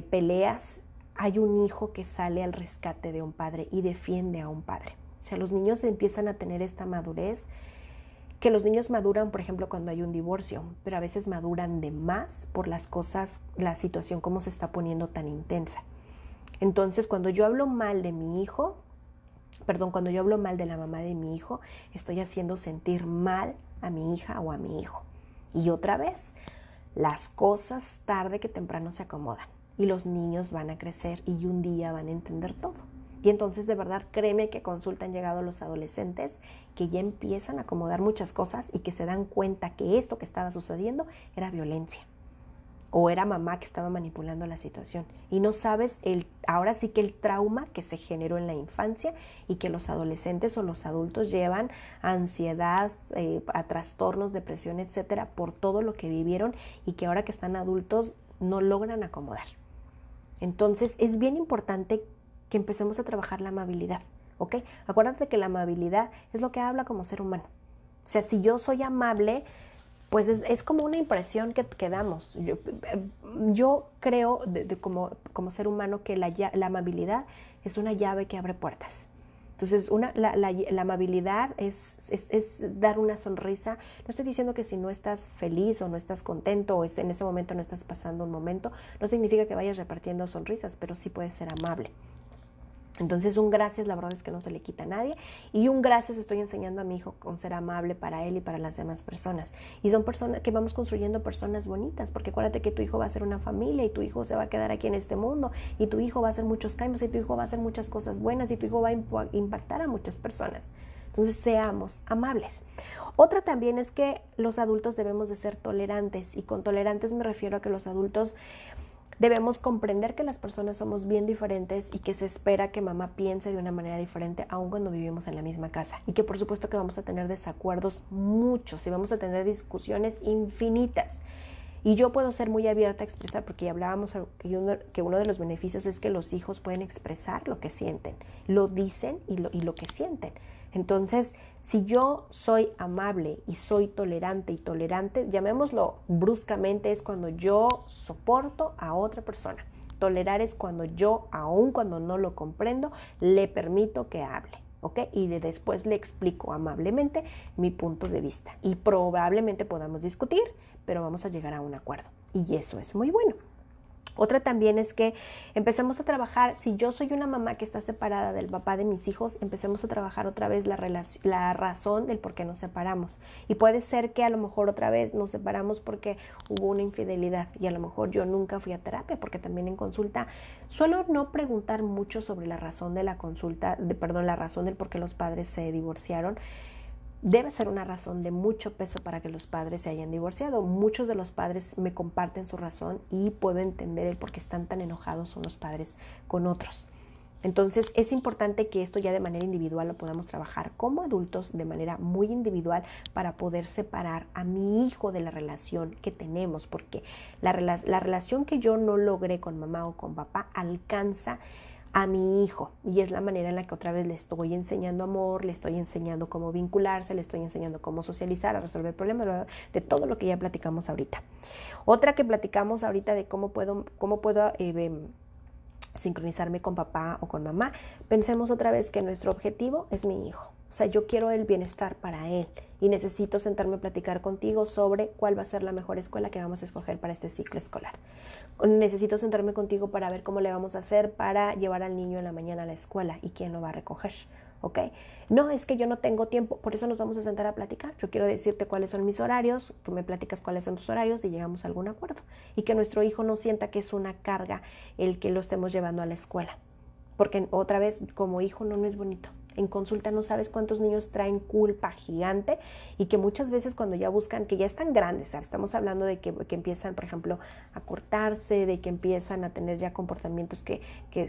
peleas, hay un hijo que sale al rescate de un padre y defiende a un padre. O sea, los niños empiezan a tener esta madurez, que los niños maduran, por ejemplo, cuando hay un divorcio, pero a veces maduran de más por las cosas, la situación, cómo se está poniendo tan intensa. Entonces, cuando yo hablo mal de mi hijo, cuando yo hablo mal de la mamá de mi hijo, estoy haciendo sentir mal a mi hija o a mi hijo. Y otra vez, las cosas tarde que temprano se acomodan y los niños van a crecer y un día van a entender todo. Y entonces, de verdad, créeme que a consulta han llegado los adolescentes que ya empiezan a acomodar muchas cosas y que se dan cuenta que esto que estaba sucediendo era violencia o era mamá que estaba manipulando la situación. Y no sabes, ahora sí que el trauma que se generó en la infancia y que los adolescentes o los adultos llevan a ansiedad, a trastornos, depresión, etcétera, por todo lo que vivieron y que ahora que están adultos no logran acomodar. Entonces, es bien importante que empecemos a trabajar la amabilidad, ¿ok? Acuérdate que la amabilidad es lo que habla como ser humano. O sea, si yo soy amable, pues es como una impresión que damos. Yo creo como ser humano que la amabilidad es una llave que abre puertas. Entonces, la amabilidad es dar una sonrisa. No estoy diciendo que si no estás feliz o no estás contento o en ese momento no estás pasando un momento, no significa que vayas repartiendo sonrisas, pero sí puedes ser amable. Entonces, un gracias, la verdad es que no se le quita a nadie. Y un gracias estoy enseñando a mi hijo con ser amable para él y para las demás personas. Y son personas que vamos construyendo personas bonitas, porque acuérdate que tu hijo va a ser una familia y tu hijo se va a quedar aquí en este mundo y tu hijo va a hacer muchos cambios y tu hijo va a hacer muchas cosas buenas y tu hijo va a impactar a muchas personas. Entonces, seamos amables. Otra también es que los adultos debemos de ser tolerantes, y con tolerantes me refiero a que los adultos debemos comprender que las personas somos bien diferentes y que se espera que mamá piense de una manera diferente aun cuando vivimos en la misma casa, y que por supuesto que vamos a tener desacuerdos muchos y vamos a tener discusiones infinitas. Y yo puedo ser muy abierta a expresar, porque ya hablábamos que uno de los beneficios es que los hijos pueden expresar lo que sienten, lo dicen y lo que sienten. Entonces, si yo soy amable y soy tolerante y tolerante, llamémoslo bruscamente, es cuando yo soporto a otra persona. Tolerar es cuando yo, aun cuando no lo comprendo, le permito que hable, ¿ok? Y después le explico amablemente mi punto de vista. Y probablemente podamos discutir, pero vamos a llegar a un acuerdo. Y eso es muy bueno. Otra también es que empecemos a trabajar, si yo soy una mamá que está separada del papá de mis hijos, empecemos a trabajar otra vez la razón del por qué nos separamos. Y puede ser que a lo mejor otra vez nos separamos porque hubo una infidelidad y a lo mejor yo nunca fui a terapia, porque también en consulta suelo no preguntar mucho sobre la razón de la consulta, la razón del por qué los padres se divorciaron. Debe ser una razón de mucho peso para que los padres se hayan divorciado. Muchos de los padres me comparten su razón y puedo entender el por qué están tan enojados unos padres con otros. Entonces es importante que esto ya de manera individual lo podamos trabajar como adultos de manera muy individual para poder separar a mi hijo de la relación que tenemos, porque la relación que yo no logré con mamá o con papá alcanza a mi hijo y es la manera en la que otra vez le estoy enseñando amor, le estoy enseñando cómo vincularse, le estoy enseñando cómo socializar, a resolver problemas, de todo lo que ya platicamos ahorita. Otra que platicamos ahorita de cómo puedo sincronizarme con papá o con mamá, pensemos otra vez que nuestro objetivo es mi hijo. O sea, yo quiero el bienestar para él y necesito sentarme a platicar contigo sobre cuál va a ser la mejor escuela que vamos a escoger para este ciclo escolar. Necesito sentarme contigo para ver cómo le vamos a hacer para llevar al niño en la mañana a la escuela y quién lo va a recoger. ¿Ok? No, es que yo no tengo tiempo, por eso nos vamos a sentar a platicar. Yo quiero decirte cuáles son mis horarios, tú me platicas cuáles son tus horarios y llegamos a algún acuerdo. Y que nuestro hijo no sienta que es una carga el que lo estemos llevando a la escuela. Porque otra vez, como hijo no es bonito. En consulta no sabes cuántos niños traen culpa gigante y que muchas veces cuando ya buscan, que ya están grandes, ¿sabes? Estamos hablando de que empiezan, por ejemplo, a cortarse, de que empiezan a tener ya comportamientos que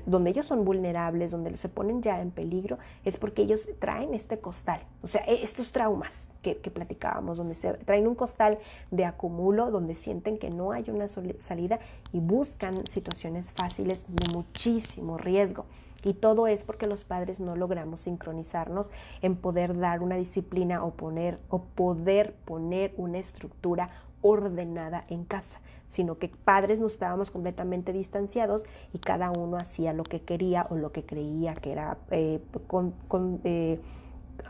donde ellos son vulnerables, donde se ponen ya en peligro, es porque ellos traen este costal, o sea, estos traumas que platicábamos, donde se traen un costal de acumulo, donde sienten que no hay una salida y buscan situaciones fáciles de muchísimo riesgo. Y todo es porque los padres no logramos sincronizarnos en poder dar una disciplina o poder poner una estructura ordenada en casa, sino que padres nos estábamos completamente distanciados y cada uno hacía lo que quería o lo que creía que era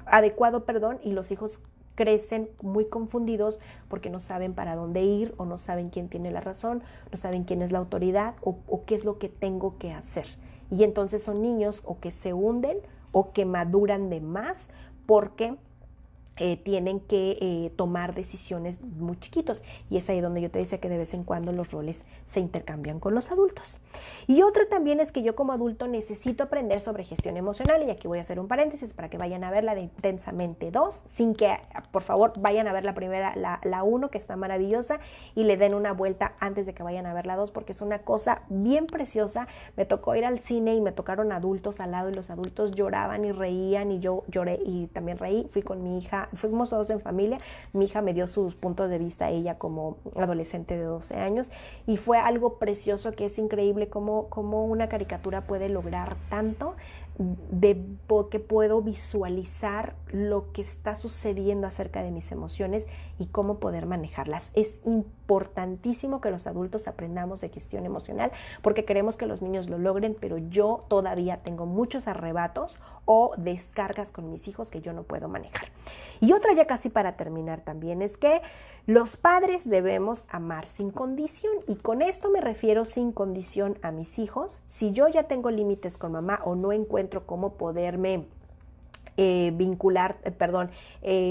adecuado, y los hijos crecen muy confundidos porque no saben para dónde ir o no saben quién tiene la razón, no saben quién es la autoridad o qué es lo que tengo que hacer. Y entonces son niños o que se hunden o que maduran de más porque tienen que tomar decisiones muy chiquitos. Y es ahí donde yo te decía que de vez en cuando los roles se intercambian con los adultos. Y otra también es que yo como adulto necesito aprender sobre gestión emocional. Y aquí voy a hacer un paréntesis para que vayan a ver la de Intensamente 2, sin que, por favor, vayan a ver la primera, la 1, que está maravillosa, y le den una vuelta antes de que vayan a ver la 2, porque es una cosa bien preciosa. Me tocó ir al cine y me tocaron adultos al lado y los adultos lloraban y reían y yo lloré y también reí. Fui con mi hija, fuimos todos en familia, mi hija me dio sus puntos de vista, ella como adolescente de 12 años, y fue algo precioso, que es increíble cómo una caricatura puede lograr tanto, que puedo visualizar lo que está sucediendo acerca de mis emociones y cómo poder manejarlas. Es importantísimo que los adultos aprendamos de gestión emocional porque queremos que los niños lo logren, pero yo todavía tengo muchos arrebatos o descargas con mis hijos que yo no puedo manejar. Y otra, ya casi para terminar, también es que los padres debemos amar sin condición, y con esto me refiero sin condición a mis hijos. Si yo ya tengo límites con mamá o no encuentro cómo poderme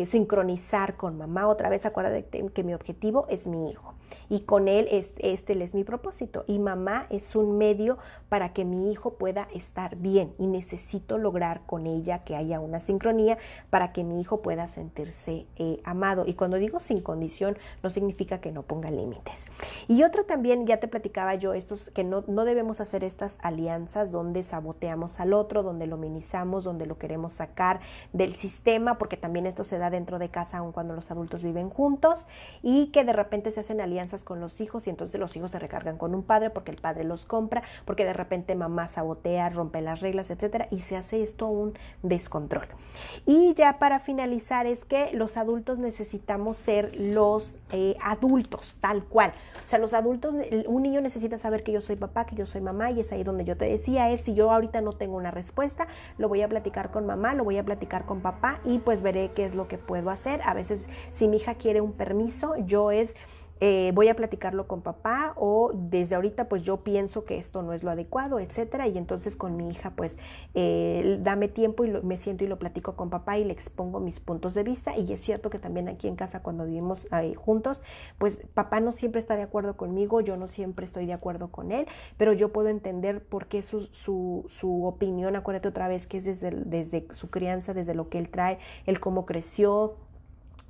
sincronizar con mamá, otra vez acuérdate que mi objetivo es mi hijo y con él este es mi propósito, y mamá es un medio para que mi hijo pueda estar bien, y necesito lograr con ella que haya una sincronía para que mi hijo pueda sentirse amado. Y cuando digo sin condición no significa que no ponga límites. Y otra también, ya te platicaba yo, que no debemos hacer estas alianzas donde saboteamos al otro, donde lo minimizamos, donde lo queremos sacar del sistema, porque también esto se da dentro de casa aun cuando los adultos viven juntos, y que de repente se hacen alianzas alianzas con los hijos y entonces los hijos se recargan con un padre porque el padre los compra, porque de repente mamá sabotea, rompe las reglas, etcétera, y se hace esto un descontrol. Y ya para finalizar es que los adultos necesitamos ser los adultos, tal cual. O sea, los adultos, un niño necesita saber que yo soy papá, que yo soy mamá, y es ahí donde yo te decía, es si yo ahorita no tengo una respuesta, lo voy a platicar con mamá, lo voy a platicar con papá y pues veré qué es lo que puedo hacer. A veces si mi hija quiere un permiso, voy a platicarlo con papá, o desde ahorita pues yo pienso que esto no es lo adecuado, etcétera, y entonces con mi hija pues dame tiempo y me siento y lo platico con papá y le expongo mis puntos de vista. Y es cierto que también aquí en casa cuando vivimos juntos, pues papá no siempre está de acuerdo conmigo, yo no siempre estoy de acuerdo con él, pero yo puedo entender por qué su opinión. Acuérdate otra vez que es desde su crianza, desde lo que él trae, él cómo creció,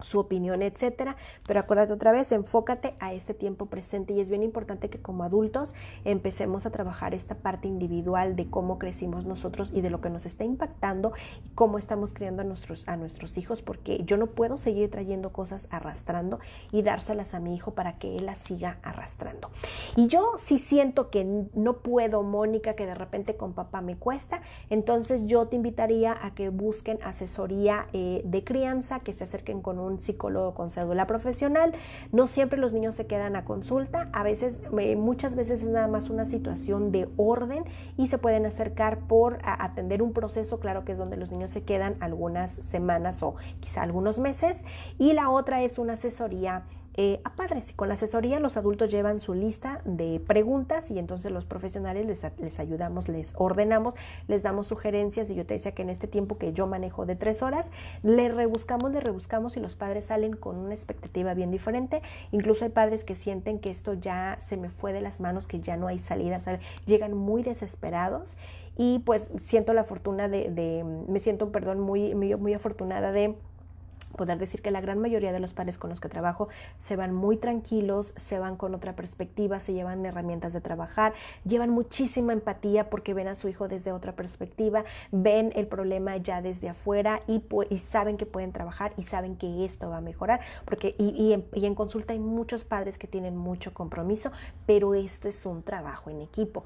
su opinión, etcétera. Pero acuérdate otra vez, enfócate a este tiempo presente, y es bien importante que como adultos empecemos a trabajar esta parte individual de cómo crecimos nosotros y de lo que nos está impactando y cómo estamos criando a nuestros hijos, porque yo no puedo seguir trayendo cosas arrastrando y dárselas a mi hijo para que él las siga arrastrando. Y yo sí siento que no puedo, Mónica, que de repente con papá me cuesta, entonces yo te invitaría a que busquen asesoría de crianza, que se acerquen con un psicólogo con cédula profesional. No siempre los niños se quedan a consulta, a veces, muchas veces es nada más una situación de orden y se pueden acercar por atender un proceso, claro que es donde los niños se quedan algunas semanas o quizá algunos meses. Y la otra es una asesoría a padres. Con la asesoría los adultos llevan su lista de preguntas y entonces los profesionales les ayudamos, les ordenamos, les damos sugerencias. Y yo te decía que en este tiempo que yo manejo de 3 horas, le rebuscamos y los padres salen con una expectativa bien diferente. Incluso hay padres que sienten que esto ya se me fue de las manos, que ya no hay salida, llegan muy desesperados, y pues siento la fortuna me siento muy afortunada de poder decir que la gran mayoría de los padres con los que trabajo se van muy tranquilos, se van con otra perspectiva, se llevan herramientas de trabajar, llevan muchísima empatía porque ven a su hijo desde otra perspectiva, ven el problema ya desde afuera y saben que pueden trabajar y saben que esto va a mejorar, porque en consulta hay muchos padres que tienen mucho compromiso, pero esto es un trabajo en equipo.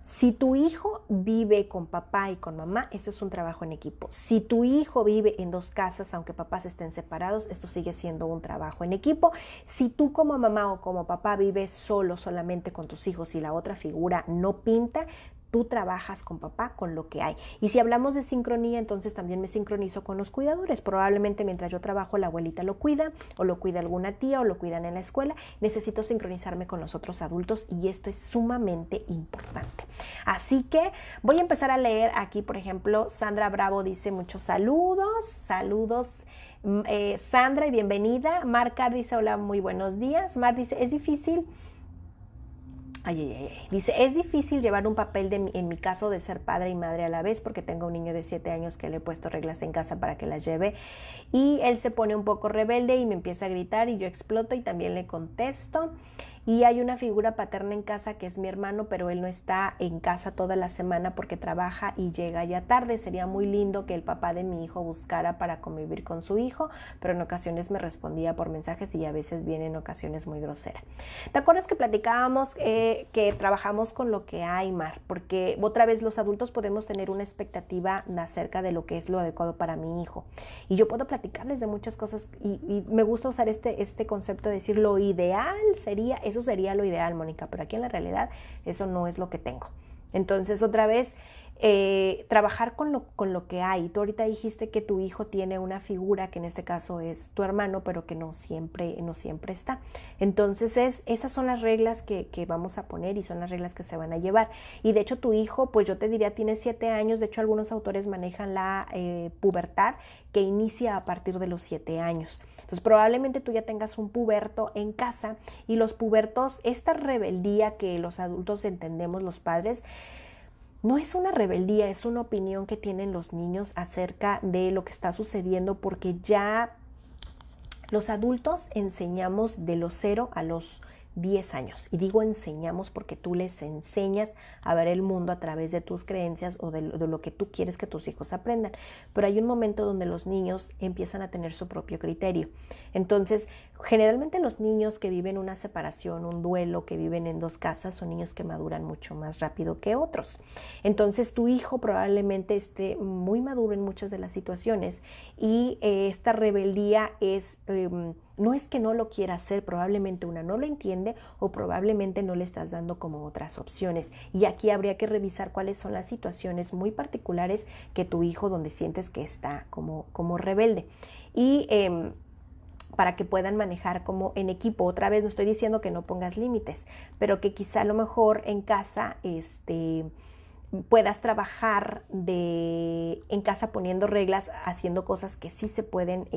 Si tu hijo vive con papá y con mamá, esto es un trabajo en equipo. Si tu hijo vive en 2 casas, aunque papás estén separados, esto sigue siendo un trabajo en equipo. Si tú como mamá o como papá vives solamente con tus hijos y la otra figura no pinta, tú trabajas con papá con lo que hay. Y si hablamos de sincronía, entonces también me sincronizo con los cuidadores. Probablemente mientras yo trabajo la abuelita lo cuida, o lo cuida alguna tía, o lo cuidan en la escuela. Necesito sincronizarme con los otros adultos y esto es sumamente importante. Así que voy a empezar a leer aquí, por ejemplo, Sandra Bravo dice muchos saludos, Sandra, y bienvenida. Mar Car dice hola, muy buenos días. Mar dice, es difícil. Dice, es difícil llevar un papel en mi caso de ser padre y madre a la vez, porque tengo un niño de 7 años que le he puesto reglas en casa para que las lleve y él se pone un poco rebelde y me empieza a gritar y yo exploto y también le contesto. Y hay una figura paterna en casa que es mi hermano, pero él no está en casa toda la semana porque trabaja y llega ya tarde. Sería muy lindo que el papá de mi hijo buscara para convivir con su hijo, pero en ocasiones me respondía por mensajes y a veces viene en ocasiones muy grosera. ¿Te acuerdas que platicábamos que trabajamos con lo que hay, Mar? Porque otra vez los adultos podemos tener una expectativa acerca de lo que es lo adecuado para mi hijo. Y yo puedo platicarles de muchas cosas y me gusta usar este concepto de decir lo ideal sería, eso sería lo ideal, Mónica, pero aquí en la realidad eso no es lo que tengo. Entonces, otra vez, trabajar con lo que hay. Tú ahorita dijiste que tu hijo tiene una figura que en este caso es tu hermano, pero que no siempre está. Entonces, esas son las reglas que vamos a poner y son las reglas que se van a llevar. Y de hecho, tu hijo, pues yo te diría, tiene 7 años. De hecho, algunos autores manejan la pubertad que inicia a partir de los 7 años. Entonces, probablemente tú ya tengas un puberto en casa y los pubertos, esta rebeldía que los adultos entendemos, los padres, no es una rebeldía, es una opinión que tienen los niños acerca de lo que está sucediendo, porque ya los adultos enseñamos de los 0 a los 10 años. Y digo enseñamos porque tú les enseñas a ver el mundo a través de tus creencias o de lo que tú quieres que tus hijos aprendan. Pero hay un momento donde los niños empiezan a tener su propio criterio. Entonces, generalmente los niños que viven una separación, un duelo, que viven en dos casas, son niños que maduran mucho más rápido que otros. Entonces, tu hijo probablemente esté muy maduro en muchas de las situaciones y esta rebeldía es... no es que no lo quiera hacer, probablemente una no lo entiende o probablemente no le estás dando como otras opciones. Y aquí habría que revisar cuáles son las situaciones muy particulares que tu hijo donde sientes que está como rebelde. Y para que puedan manejar como en equipo. Otra vez no estoy diciendo que no pongas límites, pero que quizá a lo mejor en casa puedas trabajar en casa poniendo reglas, haciendo cosas que sí se pueden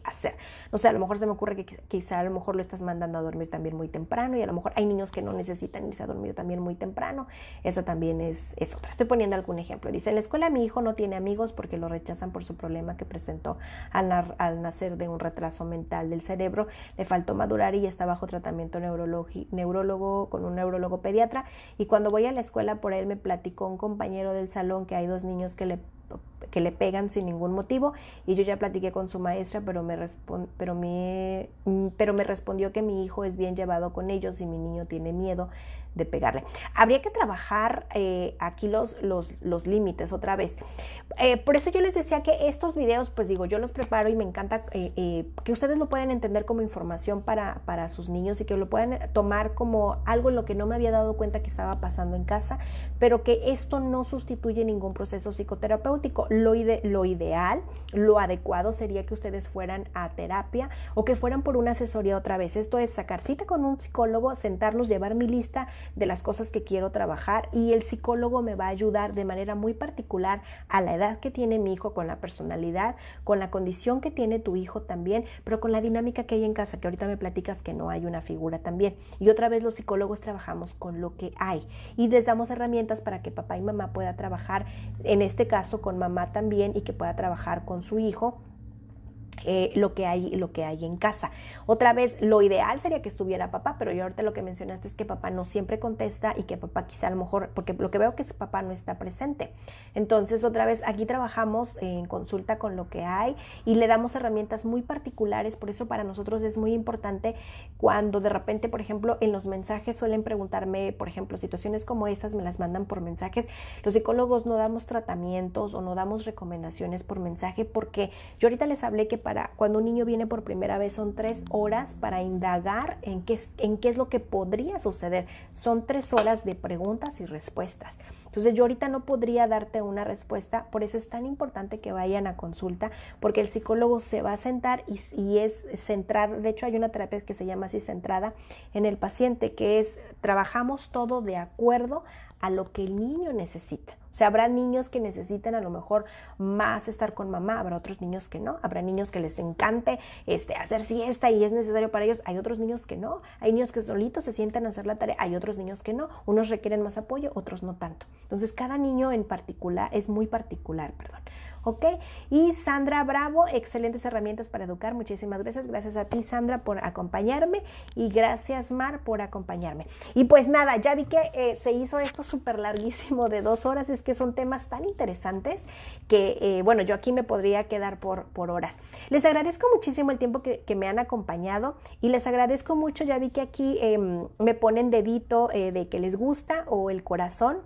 hacer. No sé, a lo mejor se me ocurre que quizá a lo mejor lo estás mandando a dormir también muy temprano y a lo mejor hay niños que no necesitan irse a dormir también muy temprano. Esa también es otra. Estoy poniendo algún ejemplo. Dice, en la escuela mi hijo no tiene amigos porque lo rechazan por su problema que presentó al nacer de un retraso mental del cerebro. Le faltó madurar y está bajo tratamiento neurólogo con un neurólogo pediatra. Y cuando voy a la escuela por él me platicó un compañero del salón que hay 2 niños que le pegan sin ningún motivo y yo ya platiqué con su maestra, pero me respondió que mi hijo es bien llevado con ellos y mi niño tiene miedo de pegarle. Habría que trabajar aquí los límites otra vez. Por eso yo les decía que estos videos, pues digo, yo los preparo y me encanta que ustedes lo pueden entender como información para sus niños y que lo puedan tomar como algo en lo que no me había dado cuenta que estaba pasando en casa, pero que esto no sustituye ningún proceso psicoterapéutico. Lo ideal, lo adecuado sería que ustedes fueran a terapia o que fueran por una asesoría otra vez. Esto es sacar cita con un psicólogo, sentarnos, llevar mi lista de las cosas que quiero trabajar y el psicólogo me va a ayudar de manera muy particular a la edad que tiene mi hijo, con la personalidad, con la condición que tiene tu hijo también, pero con la dinámica que hay en casa, que ahorita me platicas que no hay una figura también. Y otra vez los psicólogos trabajamos con lo que hay y les damos herramientas para que papá y mamá pueda trabajar, en este caso con mamá también, y que pueda trabajar con su hijo lo que hay en casa. Otra vez, lo ideal sería que estuviera papá, pero yo ahorita lo que mencionaste es que papá no siempre contesta y que papá quizá a lo mejor, porque lo que veo que papá no está presente. Entonces, otra vez, aquí trabajamos en consulta con lo que hay y le damos herramientas muy particulares. Por eso para nosotros es muy importante cuando de repente, por ejemplo, en los mensajes suelen preguntarme, por ejemplo, situaciones como estas me las mandan por mensajes. Los psicólogos no damos tratamientos o no damos recomendaciones por mensaje, porque yo ahorita les hablé que para cuando un niño viene por primera vez son 3 horas para indagar en qué es lo que podría suceder. Son 3 horas de preguntas y respuestas. Entonces yo ahorita no podría darte una respuesta, por eso es tan importante que vayan a consulta, porque el psicólogo se va a sentar y es centrar. De hecho hay una terapia que se llama así, centrada en el paciente, que es trabajamos todo de acuerdo a lo que el niño necesita. O sea, habrá niños que necesitan a lo mejor más estar con mamá, habrá otros niños que no, habrá niños que les encante hacer siesta y es necesario para ellos, hay otros niños que no, hay niños que solitos se sientan a hacer la tarea, hay otros niños que no, unos requieren más apoyo, otros no tanto. Entonces, cada niño en particular es muy particular, perdón. ¿Ok? Y Sandra Bravo, excelentes herramientas para educar. Muchísimas gracias. Gracias a ti, Sandra, por acompañarme y gracias, Mar, por acompañarme. Y pues nada, ya vi que se hizo esto súper larguísimo de 2 horas. Es que son temas tan interesantes que, bueno, yo aquí me podría quedar por horas. Les agradezco muchísimo el tiempo que me han acompañado y les agradezco mucho. Ya vi que aquí me ponen dedito de que les gusta o el corazón.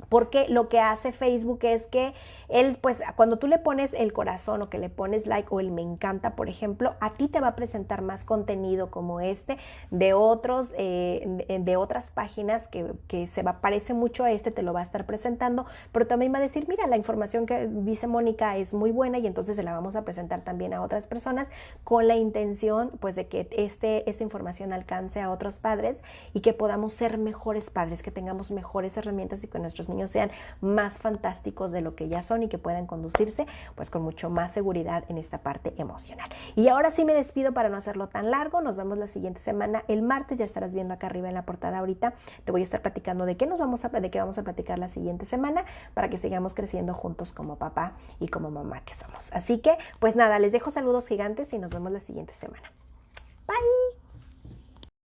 Porque lo que hace Facebook es que él, pues cuando tú le pones el corazón o que le pones like o el me encanta, por ejemplo, a ti te va a presentar más contenido como de otras páginas que se parece mucho a te lo va a estar presentando, pero también va a decir, mira, la información que dice Mónica es muy buena y entonces se la vamos a presentar también a otras personas con la intención pues de que esta información alcance a otros padres y que podamos ser mejores padres, que tengamos mejores herramientas y que nuestros niños sean más fantásticos de lo que ya son y que puedan conducirse pues con mucho más seguridad en esta parte emocional. Y ahora sí me despido para no hacerlo tan largo. Nos vemos la siguiente semana, el martes. Ya estarás viendo acá arriba en la portada ahorita. Te voy a estar platicando de qué vamos a platicar la siguiente semana para que sigamos creciendo juntos como papá y como mamá que somos. Así que pues nada, les dejo saludos gigantes y nos vemos la siguiente semana.